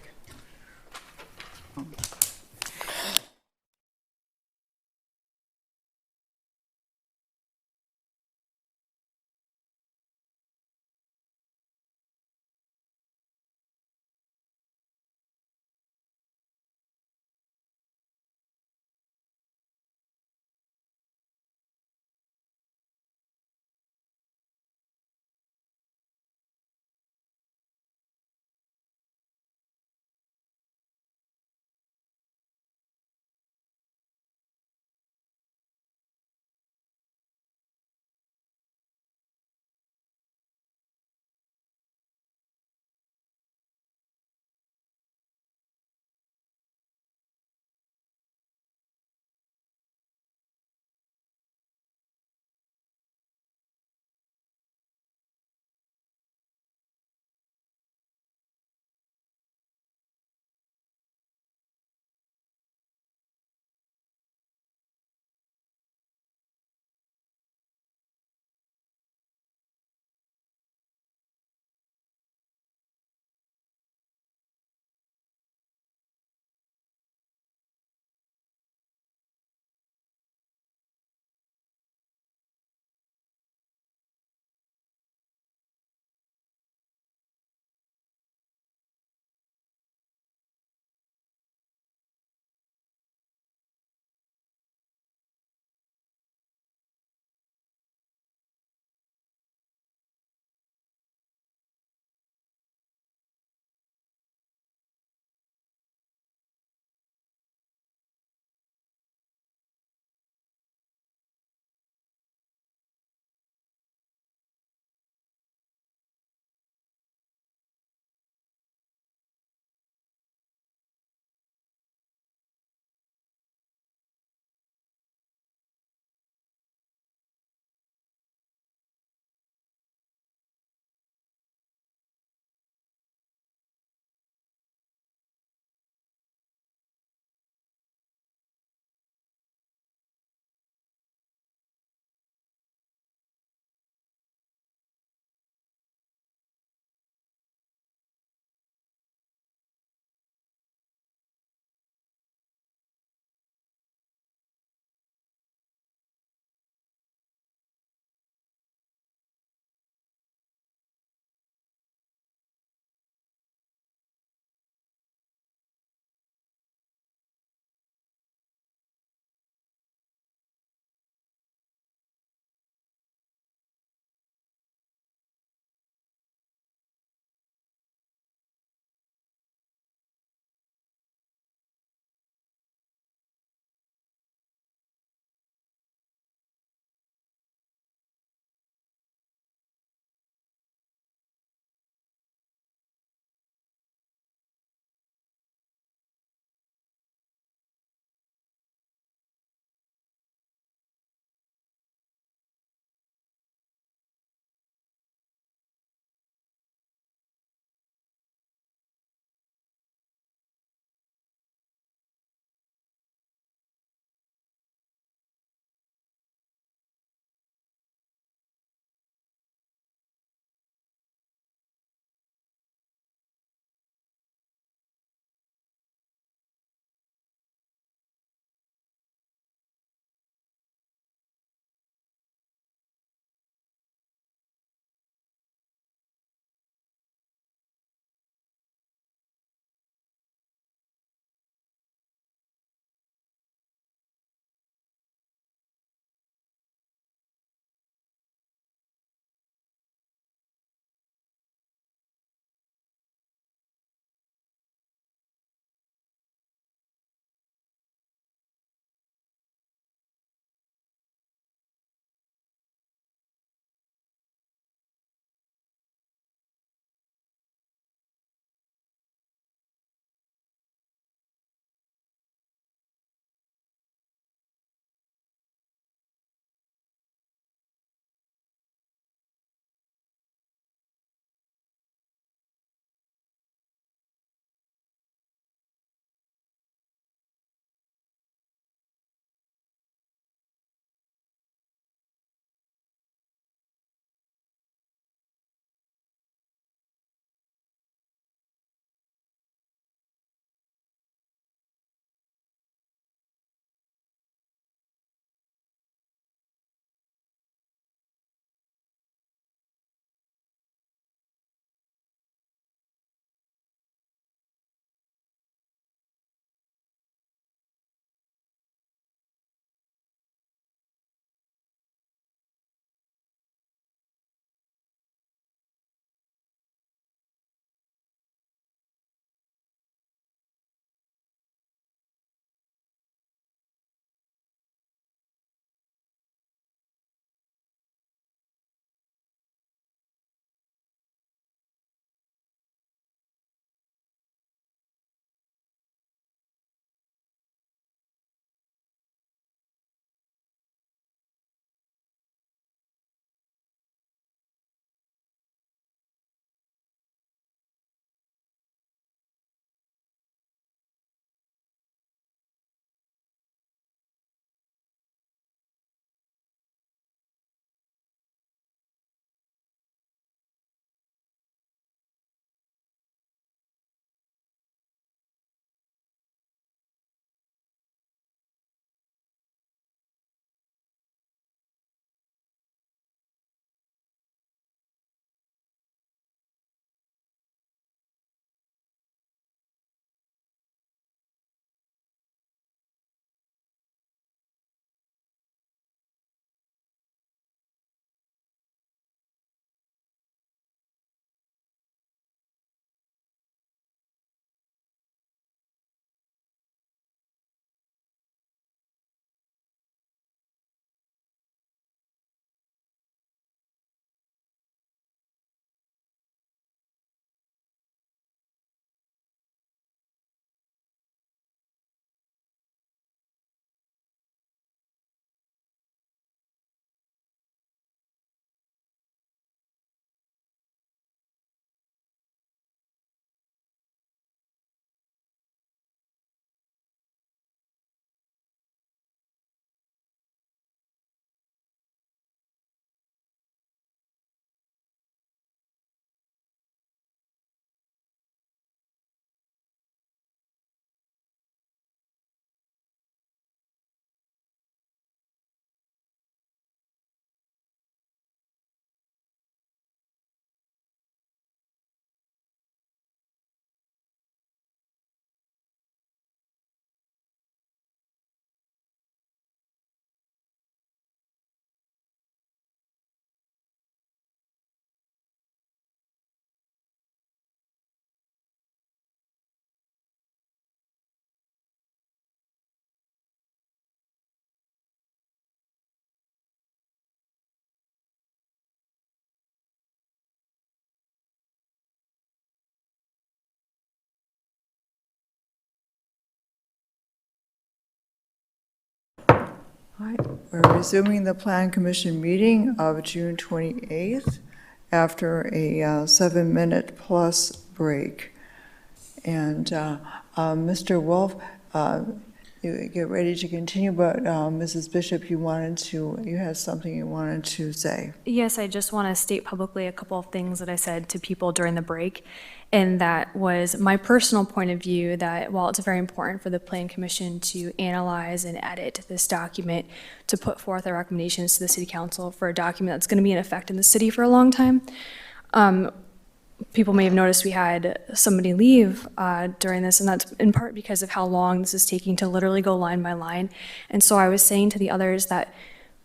All right, we're resuming the Plan Commission meeting of June 28th after a 7-minute plus break. And Mr. Wolf, you get ready to continue, but Mrs. Bishop, you had something you wanted to say. Yes, I just want to state publicly a couple of things that I said to people during the break. And that was my personal point of view that while it's very important for the Plan Commission to analyze and edit this document to put forth our recommendations to the City Council for a document that's going to be in effect in the city for a long time, people may have noticed we had somebody leave during this, and that's in part because of how long this is taking to literally go line by line. And so I was saying to the others that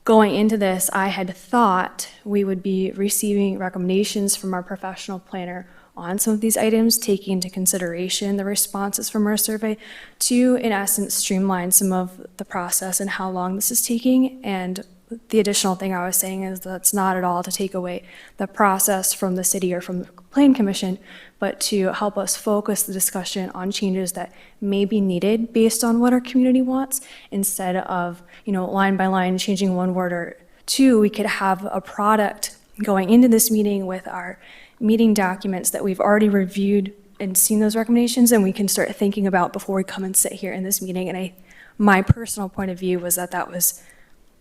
going into this, I had thought we would be receiving recommendations from our professional planner on some of these items, taking into consideration the responses from our survey to, in essence, streamline some of the process and how long this is taking. And the additional thing I was saying is that's not at all to take away the process from the city or from the Plan Commission, but to help us focus the discussion on changes that may be needed based on what our community wants, instead of, line by line changing one word or two. We could have a product going into this meeting with our meeting documents that we've already reviewed and seen those recommendations, and we can start thinking about before we come and sit here in this meeting. And my personal point of view was that that was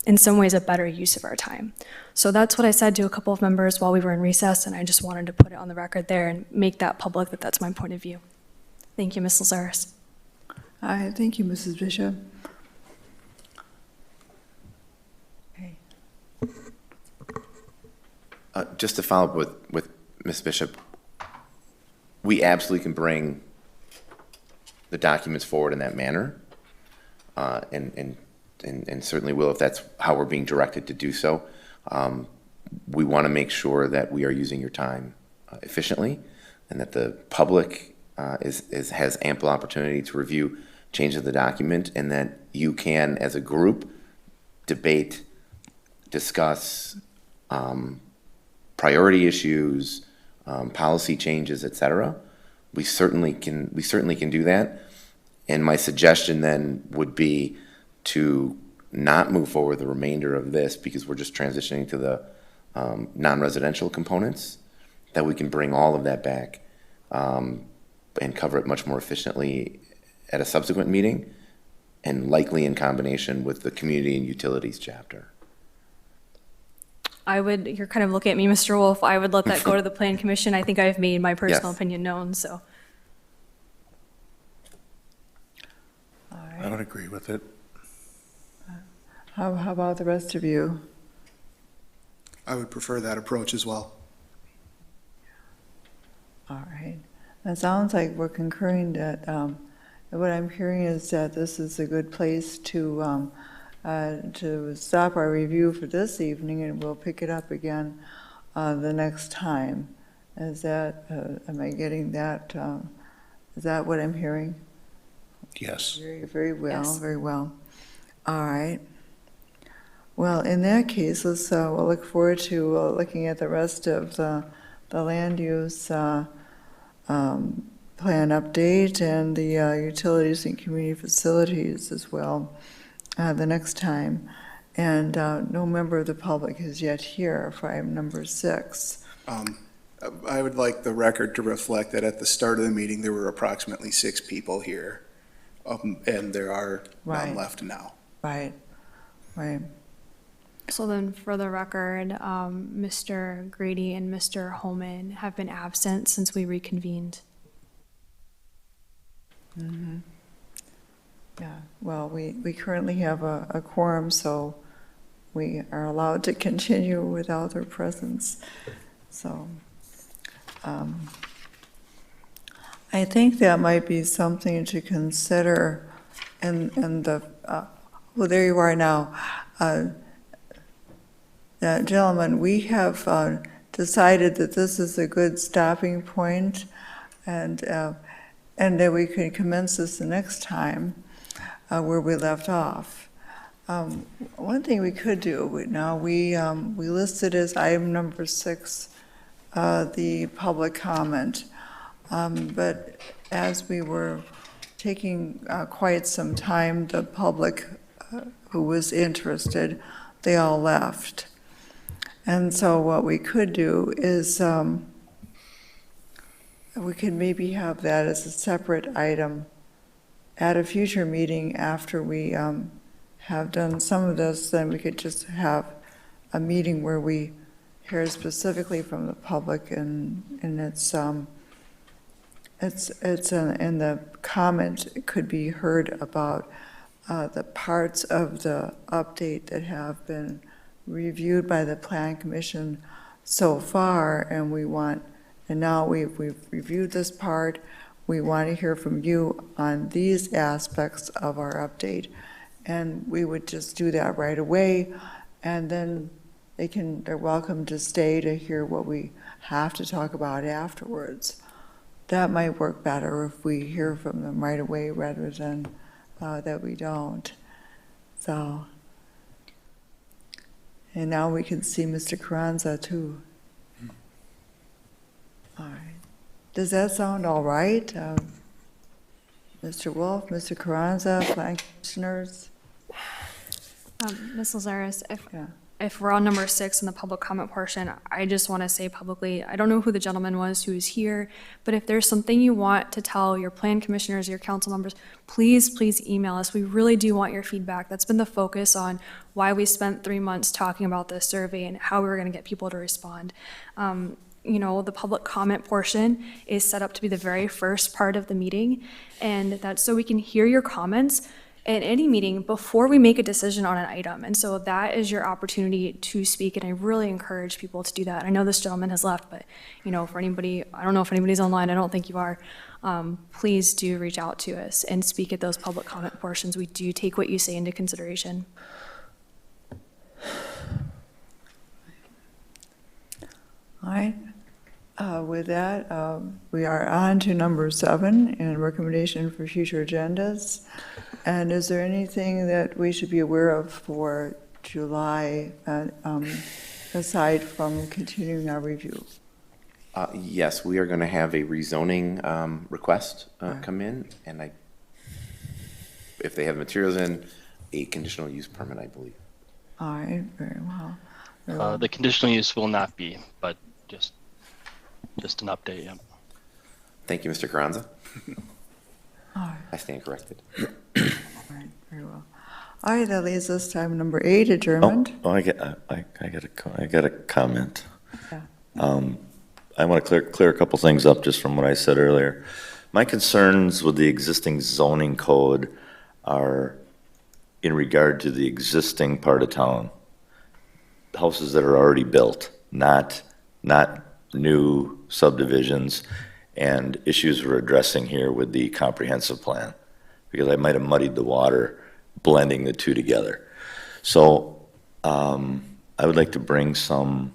in some ways a better use of our time. So that's what I said to a couple of members while we were in recess, and I just wanted to put it on the record there and make that public that that's my point of view. Thank you, Ms. Lazaris. All right, thank you, Mrs. Bishop. Okay. Just to follow up with Ms. Bishop, we absolutely can bring the documents forward in that manner, and certainly will if that's how we're being directed to do so. We want to make sure that we are using your time efficiently, and that the public has ample opportunity to review changes of the document, and that you can, as a group, debate, discuss priority issues, policy changes, et cetera. We certainly can do that. And my suggestion then would be to not move forward the remainder of this, because we're just transitioning to the non-residential components, that we can bring all of that back and cover it much more efficiently at a subsequent meeting, and likely in combination with the community and utilities chapter. You're kind of looking at me, Mr. Wolf. I would let that go to the Plan Commission. I think I've made my personal Yes. opinion known, so. All I right. don't agree with it. How about the rest of you? I would prefer that approach as well. All right. It sounds like we're concurring that, what I'm hearing is that this is a good place to stop our review for this evening, and we'll pick it up again the next time. Is that, am I getting that, is that what I'm hearing? Yes. Very well, Yes. very well. All right. Well, in that case, we'll look forward to looking at the rest of the land use plan update and the utilities and community facilities as well the next time. And no member of the public is yet here for item number 6. I would like the record to reflect that at the start of the meeting, there were approximately 6 people here, and there are Right. none left now. Right, right. So then, for the record, Mr. Grady and Mr. Holman have been absent since we reconvened. Mm-hmm. Yeah, well, we currently have a quorum, so we are allowed to continue without their presence. So I think that might be something to consider in the, well, there you are now. Gentlemen, we have decided that this is a good stopping point, and that we can commence this the next time where we left off. One thing we could do, we listed as item number 6 the public comment, but as we were taking quite some time, the public who was interested, they all left. And so what we could do is, we could maybe have that as a separate item at a future meeting after we have done some of this. Then we could just have a meeting where we hear specifically from the public, and it's in the comment, it could be heard about the parts of the update that have been reviewed by the Plan Commission so far, and now we've reviewed this part, we want to hear from you on these aspects of our update. And we would just do that right away, and then they're welcome to stay to hear what we have to talk about afterwards. That might work better if we hear from them right away rather than that we don't. So, and now we can see Mr. Carranza too. All right. Does that sound all right? Mr. Wolf, Mr. Carranza, Plan Commissioners? Ms. Lazarus, Yeah. if we're on number 6 in the public comment portion, I just want to say publicly, I don't know who the gentleman was who was here, but if there's something you want to tell your Plan Commissioners, your council members, please email us. We really do want your feedback. That's been the focus on why we spent 3 months talking about this survey and how we were going to get people to respond. The public comment portion is set up to be the very first part of the meeting, and that's so we can hear your comments at any meeting before we make a decision on an item. And so that is your opportunity to speak, and I really encourage people to do that. I know this gentleman has left, but, for anybody, I don't know if anybody's online, I don't think you are, please do reach out to us and speak at those public comment portions. We do take what you say into consideration. All right. With that, we are on to number 7, and recommendation for future agendas. And is there anything that we should be aware of for July, aside from continuing our review? Yes, we are going to have a rezoning request come in, and if they have materials in, a conditional use permit, I believe. All right, very well. Very well. The conditional use will not be, but just an update, yeah. Thank you, Mr. Carranza. All right. I stand corrected. All right, very well. All right, that leaves us to item number 8, adjournment. I got a comment. Yeah. I want to clear a couple things up just from what I said earlier. My concerns with the existing zoning code are in regard to the existing part of town, houses that are already built, not new subdivisions, and issues we're addressing here with the comprehensive plan, because I might have muddied the water blending the two together. So I would like to bring some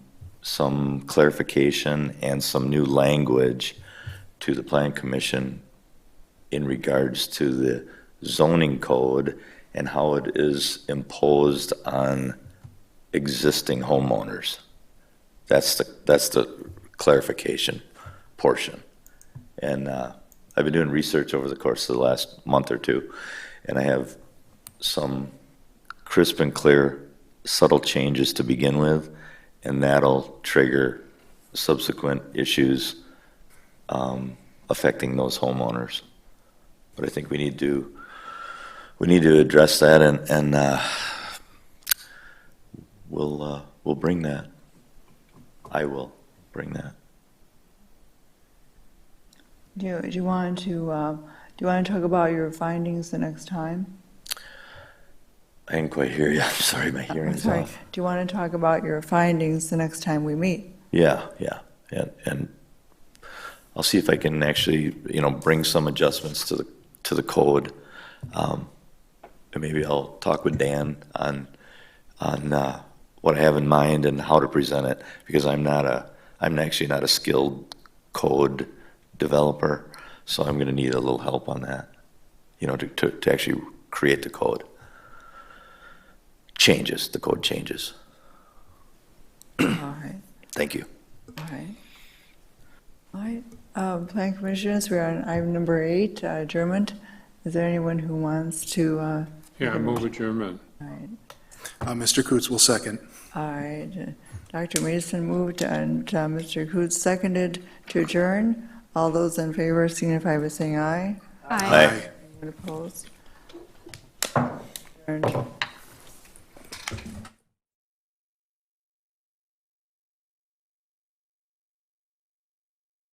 clarification and some new language to the Plan Commission in regards to the zoning code and how it is imposed on existing homeowners. That's the clarification portion. And I've been doing research over the course of the last month or two, and I have some crisp and clear, subtle changes to begin with, and that'll trigger subsequent issues affecting those homeowners. But I think we need to address that, and we'll bring that. I will bring that. Do you want to talk about your findings the next time? I didn't quite hear you. I'm sorry, my hearing's Sorry. off. Do you want to talk about your findings the next time we meet? Yeah, and I'll see if I can actually, bring some adjustments to the code. And maybe I'll talk with Dan on what I have in mind and how to present it, because I'm actually not a skilled code developer, so I'm going to need a little help on that, to actually create the code. The code changes. All right, Thank you. all right. All right, Plan Commissioners, we're on item number 8, adjournment. Is there anyone who wants to Yeah, I move adjournment. All right. Mr. Coots will second. All right, Dr. Mason moved and Mr. Coots seconded to adjourn. All those in favor signify by saying aye. Aye. Anyone opposed? Adjourned.